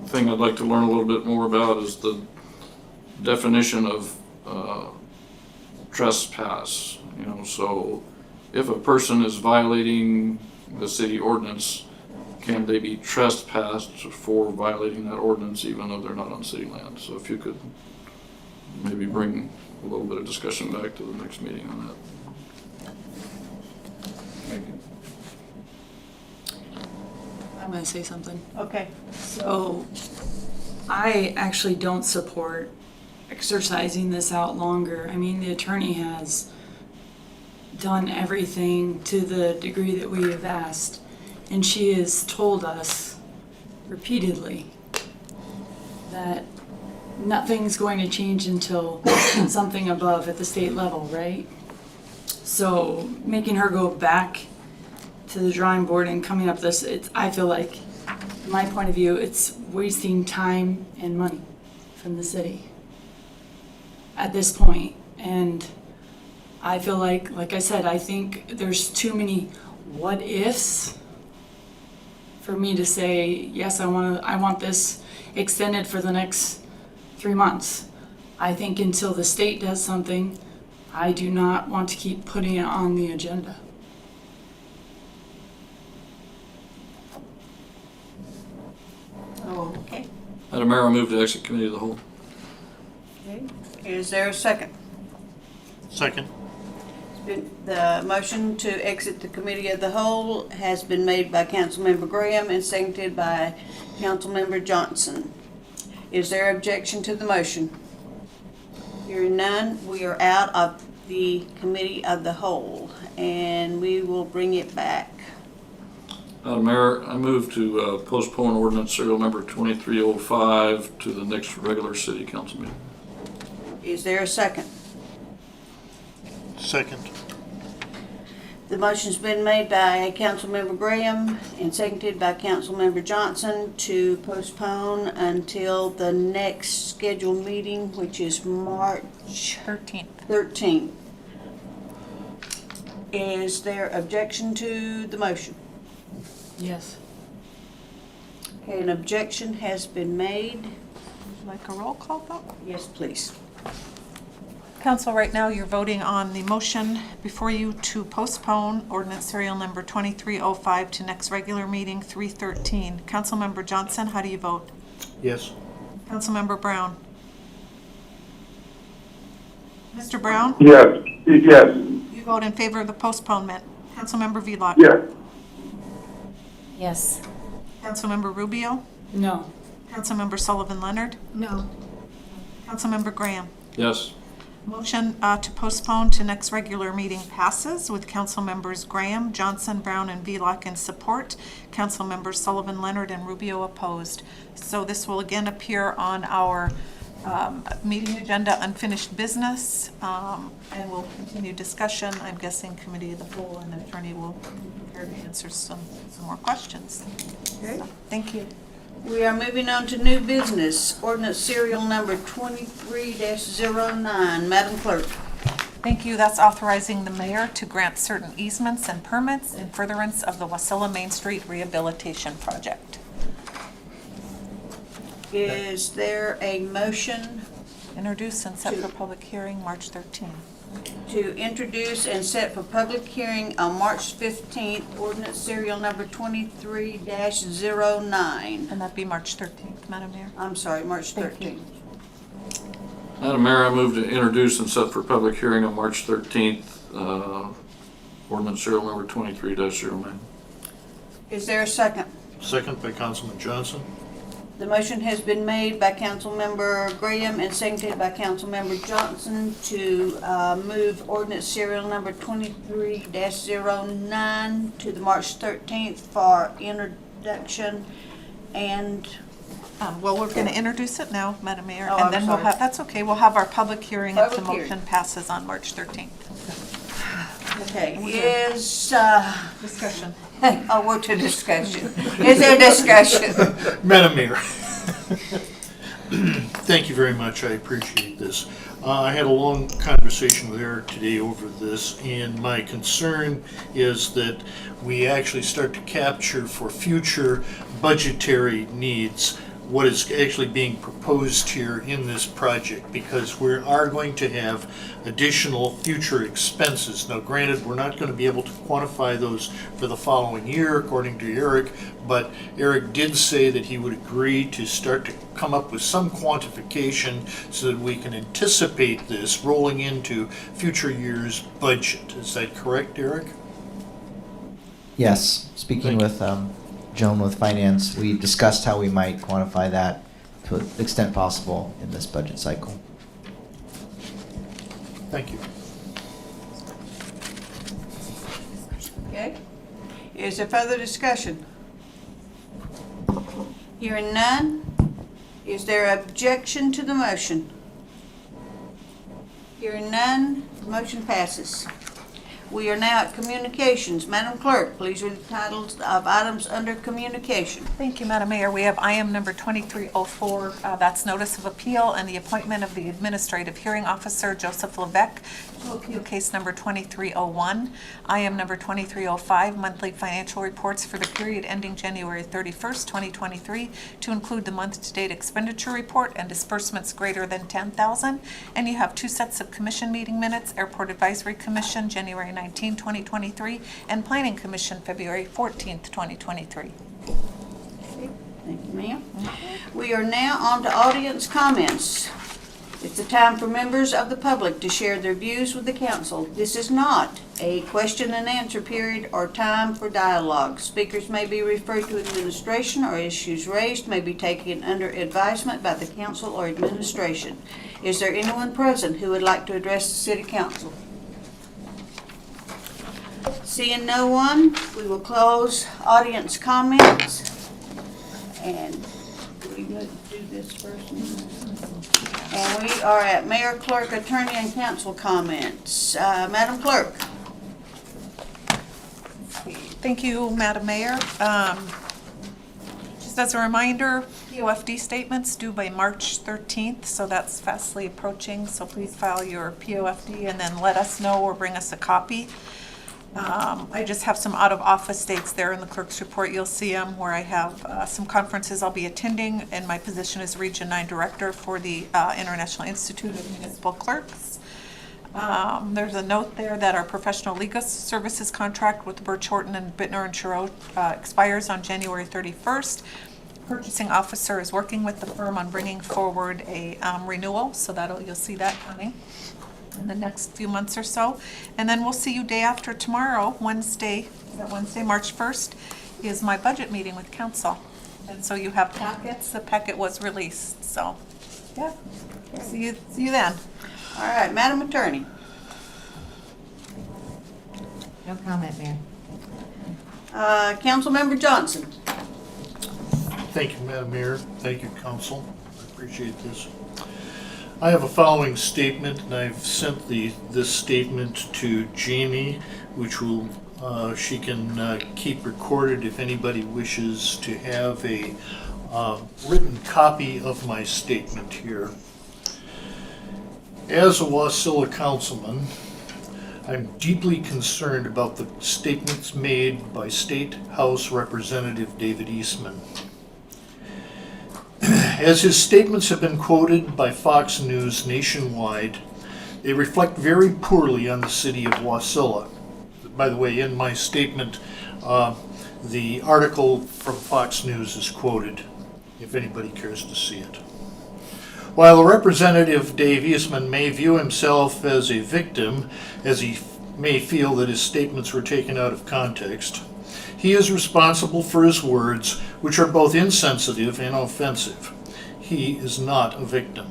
thing I'd like to learn a little bit more about is the definition of trespass. So if a person is violating the city ordinance, can they be trespassed for violating that ordinance even though they're not on city land? So if you could maybe bring a little bit of discussion back to the next meeting on that. Thank you. I'm going to say something. Okay. So I actually don't support exercising this out longer. I mean, the attorney has done everything to the degree that we have asked, and she has told us repeatedly that nothing's going to change until something above at the state level, right? So making her go back to the drawing board and coming up this, I feel like, from my point of view, it's wasting time and money from the city at this point. And I feel like I said, I think there's too many what ifs for me to say, yes, I want this extended for the next 3 months. I think until the state does something, I do not want to keep putting it on the agenda. Oh, okay. Madam Mayor, I move to exit committee of the whole. Okay. Is there a second? Second. The motion to exit the committee of the whole has been made by Councilmember Graham and seconded by Councilmember Johnson. Is there objection to the motion? Hearing none, we are out of the committee of the whole, and we will bring it back. Madam Mayor, I move to postpone ordinance serial number 2305 to the next regular city council meeting. Is there a second? Second. The motion's been made by Councilmember Graham and seconded by Councilmember Johnson to postpone until the next scheduled meeting, which is March 13th. Is there objection to the motion? Yes. Okay, an objection has been made. Like a roll call vote? Yes, please. Council, right now you're voting on the motion before you to postpone ordinance serial number 2305 to next regular meeting 3/13. Councilmember Johnson, how do you vote? Yes. Councilmember Brown? Mr. Brown? Yes, yes, You vote in favor of the postponement. Councilmember Vlock? yes, Yes. Councilmember Rubio? No. Councilmember Sullivan Leonard? No. Councilmember Graham? Yes. Motion to postpone to next regular meeting passes with council members Graham, Johnson, Brown, and Vlock in support. Council members Sullivan, Leonard, and Rubio opposed. So this will again appear on our meeting agenda, unfinished business, and we'll continue discussion. I'm guessing committee of the whole and the attorney will be prepared to answer some more questions. Okay. Thank you. We are moving on to new business, ordinance serial number 23-09. Madam Clerk. Thank you. That's authorizing the mayor to grant certain easements and permits in furtherance of the Wasilla Main Street Rehabilitation Project. Is there a motion Introduce and set for public hearing March 13th. to introduce and set for public hearing on March 15th, ordinance serial number 23-09? And that'd be March 13th, Madam Mayor. I'm sorry, March Thank you. 13th. Madam Mayor, I move to introduce and set for public hearing on March 13th, ordinance serial number 23-09. Is there a second? Second by Councilman Johnson. The motion has been made by Councilmember Graham and seconded by Councilmember Johnson to move ordinance serial number 23-09 to the March 13th for introduction and, Well, we're going to introduce it now, Madam Mayor, Oh, and I'm then we'll sorry. have, that's okay, we'll have our public hearing if the Public hearing. motion passes on March 13th. okay, is, Discussion. oh, we're to discussion. Is there discussion? Madam Mayor, thank you very much. I appreciate this. I had a long conversation with Eric today over this, and my concern is that we actually start to capture for future budgetary needs what is actually being proposed here in this project, because we are going to have additional future expenses. Now granted, we're not going to be able to quantify those for the following year according to Eric, but Eric did say that he would agree to start to come up with some quantification so that we can anticipate this rolling into future years' budget. Is that correct, Eric? Yes, speaking Thank with Joan with Finance, we discussed how we might quantify that to the extent possible in this budget cycle. Thank you. Okay. Is there further discussion? Hearing none, is there objection to the motion? Hearing none, the motion passes. We are now at communications. Madam Clerk, please read the titles of items under communication. Thank you, Madam Mayor. We have IM number 2304, that's notice of appeal and the appointment of the Administrative Hearing Officer, Joseph Levesque, to appeal case number 2301. IM number 2305, monthly financial reports for the period ending January 31st, 2023, to include the month-to-date expenditure report and disbursements greater than $10,000. And you have two sets of commission meeting minutes, Airport Advisory Commission, January 19, 2023, and Planning Commission, February 14th, 2023. Thank you, ma'am. We are now on to audience comments. It's the time for members of the public to share their views with the council. This is not a question and answer period or time for dialogue. Speakers may be referred to administration, or issues raised may be taken under advisement by the council or administration. Is there anyone present who would like to address the city council? Seeing no one, we will close audience comments. And do we do this first? And we are at Mayor, Clerk, Attorney, and Council comments. Madam Clerk. Thank you, Madam Mayor. Just as a reminder, POFD statements due by March 13th, so that's fastly approaching. So please file your POFD and then let us know or bring us a copy. I just have some out-of-office dates there in the clerk's report. You'll see them where I have some conferences I'll be attending, and my position is Region 9 Director for the International Institute of Municipal Clerks. There's a note there that our professional legal services contract with Birch Horton and Bittner and Chirot expires on January 31st. Purchasing officer is working with the firm on bringing forward a renewal, so you'll see that coming in the next few months or so. And then we'll see you day after tomorrow, Wednesday, March 1st, is my budget meeting with council. And so you have packets, the packet was released, so, yeah, see you then. All right, Madam Attorney. No comment, Mayor. Councilmember Johnson. Thank you, Madam Mayor. Thank you, Council. I appreciate this. I have a following statement, and I've sent this statement to Jamie, which will she can keep recorded if anybody wishes to have a written copy of my statement here. As a Wasilla councilman, I'm deeply concerned about the statements made by State House Representative David Eastman. As his statements have been quoted by Fox News nationwide, they reflect very poorly on the city of Wasilla. By the way, in my statement, the article from Fox News is quoted, if anybody cares to see it. While Representative Dave Eastman may view himself as a victim, as he may feel that his statements were taken out of context, he is responsible for his words, which are both insensitive and offensive. He is not a victim.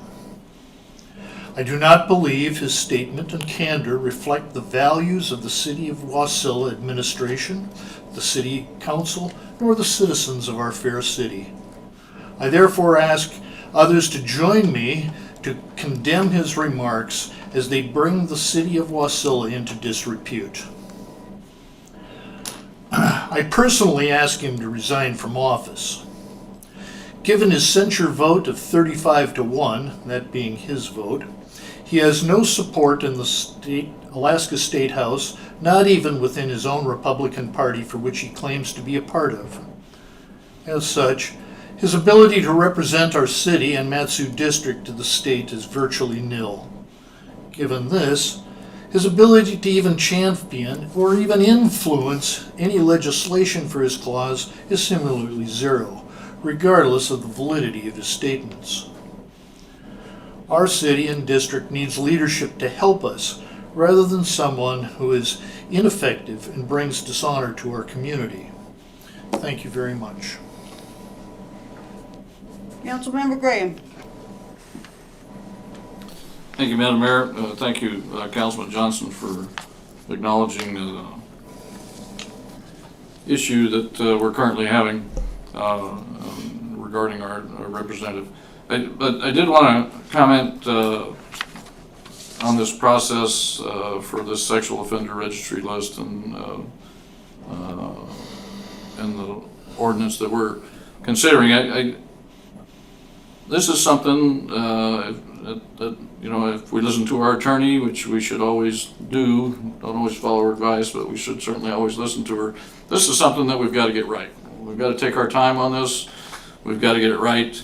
I do not believe his statement and candor reflect the values of the City of Wasilla administration, the City Council, nor the citizens of our fair city. I therefore ask others to join me to condemn his remarks as they bring the City of Wasilla into disrepute. I personally ask him to resign from office. Given his censure vote of 35-1, that being his vote, he has no support in the Alaska State House, not even within his own Republican Party for which he claims to be a part of. As such, his ability to represent our city and Matsu District to the state is virtually nil. Given this, his ability to even champion or even influence any legislation for his cause is similarly zero, regardless of the validity of his statements. Our city and district needs leadership to help us, rather than someone who is ineffective and brings dishonor to our community. Thank you very much. Councilmember Graham. Thank you, Madam Mayor. Thank you, Councilman Johnson, for acknowledging the issue that we're currently having regarding our representative. But I did want to comment on this process for this sexual offender registry list and the ordinance that we're considering. This is something that, you know, if we listen to our attorney, which we should always do, don't always follow her advice, but we should certainly always listen to her. This is something that we've got to get right. We've got to take our time on this. We've got to get it right.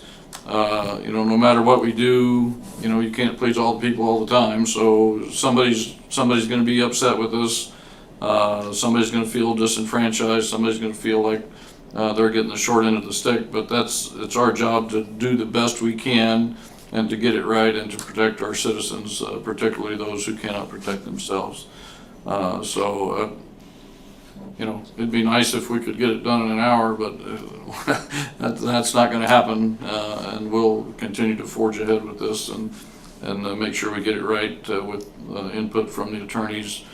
You know, no matter what we do, you know, you can't please all the people all the time. So somebody's going to be upset with this. Somebody's going to feel disenfranchised. Somebody's going to feel like they're getting the short end of the stick. But it's our job to do the best we can and to get it right and to protect our citizens, particularly those who cannot protect themselves. You know, it'd be nice if we could get it done in an hour, but that's not going to happen. And we'll continue to forge ahead with this and make sure we get it right with input from the attorneys.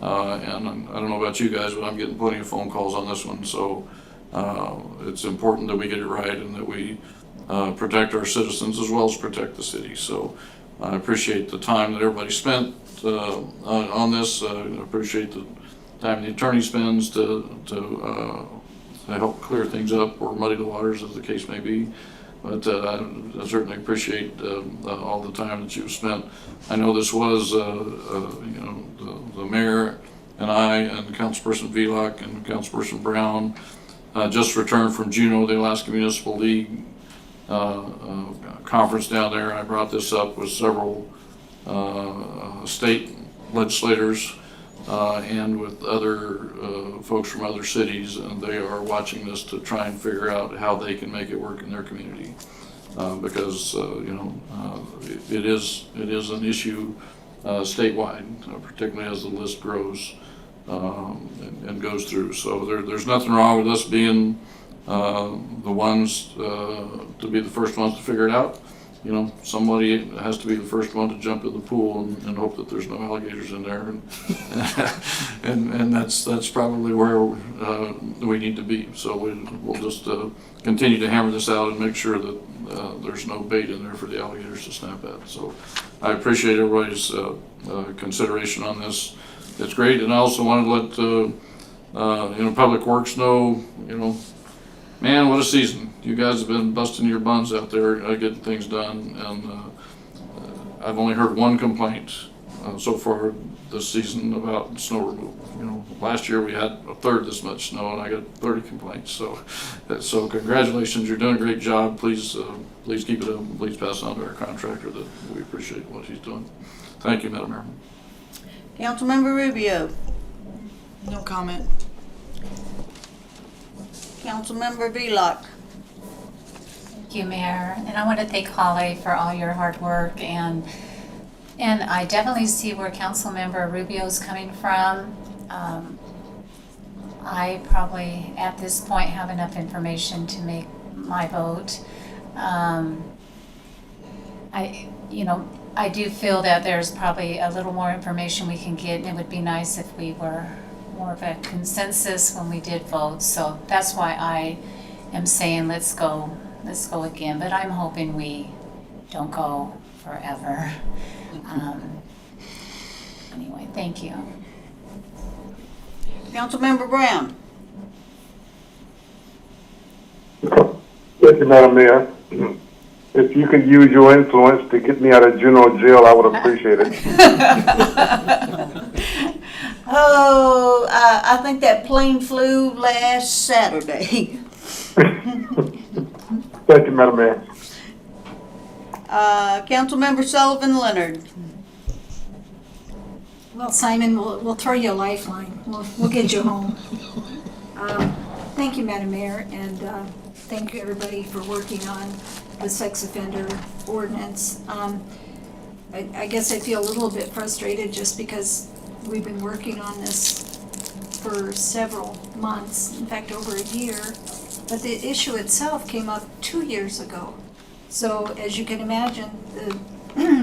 And I don't know about you guys, but I'm getting plenty of phone calls on this one. So it's important that we get it right and that we protect our citizens as well as protect the city. So I appreciate the time that everybody spent on this. I appreciate the time the attorney spends to help clear things up or muddy the waters, as the case may be. But I certainly appreciate all the time that you've spent. I know this was, you know, the mayor and I and Councilperson Velock and Councilperson Brown just returned from Juneau, the Alaska Municipal League conference down there. I brought this up with several state legislators and with other folks from other cities, and they are watching this to try and figure out how they can make it work in their community, because you know, it is an issue statewide, particularly as the list grows and goes through. So there's nothing wrong with us being the ones to be the first ones to figure it out. You know, somebody has to be the first one to jump in the pool and hope that there's no alligators in there, and that's probably where we need to be. So we'll just continue to hammer this out and make sure that there's no bait in there for the alligators to snap at. So I appreciate everybody's consideration on this. It's great, and I also want to let you know, Public Works know, you know, man, what a season. You guys have been busting your buns out there getting things done, and I've only heard one complaint so far this season about snow removal. You know, last year we had a third this much snow and I got 30 complaints. So congratulations, you're doing a great job. Please keep it up and please pass on to our contractor that we appreciate what he's doing. Thank you, Madam Mayor. Councilmember Rubio. No comment. Councilmember Velock. Thank you, Mayor. And I want to thank Holly for all your hard work, and I definitely see where Councilmember Rubio is coming from. I probably at this point have enough information to make my vote. I do feel that there's probably a little more information we can get, and it would be nice if we were more of a consensus when we did vote. So that's why I am saying let's go again, but I'm hoping we don't go forever. Anyway, thank you. Councilmember Brown. Thank you, Madam Mayor. If you could use your influence to get me out of general jail, I would appreciate it. Oh, I think that plane flew last Saturday. Thank you, Madam Mayor. Councilmember Sullivan Leonard. Well, Simon, we'll throw you a lifeline. We'll get you home. Thank you, Madam Mayor, and thank you, everybody, for working on the sex offender ordinance. I guess I feel a little bit frustrated just because we've been working on this for several months, in fact, over a year. But the issue itself came up 2 years ago. So as you can imagine, the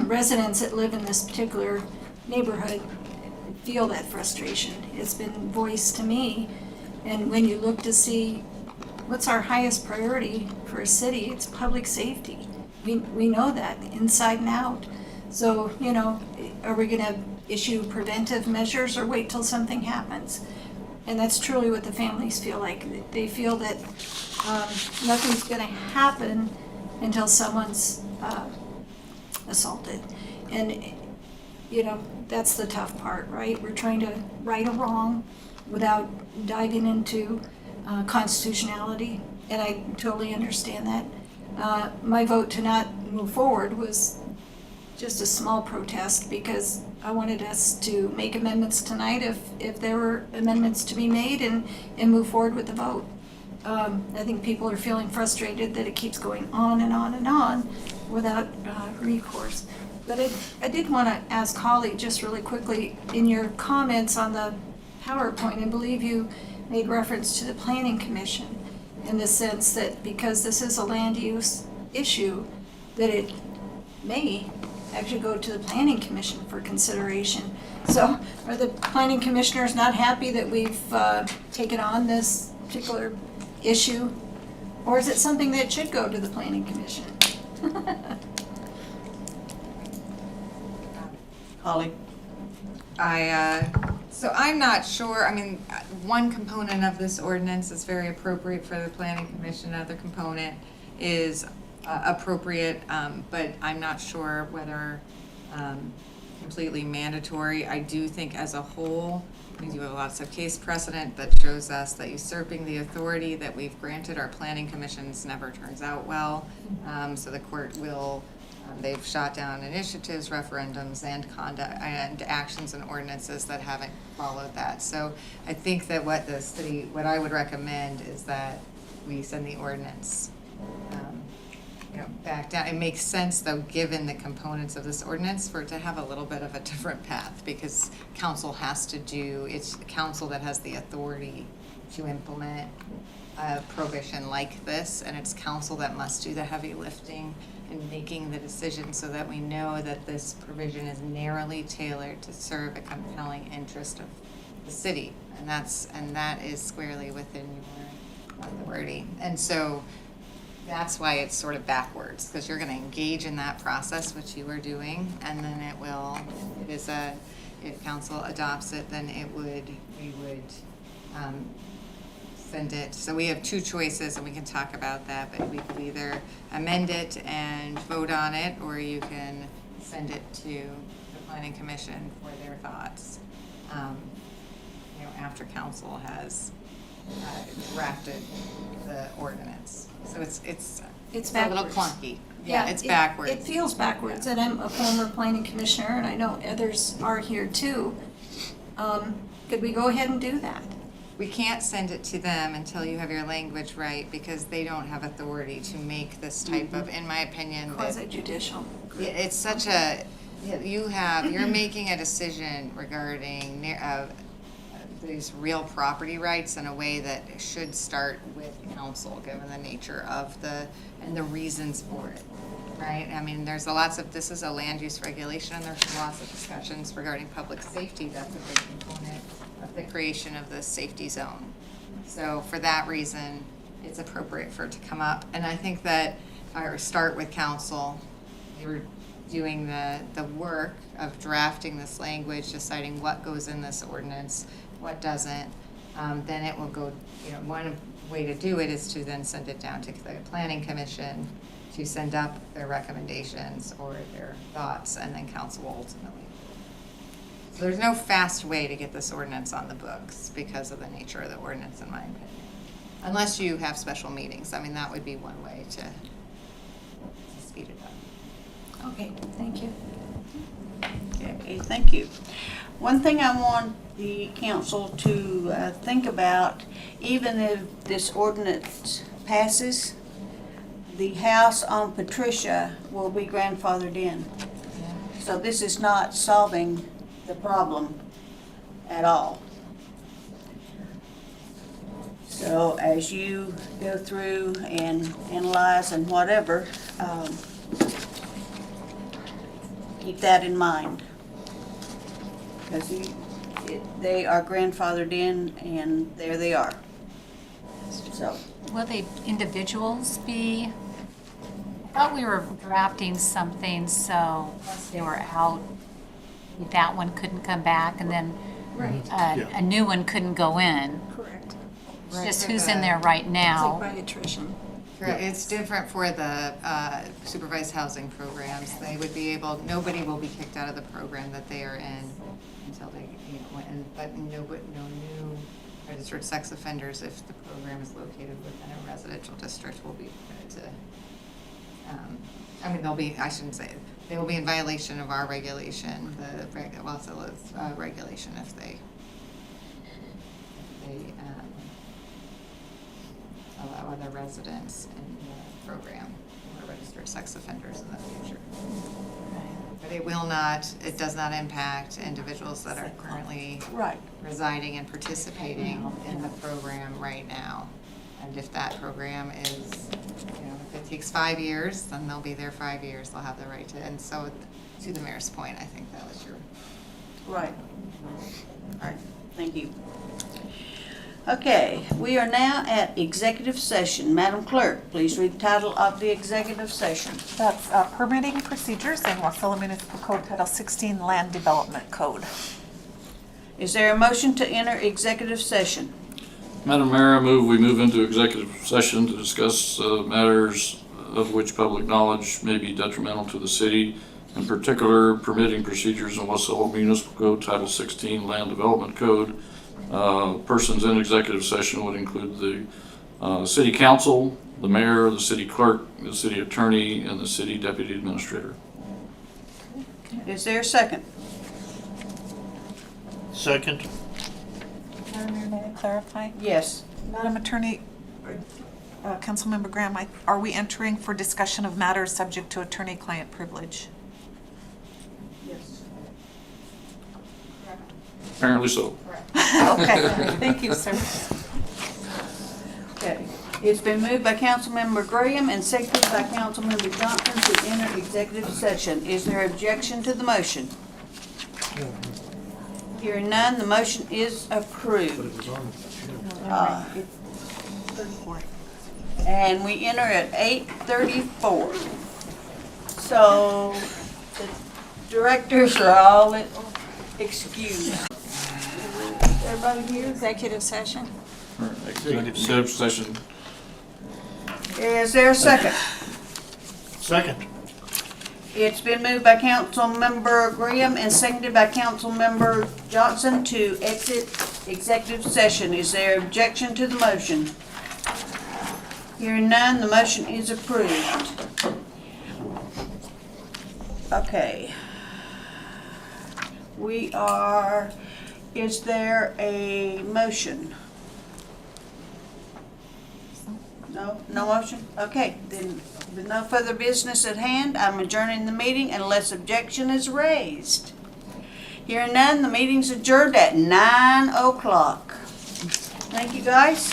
residents that live in this particular neighborhood feel that frustration. It's been voiced to me. And when you look to see what's our highest priority for a city, it's public safety. We know that inside and out. So, you know, are we going to issue preventive measures or wait till something happens? And that's truly what the families feel like. They feel that nothing's going to happen until someone's assaulted. And, you know, that's the tough part, right? We're trying to right a wrong without diving into constitutionality, and I totally understand that. My vote to not move forward was just a small protest because I wanted us to make amendments tonight if there were amendments to be made and move forward with the vote. I think people are feeling frustrated that it keeps going on and on and on without recourse. But I did want to ask Holly just really quickly, in your comments on the PowerPoint, I believe you made reference to the Planning Commission in the sense that because this is a land use issue, that it may actually go to the Planning Commission for consideration. So are the Planning Commissioners not happy that we've taken on this particular issue? Or is it something that should go to the Planning Commission? Holly. So I'm not sure, I mean, one component of this ordinance is very appropriate for the planning commission, another component is appropriate, but I'm not sure whether completely mandatory. I do think as a whole, we do have lots of case precedent that shows us that usurping the authority that we've granted our planning commissions never turns out well. So the court will, they've shot down initiatives, referendums, and conduct and actions and ordinances that haven't followed that. So I think that what I would recommend is that we send the ordinance back down. It makes sense, though, given the components of this ordinance, for it to have a little bit of a different path, because council has to do, it's council that has the authority to implement a prohibition like this, and it's council that must do the heavy lifting in making the decision so that we know that this provision is narrowly tailored to serve a compelling interest of the city, and that is squarely within your authority. And so that's why it's sort of backwards, because you're going to engage in that process, which you are doing, and then if council adopts it, then we would send it. So we have two choices, and we can talk about that, but we could either amend it and vote on it, or you can send it to the planning commission for their thoughts, after council has drafted the ordinance. So it's a little backwards. clunky. Yeah, it's it- backwards. It feels backwards, and I'm a former planning commissioner, and I know others are here too. Could we go ahead and do that? We can't send it to them until you have your language right, because they don't have authority to make this type of, in my opinion, that- Quasi judicial. it's such a, you're making a decision regarding these real property rights in a way that should start with council, given the nature of and the reasons for it, right? I mean, this is a land use regulation, and there's lots of discussions regarding public safety. That's a big component of the creation of the safety zone. So for that reason, it's appropriate for it to come up. And I think that I start with council. You're doing the work of drafting this language, deciding what goes in this ordinance, what doesn't. Then it will go, one way to do it is to then send it down to the planning commission to send up their recommendations or their thoughts, and then council will ultimately. So there's no fast way to get this ordinance on the books because of the nature of the ordinance, in my opinion. Unless you have special meetings. I mean, that would be one way to speed it up. Okay, thank you. Okay, thank you. One thing I want the council to think about, even if this ordinance passes, the house on Patricia will be grandfathered in. So this is not solving the problem at all. So as you go through and analyze and whatever, keep that in mind. Because they are grandfathered in, and there they are. So, Will the individuals be, I thought we were drafting something so once they were out, that one couldn't come back, and then a new one couldn't go in. Correct. It's just who's in there right now. It's like by attrition. Correct. It's different for the supervised housing programs. They would be able, nobody will be kicked out of the program that they are in until they, but no new registered sex offenders, if the program is located within a residential district, will be permitted to, they will be in violation of our regulation, the Wasilla's regulation, if they allow other residents in the program who are registered sex offenders in the future. But it does not impact individuals that are currently residing and participating in the program right now. And if that program is, if it takes 5 years, then they'll be there 5 years, they'll have the right to, and so to the mayor's point, I think that was your. right. All right, thank you. Okay, we are now at executive session. Madam Clerk, please read the title of the executive session. That's permitting procedures in Wasilla Municipal Code Title 16 Land Development Code. Is there a motion to enter executive session? Madam Mayor, I move we move into executive session to discuss matters of which public knowledge may be detrimental to the city, in particular permitting procedures in Wasilla Municipal Code Title 16 Land Development Code. Persons in executive session would include the city council, the mayor, the city clerk, the city attorney, and the city deputy administrator. Is there a second? Second. Madam Mayor, may I clarify? Yes. Madam Attorney, Councilmember Graham, are we entering for discussion of matters subject to attorney-client privilege? Yes. Apparently so. Okay, thank you, sir. Okay. It's been moved by Councilmember Graham and seconded by Councilmember Johnson to enter executive session. Is there objection to the motion? Hearing none, the motion is approved. And we enter at 8:34. So the directors are all excused. Everybody here? Executive session. Executive session. Is there a second? Second. It's been moved by Councilmember Graham and seconded by Councilmember Johnson to exit executive session. Is there objection to the motion? Hearing none, the motion is approved. Okay. Is there a motion? No motion? Okay, then with no further business at hand, I'm adjourning the meeting unless objection is raised. Hearing none, the meeting's adjourned at 9 o'clock. Thank you, guys.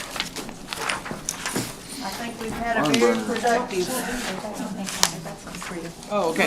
I think we've had a very productive. Oh, okay.